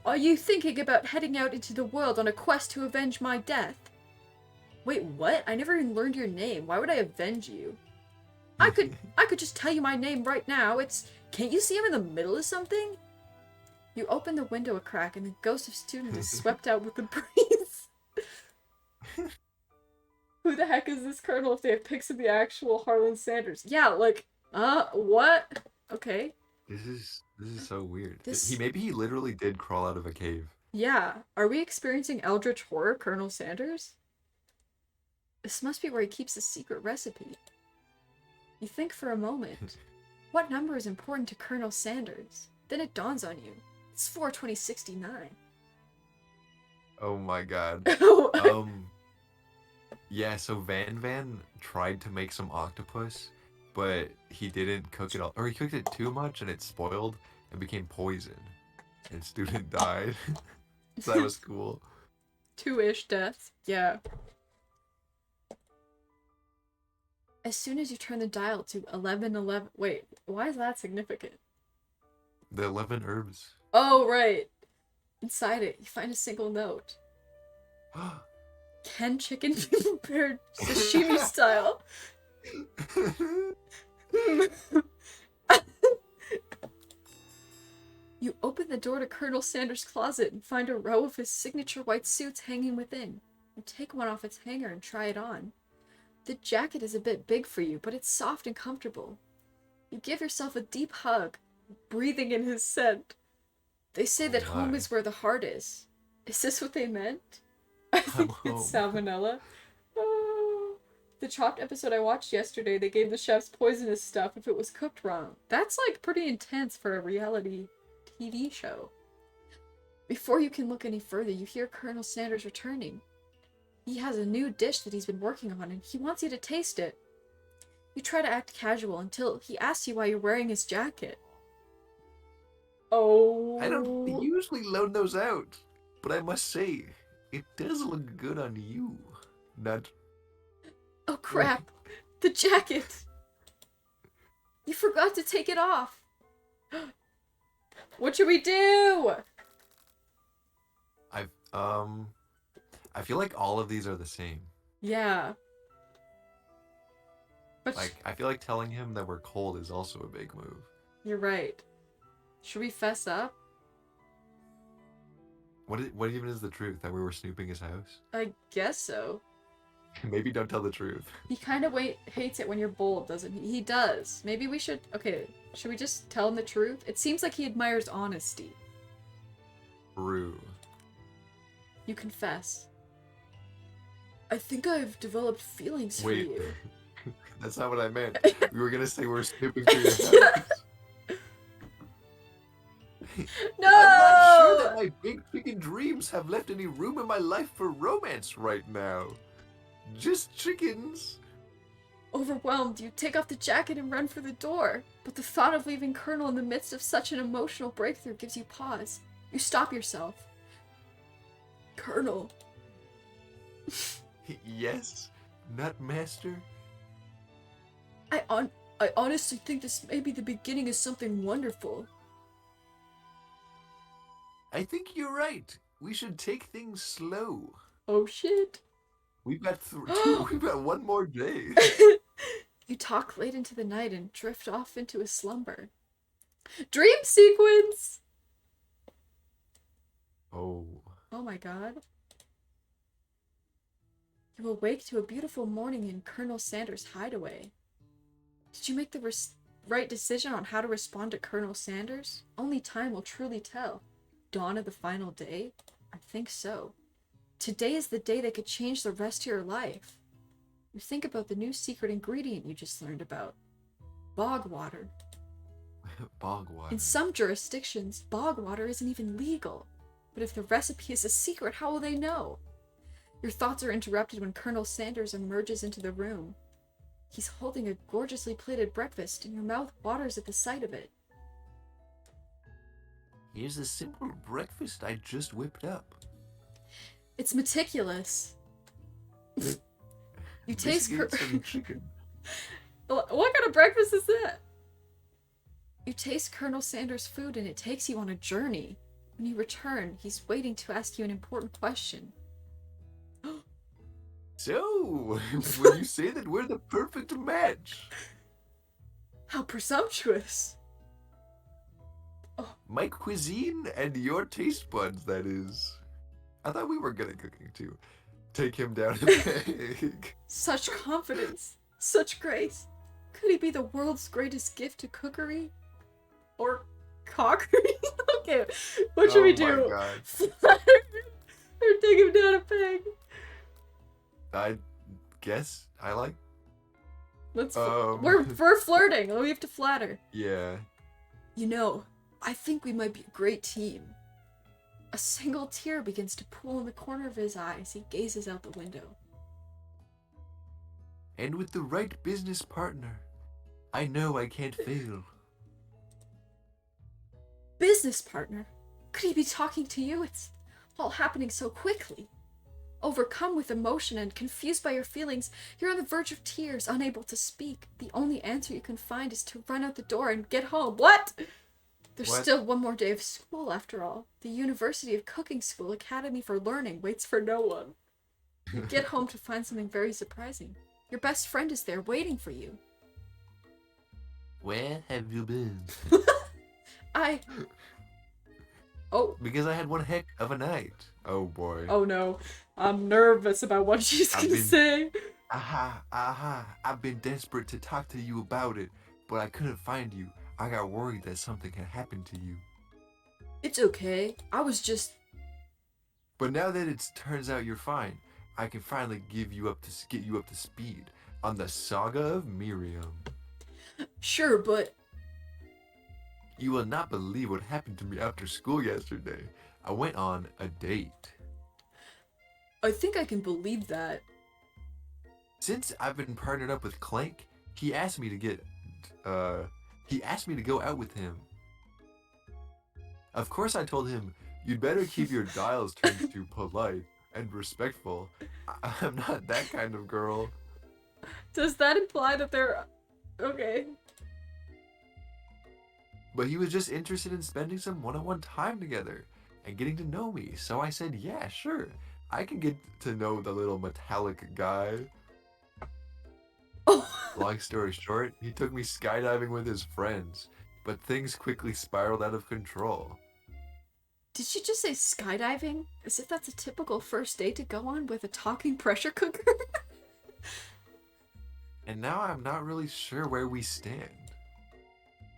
Are you thinking about heading out into the world on a quest to avenge my death? Wait, what? I never even learned your name. Why would I avenge you? I could just tell you my name right now. Can't you see I'm in the middle of something? You open the window a crack and the ghost of student is swept out with the breeze. Who the heck is this colonel if they have pics of the actual Harlan Sanders? Yeah, like, what? Okay. This is so weird. Maybe he literally did crawl out of a cave. Yeah. Are we experiencing eldritch horror, Colonel Sanders? This must be where he keeps the secret recipe. You think for a moment. What number is important to Colonel Sanders? Then it dawns on you. It's 42069. Oh my god. Yeah, so Van tried to make some octopus, but he didn't cook it all, or he cooked it too much and it spoiled and became poison. And student died. So that was cool. 2-ish deaths. Yeah. As soon as you turn the dial to 1111... Wait, why is that significant? The 11 herbs. Oh, right. Inside it, you find a single note. Can chicken be prepared sashimi style? You open the door to Colonel Sanders' closet and find a row of his signature white suits hanging within. You take one off its hanger and try it on. The jacket is a bit big for you, but it's soft and comfortable. You give yourself a deep hug, breathing in his scent. They say that home is where the heart is. Is this what they meant? I think it's salmonella. the Chopped episode I watched yesterday, they gave the chefs poisonous stuff if it was cooked wrong. That's, like, pretty intense for a reality TV show. Before you can look any further, you hear Colonel Sanders returning. He has a new dish that he's been working on, and he wants you to taste it. You try to act casual until he asks you why you're wearing his jacket. Oh. I don't usually loan those out, but I must say, it does look good on you. Not... Oh crap! The jacket! You forgot to take it off! What should we do? I feel like all of these are the same. Yeah. But Like, I feel like telling him that we're cold is also a big move. you're right. Should we fess up? What even is the truth? That we were snooping his house? I guess so. Maybe don't tell the truth. He kind of hates it when you're bold, doesn't he? He does. Maybe we should... Okay, should we just tell him the truth? It seems like he admires honesty. True. You confess. I think I've developed feelings for you. That's not what I meant. We were gonna say we're snooping through your house. No! I'm not sure that my big chicken dreams have left any room in my life for romance right now. Just chickens. Overwhelmed, you take off the jacket and run for the door. But the thought of leaving Colonel in the midst of such an emotional breakthrough gives you pause. You stop yourself. Colonel. Yes, Nutmaster. I honestly think this may be the beginning of something wonderful. I think you're right. We should take things slow. Oh shit. We've got we've got one more day. You talk late into the night and drift off into a slumber. Dream sequence! Oh. Oh my god. You awake to a beautiful morning in Colonel Sanders' hideaway. Did you make the right decision on how to respond to Colonel Sanders? Only time will truly tell. Dawn of the final day? I think so. Today is the day that could change the rest of your life. You think about the new secret ingredient you just learned about. Bog water. Bog water. In some jurisdictions, bog water isn't even legal. But if the recipe is a secret, how will they know? Your thoughts are interrupted when Colonel Sanders emerges into the room. He's holding a gorgeously plated breakfast, and your mouth waters at the sight of it. Here's a simple breakfast I just whipped up. It's meticulous. You taste some chicken. What kind of breakfast is that? You taste Colonel Sanders' food and it takes you on a journey. When you return, he's waiting to ask you an important question. So, would you say that we're the perfect match? How presumptuous. My cuisine and your taste buds, that is. I thought we were good at cooking, too. Take him down a peg. Such confidence. Such grace. Could he be the world's greatest gift to cookery? Or cockery? Okay, what should we do? Oh my god. Flatter or take him down a peg? I guess I like... Let's we're flirting. We have to flatter. Yeah. You know, I think we might be a great team. A single tear begins to pool in the corner of his eye as he gazes out the window. And with the right business partner, I know I can't fail. Business partner? Could he be talking to you? It's all happening so quickly. Overcome with emotion and confused by your feelings, you're on the verge of tears, unable to speak. The only answer you can find is to run out the door and get home. What? There's still one more day of school, after all. The University of Cooking School Academy for Learning waits for no one. You get home to find something very surprising. Your best friend is there waiting for you. Where have you been? Oh. Because I had one heck of a night. Oh boy. Oh no. I'm nervous about what she's gonna say. I've been desperate to talk to you about it, but I couldn't find you. I got worried that something had happened to you. It's okay. I was just... But now that it turns out you're fine, I can finally get you up to speed. on the saga of Miriam. Sure, but You will not believe what happened to me after school yesterday. I went on a date. I think I can believe that. Since I've been partnered up with Clank, he asked me to go out with him. Of course I told him, you'd better keep your dials turned to polite and respectful. I'm not that kind of girl. Does that imply that they're... Okay. But he was just interested in spending some one-on-one time together and getting to know me, so I said, yeah, sure. I can get to know the little metallic guy. Oh. Long story short, he took me skydiving with his friends, but things quickly spiraled out of control. Did she just say skydiving? As if that's a typical first date to go on with a talking pressure cooker? And now I'm not really sure where we stand.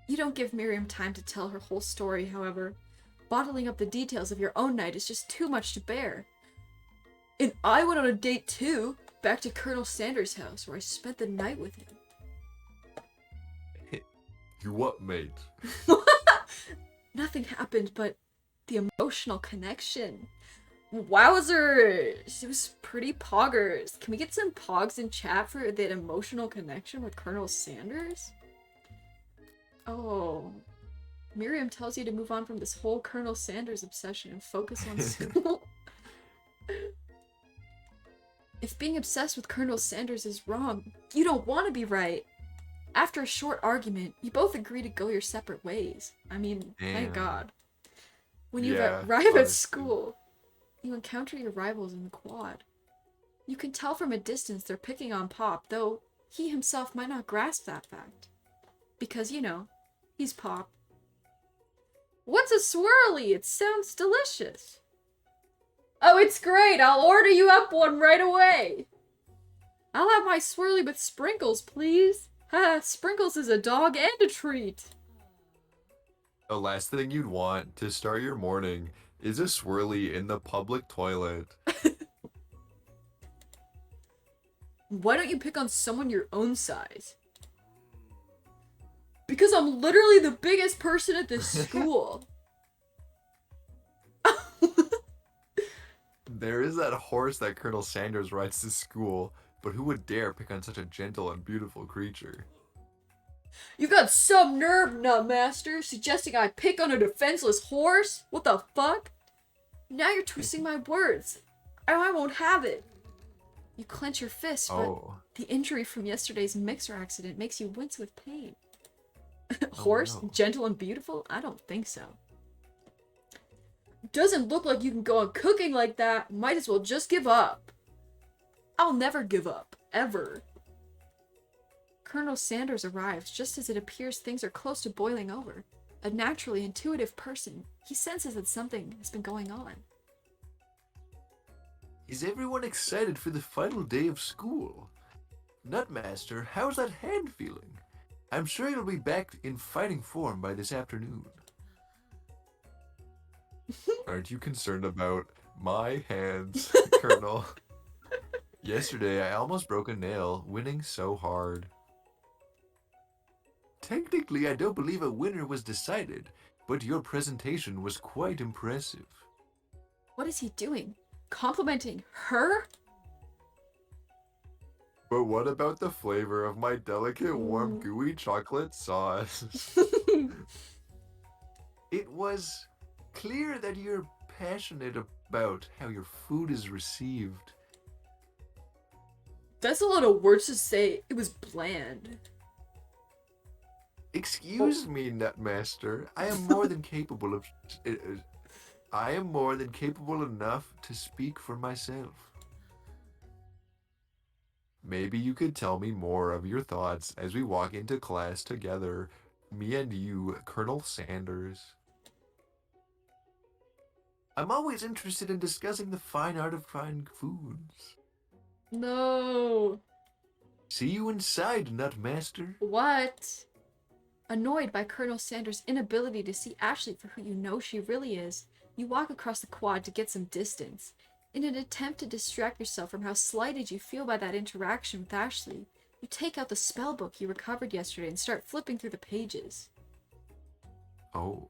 You don't give Miriam time to tell her whole story, however. Bottling up the details of your own night is just too much to bear. And I went on a date too, back to Colonel Sanders' house, where I spent the night with him. You what, mate? Nothing happened, but the emotional connection. Wowzers! It was pretty poggers. Can we get some pogs in chat for that emotional connection with Colonel Sanders? Oh. Miriam tells you to move on from this whole Colonel Sanders obsession and focus on school. If being obsessed with Colonel Sanders is wrong, you don't want to be right. After a short argument, you both agree to go your separate ways. I mean, thank God. When you arrive at school, you encounter your rivals in the quad. You can tell from a distance they're picking on Pop, though he himself might not grasp that fact. Because, you know, he's Pop. What's a swirly? It sounds delicious. Oh, it's great. I'll order you up one right away. I'll have my swirly with sprinkles, please. Ha, sprinkles is a dog and a treat. The last thing you'd want to start your morning is a swirly in the public toilet. Why don't you pick on someone your own size? Because I'm literally the biggest person at this school. There is that horse that Colonel Sanders rides to school, but who would dare pick on such a gentle and beautiful creature? You got some nerve, Nutmaster, suggesting I pick on a defenseless horse? What the fuck? Now you're twisting my words. I won't have it. You clench your fist, but the injury from yesterday's mixer accident makes you wince with pain. Horse? Oh, no. Gentle and beautiful? I don't think so. Doesn't look like you can go on cooking like that. Might as well just give up. I'll never give up. Ever. Colonel Sanders arrives just as it appears things are close to boiling over. A naturally intuitive person, he senses that something has been going on. Is everyone excited for the final day of school? Nutmaster, how's that hand feeling? I'm sure you'll be back in fighting form by this afternoon. Aren't you concerned about my hands, Colonel? Yesterday, I almost broke a nail, winning so hard. Technically, I don't believe a winner was decided, but your presentation was quite impressive. What is he doing? Complimenting her? But what about the flavor of my delicate, warm, gooey chocolate sauce? It was clear that you're passionate about how your food is received. That's a lot of words to say. It was bland. Excuse me, Nutmaster. I am more than capable of... I am more than capable enough to speak for myself. Maybe you could tell me more of your thoughts as we walk into class together. Me and you, Colonel Sanders. I'm always interested in discussing the fine art of frying foods. No. See you inside, Nutmaster. What? Annoyed by Colonel Sanders' inability to see Ashley for who you know she really is, you walk across the quad to get some distance. In an attempt to distract yourself from how slighted you feel by that interaction with Ashley, You take out the spell book you recovered yesterday and start flipping through the pages. Oh.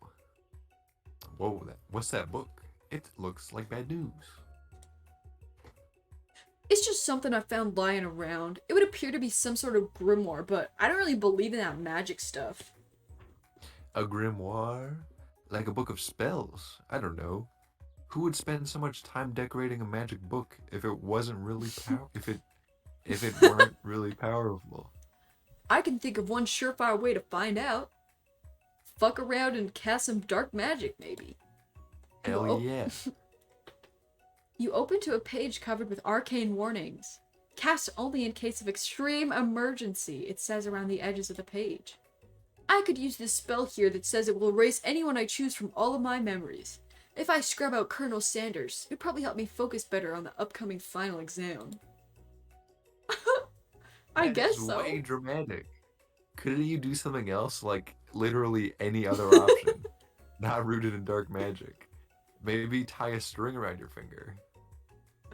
Whoa, what's that book? It looks like bad news. It's just something I found lying around. It would appear to be some sort of grimoire, but I don't really believe in that magic stuff. A grimoire? Like a book of spells? I don't know. Who would spend so much time decorating a magic book if it wasn't really if it weren't really powerful? I can think of one surefire way to find out. Fuck around and cast some dark magic, maybe. Hell yeah. You open to a page covered with arcane warnings. Cast only in case of extreme emergency, it says around the edges of the page. I could use this spell here that says it will erase anyone I choose from all of my memories. If I scrub out Colonel Sanders, it'd probably help me focus better on the upcoming final exam. I guess so. That's way dramatic. Couldn't you do something else, like literally any other option? Not rooted in dark magic. Maybe tie a string around your finger.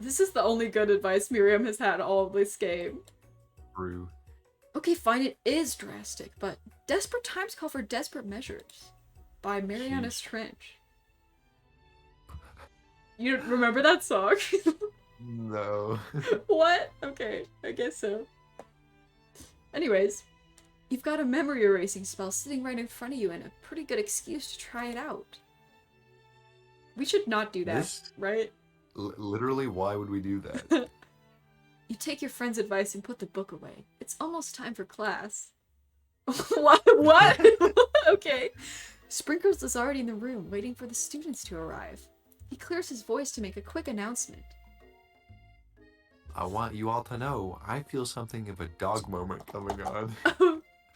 This is the only good advice Miriam has had all of this game. True. Okay, fine, it is drastic, but desperate times call for desperate measures. By Mariana's Trench. You don't remember that song? No. What? Okay, I guess so. Anyways, you've got a memory erasing spell sitting right in front of you and a pretty good excuse to try it out. We should not do that, right? Literally, why would we do that? You take your friend's advice and put the book away. It's almost time for class. What? Okay. Sprinkles is already in the room, waiting for the students to arrive. He clears his voice to make a quick announcement. I want you all to know, I feel something of a dog moment coming on.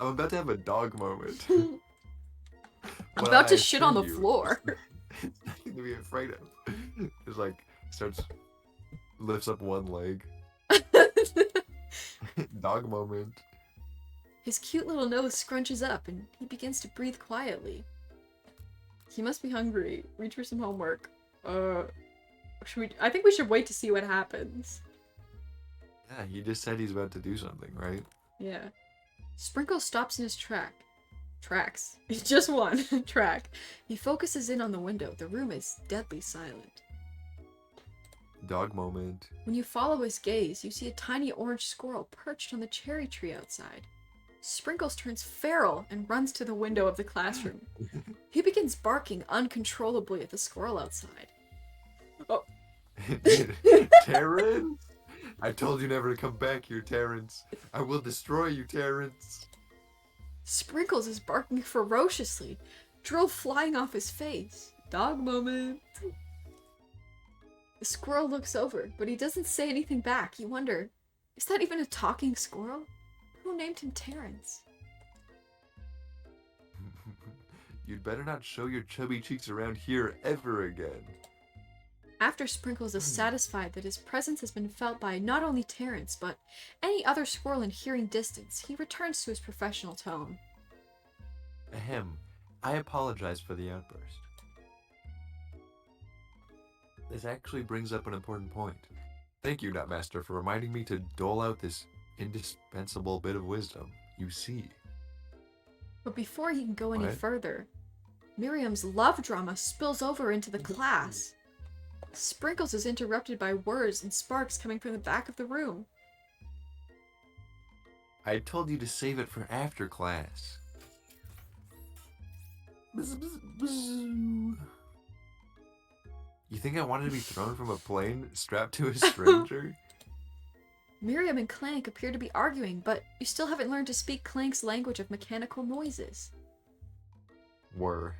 I'm about to have a dog moment. I'm about to shit on the floor. It's nothing to be afraid of. It's like, lifts up one leg. Dog moment. His cute little nose scrunches up and he begins to breathe quietly. He must be hungry. Reach for some homework. I think we should wait to see what happens. Yeah, he just said he's about to do something, right? Yeah. Sprinkles stops in his tracks. It's just one track. He focuses in on the window. The room is deadly silent. Dog moment. When you follow his gaze, you see a tiny orange squirrel perched on the cherry tree outside. Sprinkles turns feral and runs to the window of the classroom. He begins barking uncontrollably at the squirrel outside. Oh. Terrence? I told you never to come back here, Terrence. I will destroy you, Terrence. Sprinkles is barking ferociously, drool flying off his face. Dog moment. The squirrel looks over, but he doesn't say anything back. You wonder, is that even a talking squirrel? Who named him Terrence? You'd better not show your chubby cheeks around here ever again. After Sprinkles is satisfied that his presence has been felt by not only Terrence, but any other squirrel in hearing distance, he returns to his professional tone. Ahem. I apologize for the outburst. This actually brings up an important point. Thank you, Nutmaster, for reminding me to dole out this indispensable bit of wisdom. You see. But before he can go any further, Miriam's love drama spills over into the class. Sprinkles is interrupted by words and sparks coming from the back of the room. I told you to save it for after class. You think I wanted to be thrown from a plane strapped to a stranger? Miriam and Clank appear to be arguing, but you still haven't learned to speak Clank's language of mechanical noises. Were.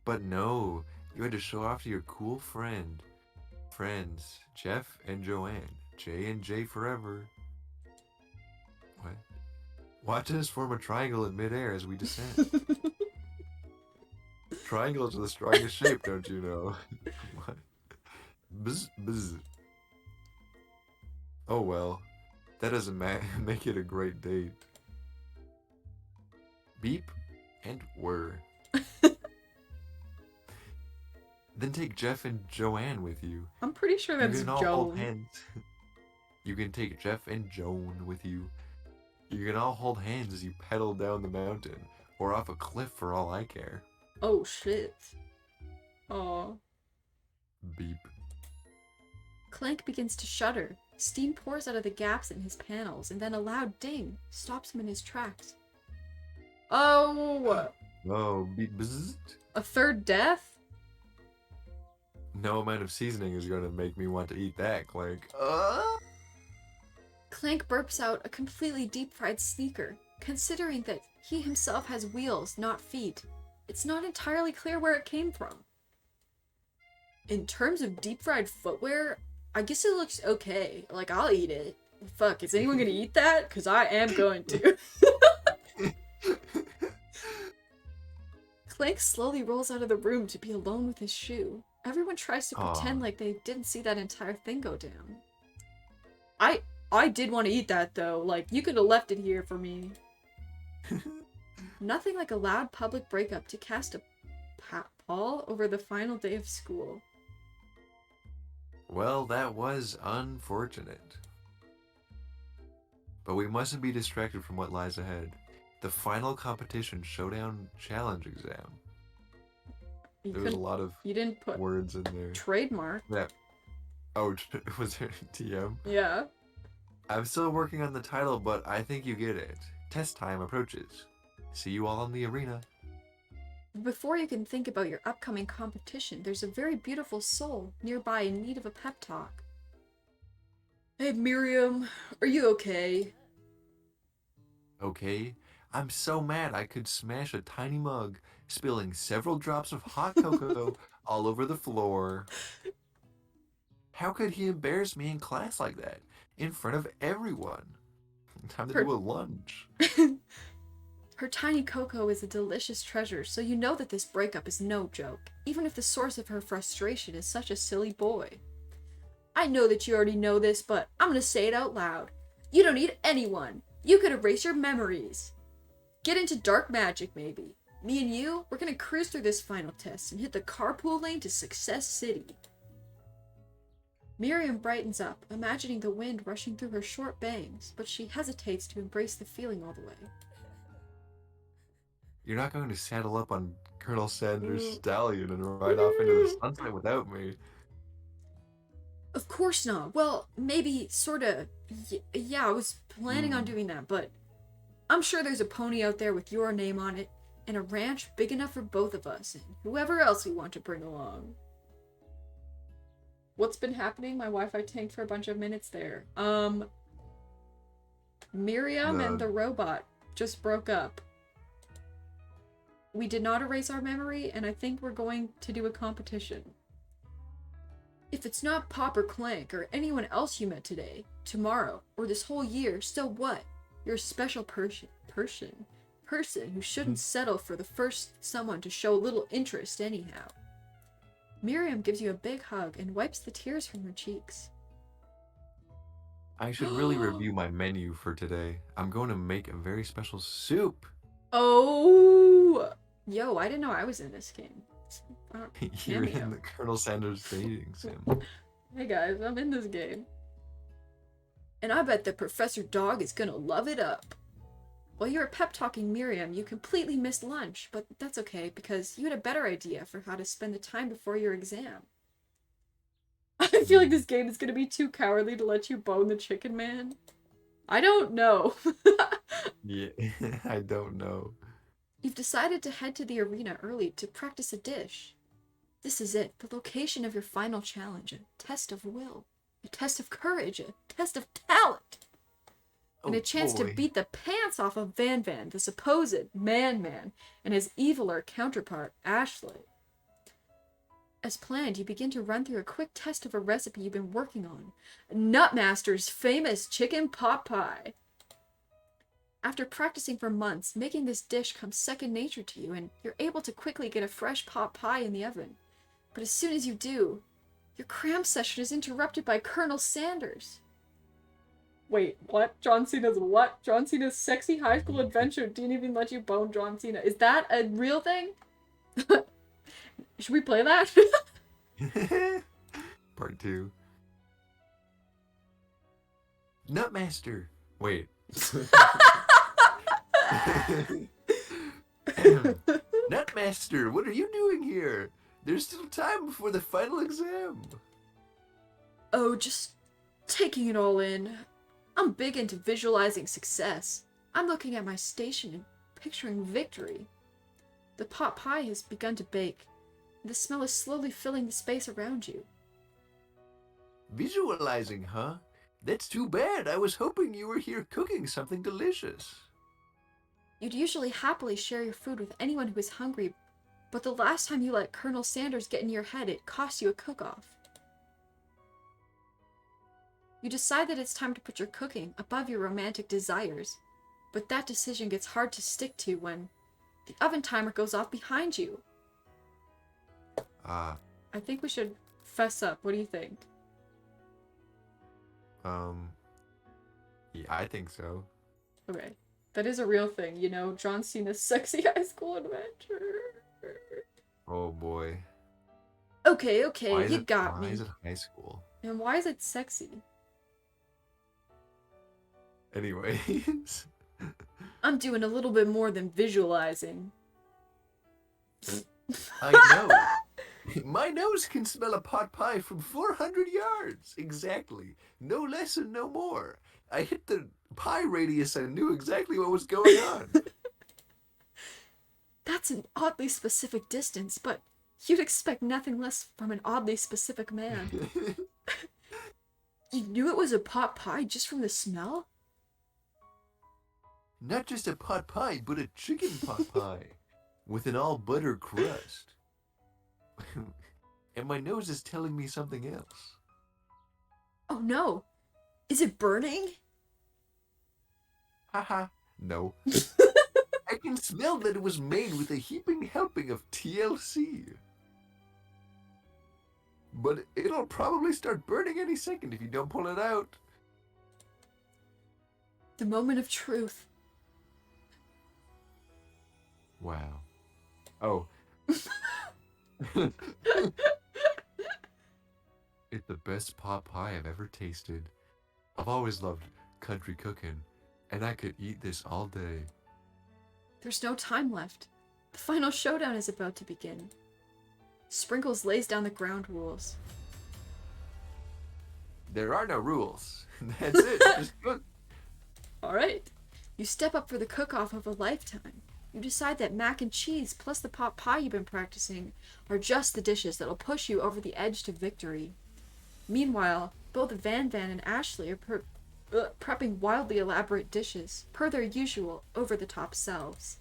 But no, you had to show off to your cool friends, Jeff and Joanne. J and J forever. What? Watch us form a triangle in midair as we descend. Triangles are the strongest shape, don't you know? What? Bzz, bzz. Oh well, that doesn't make it a great date. Beep and whir. Then take Jeff and Joanne with you. I'm pretty sure that's Joan. You can take Jeff and Joan with you. You can all hold hands as you pedal down the mountain, or off a cliff for all I care. Oh shit. Aw. Beep. Clank begins to shudder. Steam pours out of the gaps in his panels, and then a loud ding stops him in his tracks. Oh! Oh, beep bzzzt. A third death? No amount of seasoning is going to make me want to eat that, Clank. Clank burps out a completely deep-fried sneaker. Considering that he himself has wheels, not feet, it's not entirely clear where it came from. In terms of deep-fried footwear, I guess it looks okay. Like, I'll eat it. Fuck, is anyone gonna eat that? Because I am going to. Clank slowly rolls out of the room to be alone with his shoe. Everyone tries to pretend like they didn't see that entire thing go down. I did want to eat that, though. Like, you could have left it here for me. Nothing like a loud public breakup to cast a pall over the final day of school. Well, that was unfortunate. But we mustn't be distracted from what lies ahead. The final competition showdown challenge exam. There was a lot of you didn't put words in there. Trademark. Yeah. Oh, was there TM? Yeah. I'm still working on the title, but I think you get it. Test time approaches. See you all in the arena. Before you can think about your upcoming competition, there's a very beautiful soul nearby in need of a pep talk. Hey Miriam, are you okay? Okay? I'm so mad I could smash a tiny mug, spilling several drops of hot cocoa all over the floor. How could he embarrass me in class like that? In front of everyone. Time to do a lunge. Her tiny cocoa is a delicious treasure, so you know that this breakup is no joke, even if the source of her frustration is such a silly boy. I know that you already know this, but I'm gonna say it out loud. You don't need anyone. You could erase your memories. Get into dark magic, maybe. Me and you, we're gonna cruise through this final test and hit the carpool lane to Success City. Miriam brightens up, imagining the wind rushing through her short bangs, but she hesitates to embrace the feeling all the way. You're not going to saddle up on Colonel Sanders' stallion and ride off into the sunset without me. Of course not. Well, maybe, sorta. Yeah, I was planning on doing that, but I'm sure there's a pony out there with your name on it, and a ranch big enough for both of us, and whoever else we want to bring along. What's been happening? My Wi-Fi tanked for a bunch of minutes there. Miriam and the robot just broke up. We did not erase our memory, and I think we're going to do a competition. If it's not Pop or Clank or anyone else you met today, tomorrow, or this whole year, so what? You're a special person who shouldn't settle for the first someone to show a little interest anyhow. Miriam gives you a big hug and wipes the tears from her cheeks. I should really review my menu for today. I'm going to make a very special soup. Oh! Yo, I didn't know I was in this game. You're in the Colonel Sanders dating sim. Hey guys, I'm in this game. And I bet that Professor Dog is gonna love it up. While you were pep-talking Miriam, you completely missed lunch, but that's okay, because you had a better idea for how to spend the time before your exam. I feel like this game is gonna be too cowardly to let you bone the chicken man. I don't know. Yeah, I don't know. You've decided to head to the arena early to practice a dish. This is it, the location of your final challenge, a test of will, a test of courage, a test of talent. And a chance to beat the pants off of Van, the supposed man, and his eviler counterpart, Ashley. As planned, you begin to run through a quick test of a recipe you've been working on, Nutmaster's famous chicken pot pie. After practicing for months, making this dish comes second nature to you, and you're able to quickly get a fresh pot pie in the oven. But as soon as you do, your cram session is interrupted by Colonel Sanders. Wait, what? John Cena's what? John Cena's sexy high school adventure didn't even let you bone John Cena. Is that a real thing? Should we play that? Part 2. Nutmaster. Wait. Nutmaster, what are you doing here? There's still time before the final exam. Oh, just taking it all in. I'm big into visualizing success. I'm looking at my station and picturing victory. The pot pie has begun to bake. The smell is slowly filling the space around you. Visualizing, huh? That's too bad. I was hoping you were here cooking something delicious. You'd usually happily share your food with anyone who is hungry, but the last time you let Colonel Sanders get in your head, it cost you a cook-off. You decide that it's time to put your cooking above your romantic desires, but that decision gets hard to stick to when the oven timer goes off behind you. I think we should fess up. What do you think? Yeah, I think so. Okay. That is a real thing, you know, John Cena's sexy high school adventure. Oh boy. Okay, you got me. Why is it high school? And why is it sexy? Anyways. I'm doing a little bit more than visualizing. I know. My nose can smell a pot pie from 400 yards. Exactly. No less and no more. I hit the pie radius and knew exactly what was going on. That's an oddly specific distance, but you'd expect nothing less from an oddly specific man. You knew it was a pot pie just from the smell? Not just a pot pie, but a chicken pot pie. With an all butter crust. And my nose is telling me something else. Oh no! Is it burning? Haha, no. I can smell that it was made with a heaping helping of TLC. But it'll probably start burning any second if you don't pull it out. The moment of truth. Wow. Oh. It's the best pot pie I've ever tasted. I've always loved country cooking, and I could eat this all day. There's no time left. The final showdown is about to begin. Sprinkles lays down the ground rules. There are no rules. That's it. Just cook. Alright. You step up for the cook-off of a lifetime. You decide that mac and cheese plus the pot pie you've been practicing are just the dishes that'll push you over the edge to victory. Meanwhile, both Van and Ashley are prepping wildly elaborate dishes, per their usual over-the-top selves.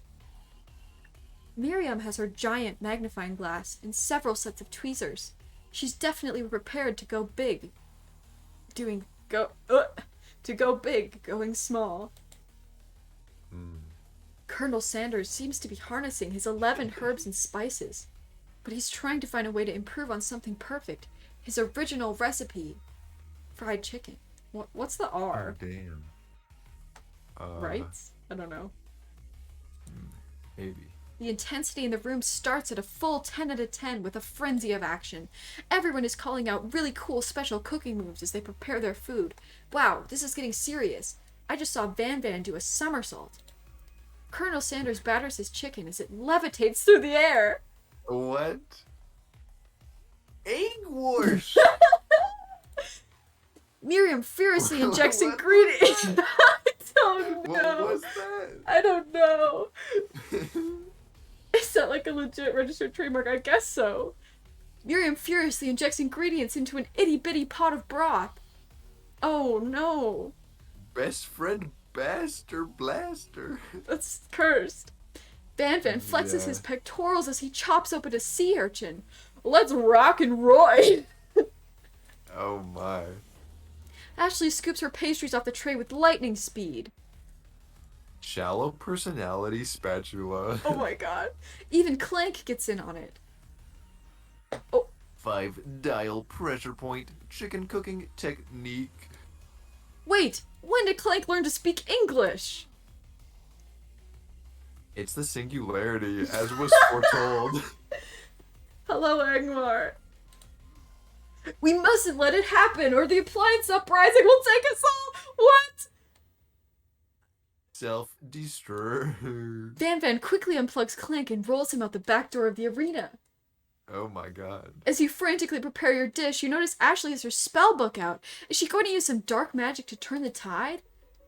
Miriam has her giant magnifying glass and several sets of tweezers. She's definitely prepared to go big. To go big, going small. Colonel Sanders seems to be harnessing his 11 herbs and spices, but he's trying to find a way to improve on something perfect, his original recipe, fried chicken. What's the R? Oh, damn. Right? I don't know. Maybe. The intensity in the room starts at a full 10 out of 10 with a frenzy of action. Everyone is calling out really cool special cooking moves as they prepare their food. Wow, this is getting serious. I just saw Van do a somersault. Colonel Sanders batters his chicken as it levitates through the air. What? Egg wash! Miriam furiously injects ingredients. I don't know. What was that? I don't know. Is that like a legit registered trademark? I guess so. Miriam furiously injects ingredients into an itty-bitty pot of broth. Oh no. Best friend Baster Blaster. That's cursed. Van flexes his pectorals as he chops open a sea urchin. Let's rock and roll. Oh my. Ashley scoops her pastries off the tray with lightning speed. Shallow personality spatula. Oh my god. Even Clank gets in on it. Oh. 5-dial pressure point chicken cooking technique. Wait, when did Clank learn to speak English? It's the singularity, as was foretold. Hello, Angmar. We mustn't let it happen, or the appliance uprising will take us all What? Self-destruct. Van quickly unplugs Clank and rolls him out the back door of the arena. Oh my god. As you frantically prepare your dish, you notice Ashley has her spell book out. Is she going to use some dark magic to turn the tide?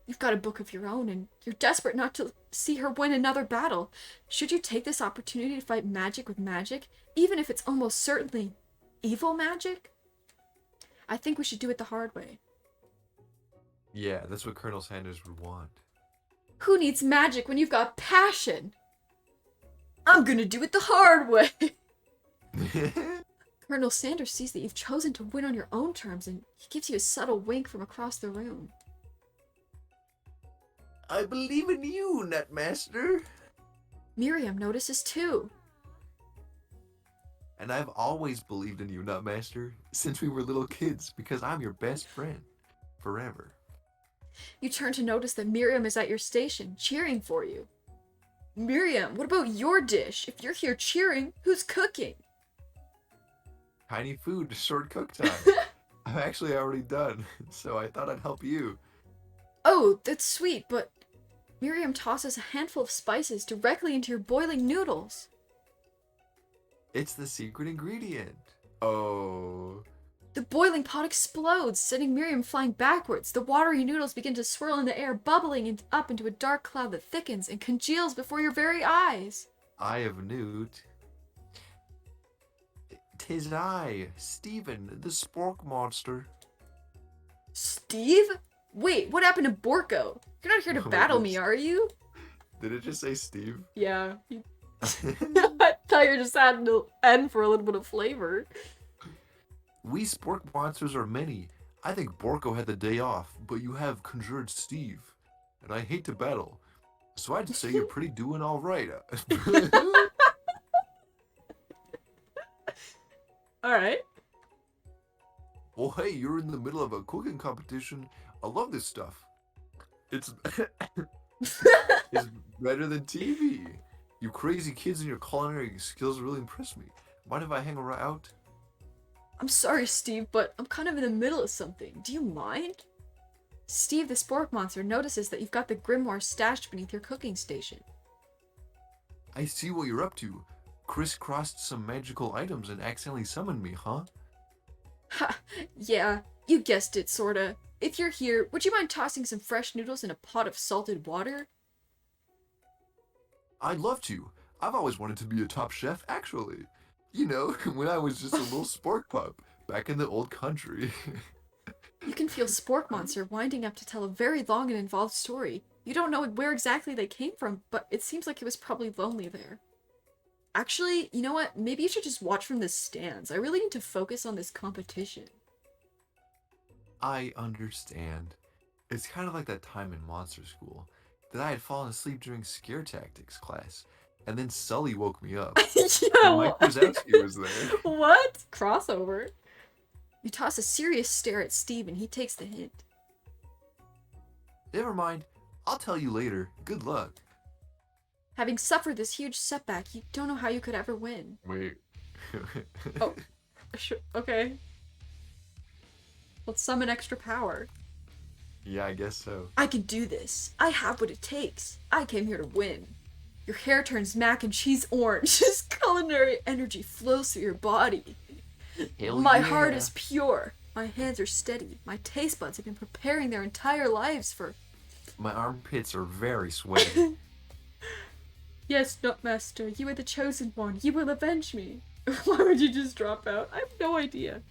You've got a book of your own, and you're desperate not to see her win another battle. Should you take this opportunity to fight magic with magic, even if it's almost certainly evil magic? I think we should do it the hard way. Yeah, that's what Colonel Sanders would want. Who needs magic when you've got passion? I'm gonna do it the hard way. Colonel Sanders sees that you've chosen to win on your own terms, and he gives you a subtle wink from across the room. I believe in you, Netmaster. Miriam notices too. And I've always believed in you, Nutmaster, since we were little kids, because I'm your best friend. Forever. You turn to notice that Miriam is at your station, cheering for you. Miriam, what about your dish? If you're here cheering, who's cooking? Tiny food, short cook time. I'm actually already done, so I thought I'd help you. Oh, that's sweet, but Miriam tosses a handful of spices directly into your boiling noodles. It's the secret ingredient. Oh. The boiling pot explodes, sending Miriam flying backwards. The watery noodles begin to swirl in the air, bubbling up into a dark cloud that thickens and congeals before your very eyes. Eye of Newt. 'Tis I, Stephen, the spork monster. Steve? Wait, what happened to Borko? You're not here to Oh my battle me, goodness. are you? Did it just say Steve? Yeah. I thought you were just adding an N for a little bit of flavor. We spork monsters are many. I think Borko had the day off, but you have conjured Steve. And I hate to battle. So I'd say you're pretty doing all right. Alright. Well, hey, you're in the middle of a cooking competition. I love this stuff. It's it's better than TV. You crazy kids and your culinary skills really impress me. Mind if I hang out? I'm sorry, Steve, but I'm kind of in the middle of something. Do you mind? Steve the Spork Monster notices that you've got the grimoire stashed beneath your cooking station. I see what you're up to. Crisscrossed some magical items and accidentally summoned me, huh? Ha, yeah, you guessed it, sorta. If you're here, would you mind tossing some fresh noodles in a pot of salted water? I'd love to. I've always wanted to be a top chef, actually. You know, when I was just a little spork pup, back in the old country. You can feel Spork Monster winding up to tell a very long and involved story. You don't know where exactly they came from, but it seems like it was probably lonely there. Actually, you know what? Maybe you should just watch from the stands. I really need to focus on this competition. I understand. It's kind of like that time in monster school that I had fallen asleep during scare tactics class, and then Sully woke me up. Yeah, And Mike Wazowski was there. What? Crossover. You toss a serious stare at Steve and he takes the hint. Never mind. I'll tell you later. Good luck. Having suffered this huge setback, you don't know how you could ever win. Wait. Oh. Sure. Okay. Let's summon extra power. Yeah, I guess so. I can do this. I have what it takes. I came here to win. Your hair turns mac and cheese orange. This culinary energy flows through your body. My heart is pure. My hands are steady. My taste buds have been preparing their entire lives for... My armpits are very sweaty. Yes, Nutmaster, you are the chosen one. You will avenge me. Why would you just drop out? I have no idea.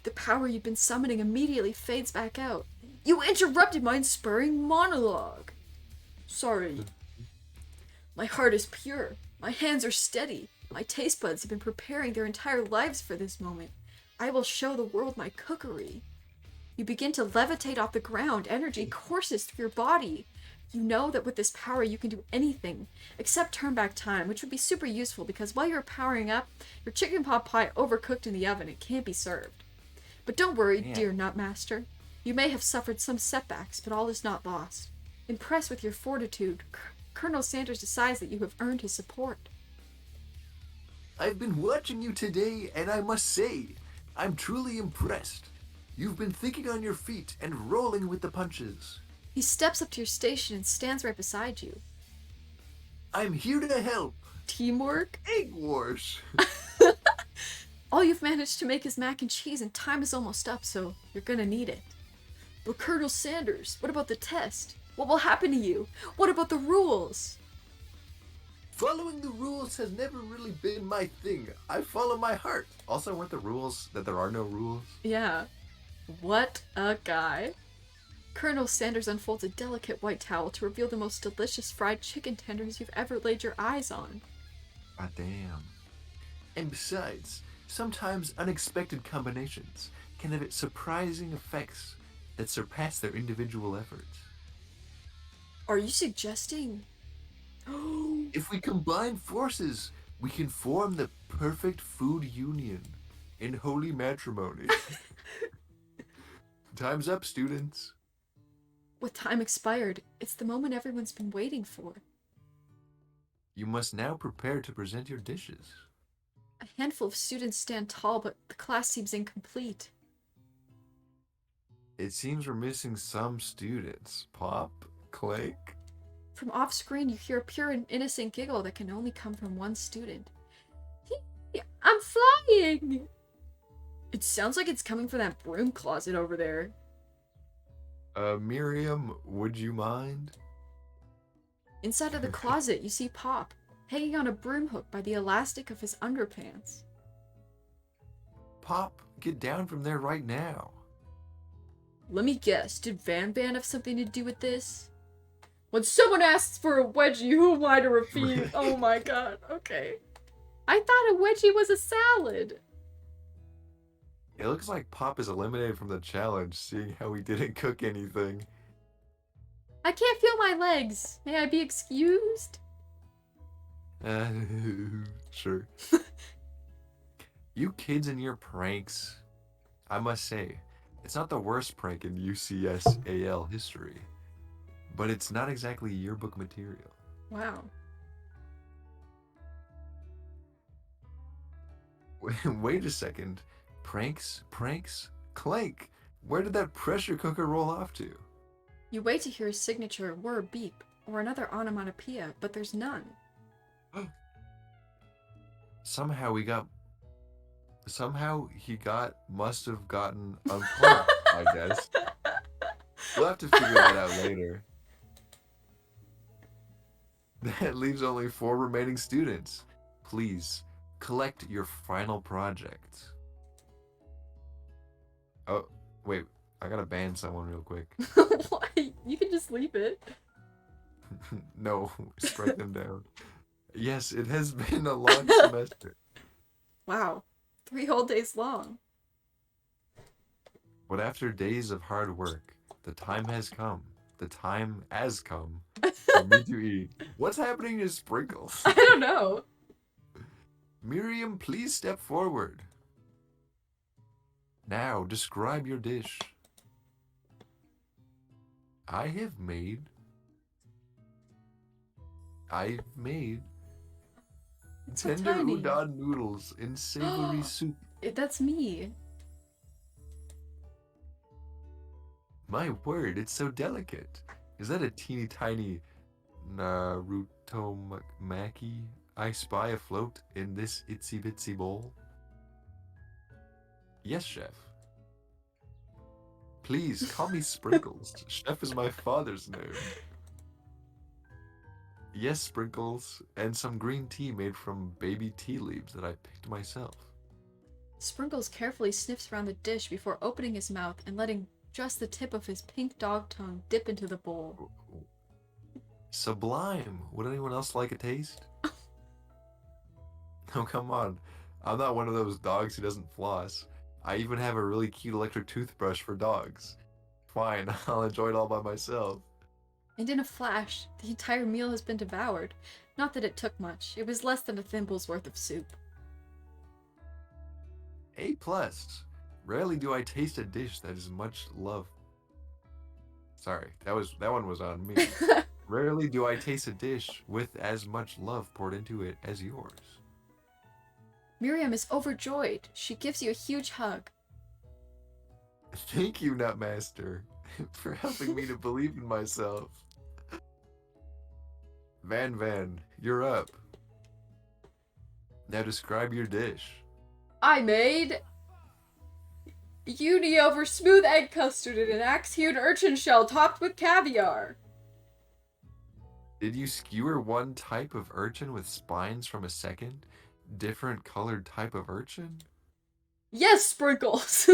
The power you've been summoning immediately fades back out. You interrupted my inspiring monologue. Sorry. My heart is pure. My hands are steady. My taste buds have been preparing their entire lives for this moment. I will show the world my cookery. You begin to levitate off the ground. Energy courses through your body. You know that with this power you can do anything, except turn back time, which would be super useful because while you're powering up, your chicken pot pie overcooked in the oven and can't be served. But don't worry, dear Nutmaster. You may have suffered some setbacks, but all is not lost. Impressed with your fortitude, Colonel Sanders decides that you have earned his support. I've been watching you today, and I must say, I'm truly impressed. You've been thinking on your feet and rolling with the punches. He steps up to your station and stands right beside you. I'm here to help. Teamwork? Egg wars. All you've managed to make is mac and cheese, and time is almost up, so you're gonna need it. But Colonel Sanders, what about the test? What will happen to you? What about the rules? Following the rules has never really been my thing. I follow my heart. Also, weren't the rules that there are no rules? Yeah. What a guy. Colonel Sanders unfolds a delicate white towel to reveal the most delicious fried chicken tenders you've ever laid your eyes on. Ah, damn. And besides, sometimes unexpected combinations can have surprising effects that surpass their individual efforts. Are you suggesting... If we combine forces, we can form the perfect food union in holy matrimony. Time's up, students. With time expired, it's the moment everyone's been waiting for. You must now prepare to present your dishes. A handful of students stand tall, but the class seems incomplete. It seems we're missing some students. Pop? Clank? From off-screen, you hear a pure and innocent giggle that can only come from one student. I'm flying! It sounds like it's coming from that broom closet over there. Miriam, would you mind? Inside of the closet, you see Pop, hanging on a broom hook by the elastic of his underpants. Pop, get down from there right now. Let me guess, did Van Van have something to do with this? When someone asks for a wedgie, who am I to refuse? Oh my god, okay. I thought a wedgie was a salad. It looks like Pop is eliminated from the challenge, seeing how he didn't cook anything. I can't feel my legs. May I be excused? Sure. You kids and your pranks. I must say, it's not the worst prank in UCSAL history. But it's not exactly yearbook material. Wow. Wait a second. Pranks? Clank! Where did that pressure cooker roll off to? You wait to hear a signature word beep or another onomatopoeia, but there's none. Somehow must have gotten unplugged, I guess. We'll have to figure that out later. That leaves only 4 remaining students. Please, collect your final project. Oh, wait. I gotta ban someone real quick. Why? You can just leave it. No, strike them down. Yes, it has been a long semester. Wow. 3 whole days long. But after days of hard work, the time has come. The time has come for me to eat. What's happening to Sprinkles? I don't know. Miriam, please step forward. Now, describe your dish. I've made So tender tiny. udon noodles in savory soup. That's me. My word, it's so delicate. Is that a teeny tiny Narutomaki I spy afloat in this itsy bitsy bowl? Yes, chef. Please call me Sprinkles. Chef is my father's name. Yes, Sprinkles, and some green tea made from baby tea leaves that I picked myself. Sprinkles carefully sniffs around the dish before opening his mouth and letting just the tip of his pink dog tongue dip into the bowl. Sublime. Would anyone else like a taste? Oh, come on. I'm not one of those dogs who doesn't floss. I even have a really cute electric toothbrush for dogs. Fine, I'll enjoy it all by myself. And in a flash, the entire meal has been devoured. Not that it took much. It was less than a thimble's worth of soup. A+. Rarely do I taste a dish that is much love. Sorry, that one was on me. Rarely do I taste a dish with as much love poured into it as yours. Miriam is overjoyed. She gives you a huge hug. Thank you, Nutmaster. for helping me to believe in myself. Van, you're up. Now describe your dish. I made uni over smooth egg custard in an axe-hewn urchin shell topped with caviar. Did you skewer one type of urchin with spines from a second, different colored type of urchin? Yes, Sprinkles!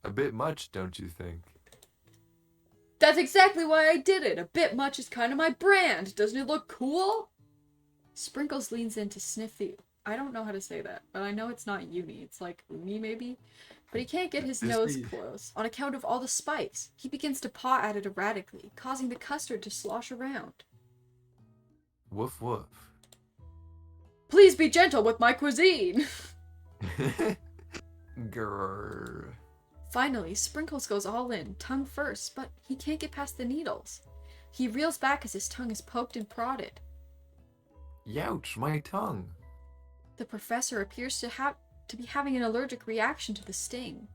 A bit much, don't you think? That's exactly why I did it. A bit much is kind of my brand. Doesn't it look cool? Sprinkles leans in to sniff the... I don't know how to say that, but I know it's not uni. It's like uni, maybe? But he can't get his nose close on account of all the spikes. He begins to paw at it erratically, causing the custard to slosh around. Woof woof. Please be gentle with my cuisine! Grrr. Finally, Sprinkles goes all in, tongue first, but he can't get past the needles. He reels back as his tongue is poked and prodded. Youch, my tongue. The professor appears to be having an allergic reaction to the sting.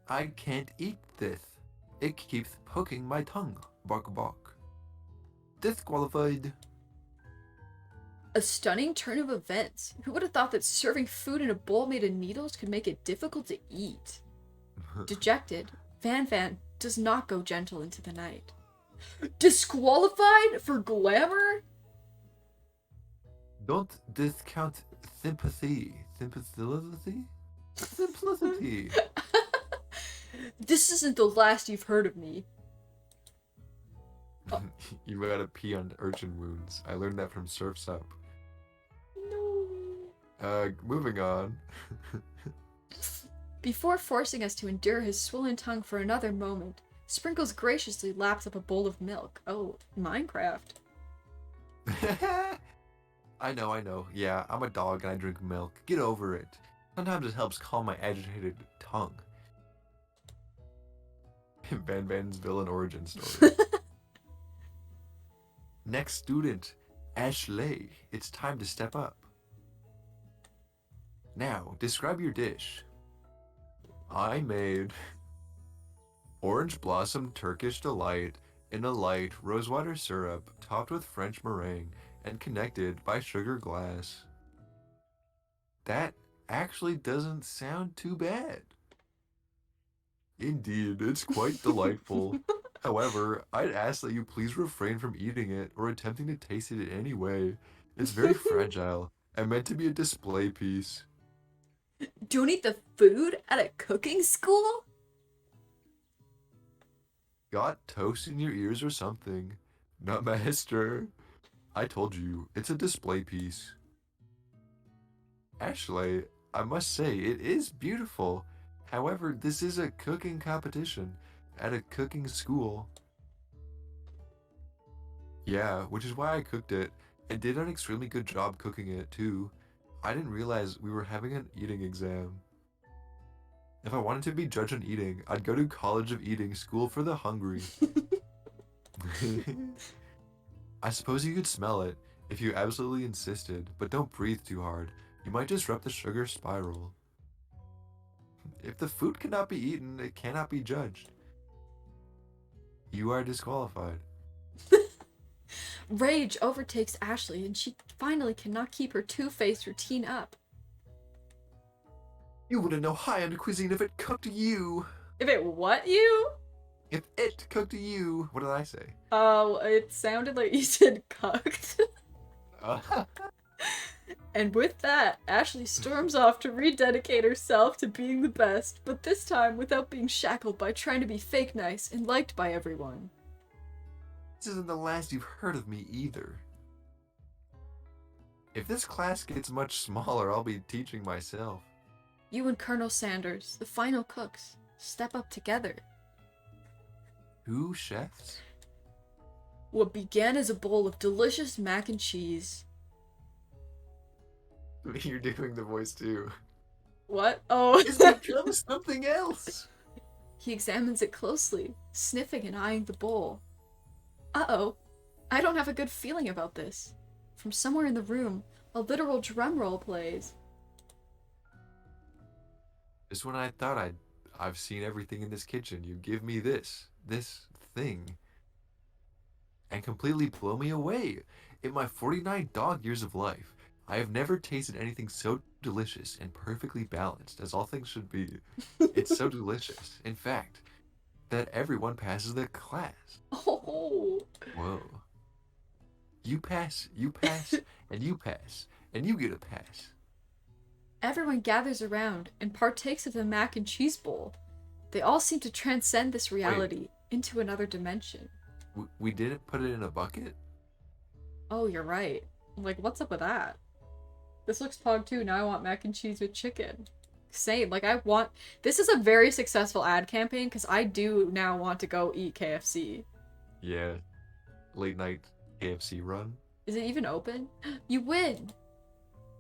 I can't eat this. It keeps poking my tongue. Bark bark. Disqualified. A stunning turn of events. Who would have thought that serving food in a bowl made of needles could make it difficult to eat? Dejected, Van does not go gentle into the night. Disqualified for glamour? Don't discount sympathy. Simplicity? Simplicity. This isn't the last you've heard of me. Oh. You gotta pee on urchin wounds. I learned that from Surf's Up. No. Moving on. Before forcing us to endure his swollen tongue for another moment, Sprinkles graciously laps up a bowl of milk. Oh, Minecraft. I know. Yeah, I'm a dog and I drink milk. Get over it. Sometimes it helps calm my agitated tongue. Van's villain origin story. Next student, Ashley. It's time to step up. Now, describe your dish. I made orange blossom Turkish delight in a light rosewater syrup topped with French meringue and connected by sugar glass. That actually doesn't sound too bad. Indeed, it's quite delightful. However, I'd ask that you please refrain from eating it or attempting to taste it in any way. It's very fragile and meant to be a display piece. Don't eat the food at a cooking school? Got toast in your ears or something. Not master. I told you, it's a display piece. Ashley, I must say, it is beautiful. However, this is a cooking competition at a cooking school. Yeah, which is why I cooked it, and did an extremely good job cooking it, too. I didn't realize we were having an eating exam. If I wanted to be judged on eating, I'd go to College of Eating, School for the Hungry. I suppose you could smell it, if you absolutely insisted, but don't breathe too hard. You might disrupt the sugar spiral. If the food cannot be eaten, it cannot be judged. You are disqualified. Rage overtakes Ashley, and she finally cannot keep her two-faced routine up. You wouldn't know high-end cuisine if it cooked you. If it what you? If it cooked you. What did I say? Oh, it sounded like you said cooked. And with that, Ashley storms off to rededicate herself to being the best, but this time without being shackled by trying to be fake nice and liked by everyone. This isn't the last you've heard of me either. If this class gets much smaller, I'll be teaching myself. You and Colonel Sanders, the final cooks, step up together. Two chefs? What began as a bowl of delicious mac and cheese. You're doing the voice too. What? Oh. It's become something else. He examines it closely, sniffing and eyeing the bowl. Uh-oh. I don't have a good feeling about this. From somewhere in the room, a literal drum roll plays. Just when I thought I've seen everything in this kitchen. You give me this thing, and completely blow me away. In my 49 dog years of life, I have never tasted anything so delicious and perfectly balanced as all things should be. It's so delicious, in fact, that everyone passes the class. Oh. Whoa. You pass, and you pass, and you get a pass. Everyone gathers around and partakes of the mac and cheese bowl. They all seem to transcend this Wait, reality into another dimension. we didn't put it in a bucket? Oh, you're right. Like, what's up with that? This looks pog too. Now I want mac and cheese with chicken. Same. Like, I want. This is a very successful ad campaign because I do now want to go eat KFC. Yeah. Late night KFC run. Is it even open? You win!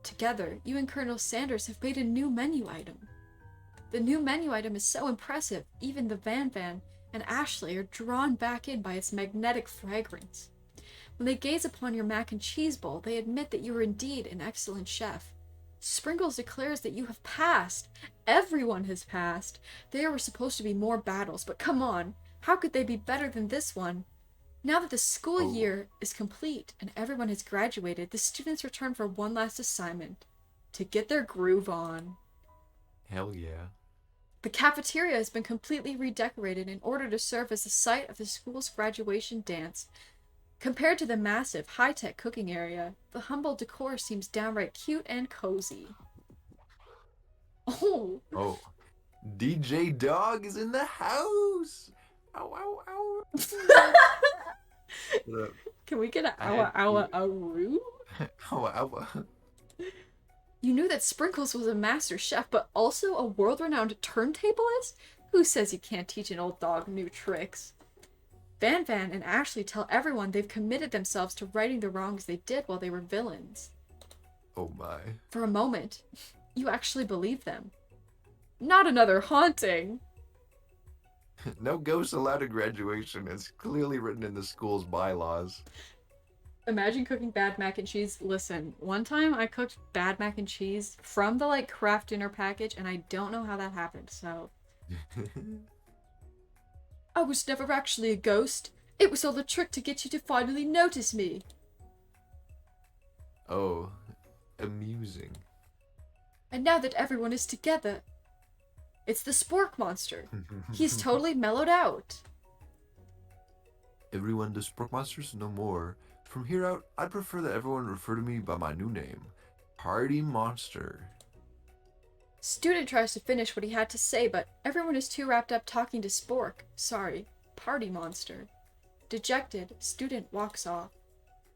Together, you and Colonel Sanders have made a new menu item. The new menu item is so impressive, even the Van and Ashley are drawn back in by its magnetic fragrance. When they gaze upon your mac and cheese bowl, they admit that you are indeed an excellent chef. Sprinkles declares that you have passed. Everyone has passed. There were supposed to be more battles, but come on, how could they be better than this one? Now that the school year is complete and everyone has graduated, the students return for one last assignment. To get their groove on. Hell yeah. The cafeteria has been completely redecorated in order to serve as the site of the school's graduation dance. Compared to the massive, high-tech cooking area, the humble decor seems downright cute and cozy. Oh! Oh. DJ Dog is in the house! Ow, ow, ow. What up? Can we get a I had ow-a-roo? Ow, ow. You knew that Sprinkles was a master chef, but also a world-renowned turntablist? Who says you can't teach an old dog new tricks? Van and Ashley tell everyone they've committed themselves to righting the wrongs they did while they were villains. Oh my. For a moment, you actually believe them. Not another haunting! No ghosts allowed at graduation. It's clearly written in the school's bylaws. Imagine cooking bad mac and cheese. Listen, one time I cooked bad mac and cheese from the, like, craft dinner package, and I don't know how that happened, so... I was never actually a ghost. It was all a trick to get you to finally notice me. Oh, amusing. And now that everyone is together, it's the Spork Monster. He's totally mellowed out. Everyone does Spork Monsters no more. From here out, I'd prefer that everyone refer to me by my new name, Party Monster. Student tries to finish what he had to say, but everyone is too wrapped up talking to Spork. Sorry, Party Monster. Dejected, Student walks off.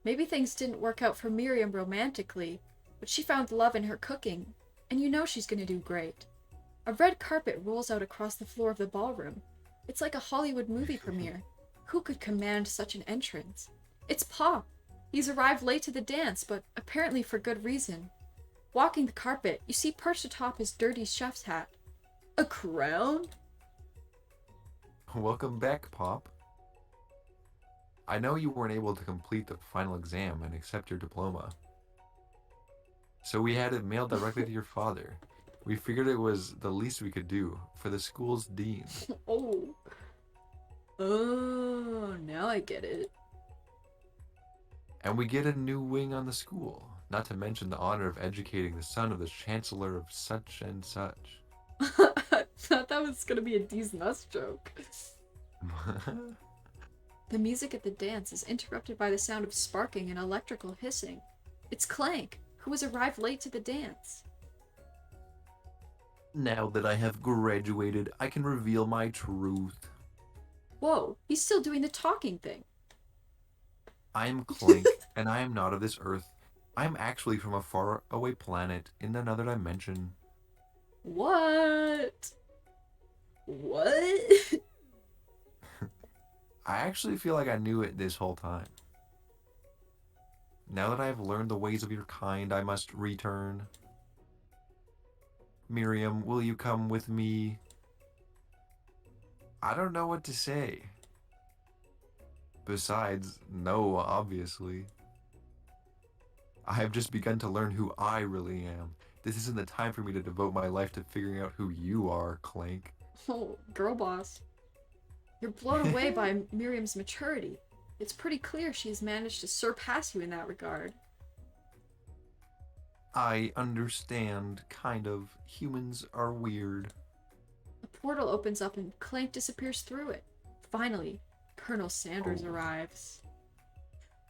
Maybe things didn't work out for Miriam romantically, but she found love in her cooking, and you know she's gonna do great. A red carpet rolls out across the floor of the ballroom. It's like a Hollywood movie premiere. Who could command such an entrance? It's Pop. He's arrived late to the dance, but apparently for good reason. Walking the carpet, you see perched atop his dirty chef's hat. A crown? Welcome back, Pop. I know you weren't able to complete the final exam and accept your diploma. So we had it mailed directly to your father. We figured it was the least we could do for the school's dean. Oh. Oh, now I get it. And we get a new wing on the school, not to mention the honor of educating the son of the chancellor of such and such. I thought that was gonna be a D's Nuts joke. The music at the dance is interrupted by the sound of sparking and electrical hissing. It's Clank, who has arrived late to the dance. Now that I have graduated, I can reveal my truth. Whoa, he's still doing the talking thing. I am Clank, and I am not of this earth. I am actually from a far-away planet in another dimension. What? What? I actually feel like I knew it this whole time. Now that I have learned the ways of your kind, I must return. Miriam, will you come with me? I don't know what to say. Besides, no, obviously. I have just begun to learn who I really am. This isn't the time for me to devote my life to figuring out who you are, Clank. Oh, girl boss. You're blown away by Miriam's maturity. It's pretty clear she has managed to surpass you in that regard. I understand, kind of. Humans are weird. A portal opens up and Clank disappears through it. Finally, Colonel Sanders Oh. arrives.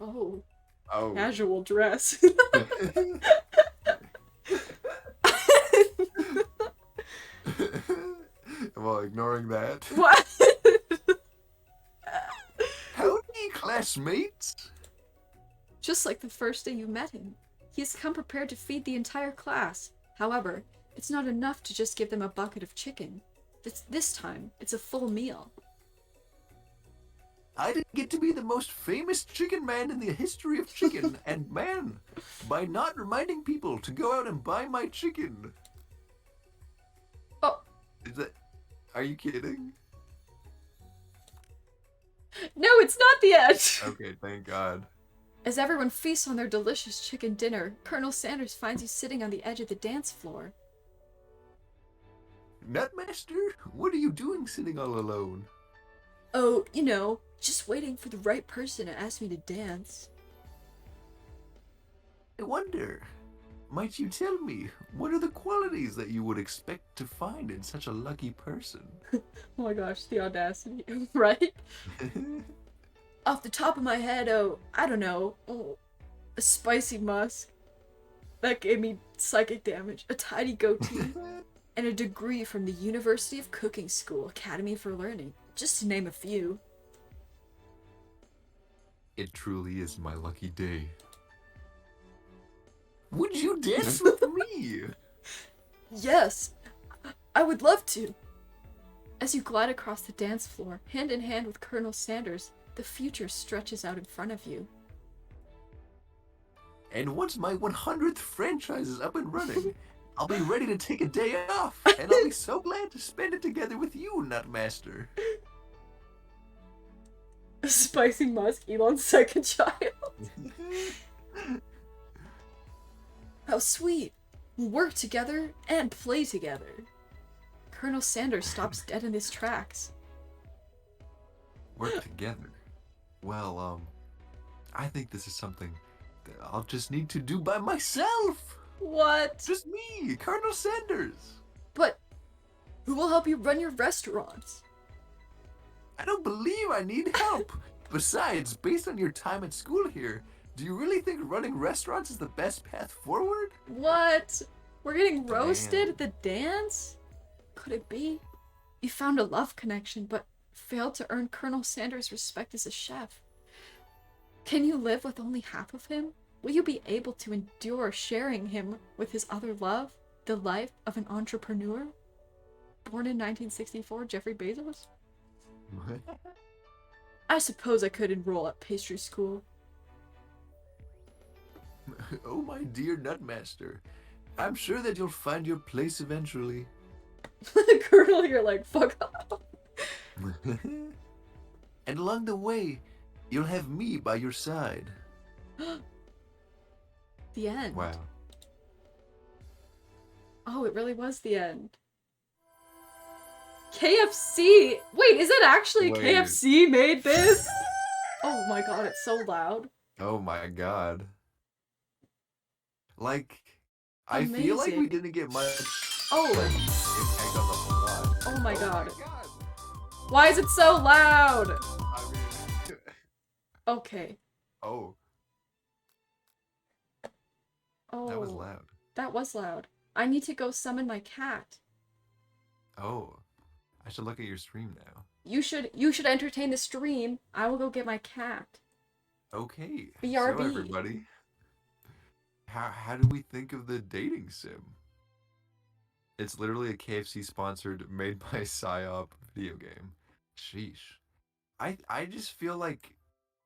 Oh, Oh. casual dress. Well, ignoring that. What? Howdy, classmates! Just like the first day you met him, he has come prepared to feed the entire class. However, it's not enough to just give them a bucket of chicken. This time, it's a full meal. I didn't get to be the most famous chicken man in the history of chicken, and man, by not reminding people to go out and buy my chicken. Oh. Is that... Are you kidding? No, it's not the end! Okay, thank God. As everyone feasts on their delicious chicken dinner, Colonel Sanders finds you sitting on the edge of the dance floor. Nutmaster, what are you doing sitting all alone? Oh, you know, just waiting for the right person to ask me to dance. I wonder, might you tell me, what are the qualities that you would expect to find in such a lucky person? Oh my gosh, the audacity, right? Off the top of my head, I don't know, a spicy musk. That gave me psychic damage, a tidy goatee, and a degree from the University of Cooking School Academy for Learning, just to name a few. It truly is my lucky day. Would you dance with me? Yes, I would love to. As you glide across the dance floor, hand in hand with Colonel Sanders, the future stretches out in front of you. And once my 100th franchise is up and running, I'll be ready to take a day off, and I'll be so glad to spend it together with you, Nutmaster. Spicy musk, Elon's second child. How sweet. We'll work together and play together. Colonel Sanders stops dead in his tracks. Work together? Well, I think this is something that I'll just need to do by myself. What? Just me, Colonel Sanders. But who will help you run your restaurants? I don't believe I need help. Besides, based on your time at school here, do you really think running restaurants is the best path forward? What? We're getting Damn. roasted at the dance? Could it be? You found a love connection, but failed to earn Colonel Sanders' respect as a chef. Can you live with only half of him? Will you be able to endure sharing him with his other love, the life of an entrepreneur? Born in 1964, Jeffrey Bezos? I suppose I could enroll at pastry school. Oh, my dear Nutmaster, I'm sure that you'll find your place eventually. Colonel, you're like, fuck off. And along the way, you'll have me by your side. The end. Wow. Oh, it really was the end. KFC! Wait, is it actually Wait. KFC made this? Oh my god, it's so loud. Oh my god. Like, I feel like we Amazing. didn't get much Oh, impact on the plot. oh my god. Why is it so loud? I mean, Okay. oh, Oh. that was loud. That was loud. I need to go summon my cat. Oh, I should look at your stream now. You should entertain the stream. I will go get my cat. Okay. BRB. So everybody, how do we think of the dating sim? It's literally a KFC sponsored, made by PsyOp video game. Sheesh. I just feel like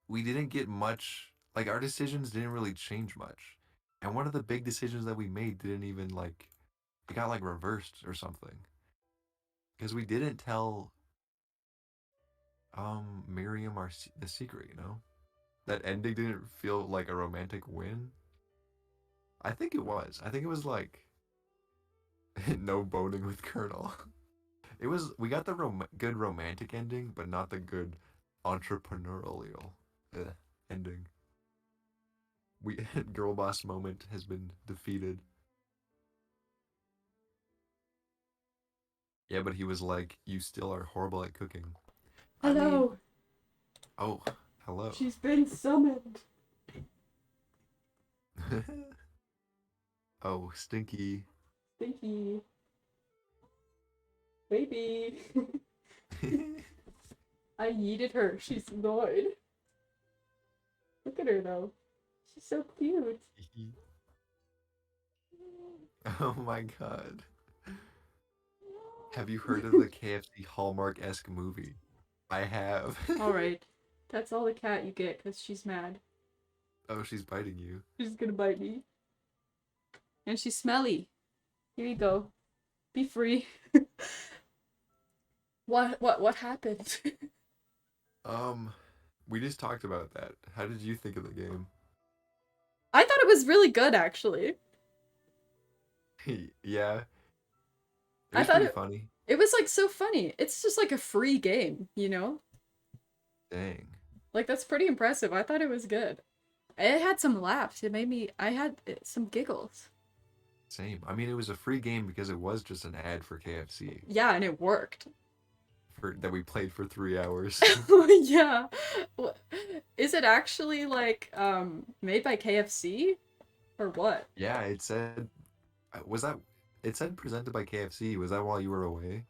we didn't get much, like our decisions didn't really change much. And one of the big decisions that we made didn't even like, it got like reversed or something. Because we didn't tell Miriam the secret, you know? That ending didn't feel like a romantic win. I think it was. I think it was like no boning with Colonel. We got the good romantic ending, but not the good entrepreneurial ending. We girl boss moment has been defeated. Yeah, but he was like, "You still are horrible at cooking." I mean, Hello. oh, hello. She's been summoned. Oh, Stinky. Stinky. Baby. I yeeted her. She's annoyed. Look at her though. She's so cute. Oh my god. Have you heard of the KFC Hallmark-esque movie? I have. Alright. That's all the cat you get because she's mad. Oh, she's biting you. She's gonna bite me. And she's smelly. Here you go. Be free. What happened? We just talked about that. How did you think of the game? I thought it was really good actually. Yeah, it I was thought pretty funny. it was like so funny. It's just like a free game, you know? Dang. Like that's pretty impressive. I thought it was good. It had some laughs. I had some giggles. Same. I mean, it was a free game because it was just an ad for KFC Yeah, and it worked. that we played for 3 hours. Yeah. Is it actually like made by KFC or what? Yeah, it said, was that, it said presented by KFC. Was that while you were away?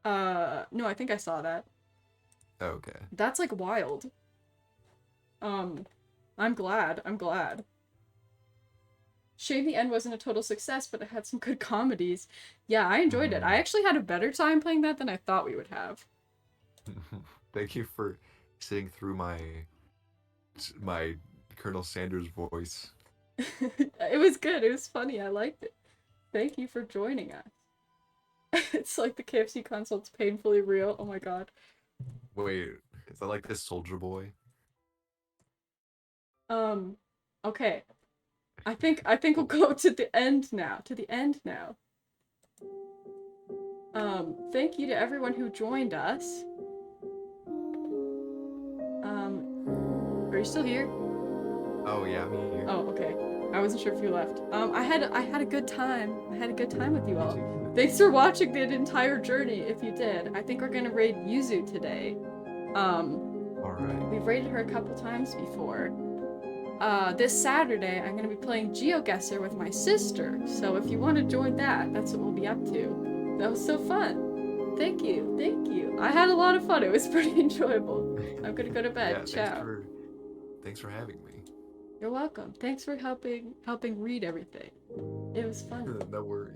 No, I think I saw that. Okay. That's like wild. Um, I'm glad. I'm glad. Shame the end wasn't a total success, but it had some good comedies. Yeah, I enjoyed it. I actually had a better time playing that than I thought we would have. Thank you for sitting through my Colonel Sanders voice. It was good. It was funny. I liked it. Thank you for joining us. It's like the KFC consult's painfully real. Oh my god. Wait, is that like this Soldier Boy? Okay. I think we'll go to the end now. To the end now. Thank you to everyone who joined us. Are you still here? Oh yeah, I'm here. Oh, okay. I wasn't sure if you left. I had a good time. I had a good time with you all. Thanks for watching the entire journey, if you did. I think we're gonna raid Yuzu today. Alright. We've raided her a couple times before. This Saturday, I'm gonna be playing GeoGuessr with my sister, so if you want to join that, that's what we'll be up to. That was so fun. Thank you, thank you. I had a lot of fun. It was pretty enjoyable. I'm gonna go to bed. Yeah, Ciao. thanks for having me. You're welcome. Thanks for helping read everything. It was fun. No worries.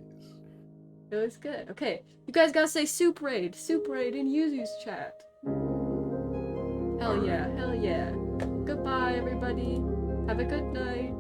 It was good. Okay, you guys gotta say soup raid in Yuzu's chat. Hell yeah, hell yeah. Goodbye, everybody. Have a good night.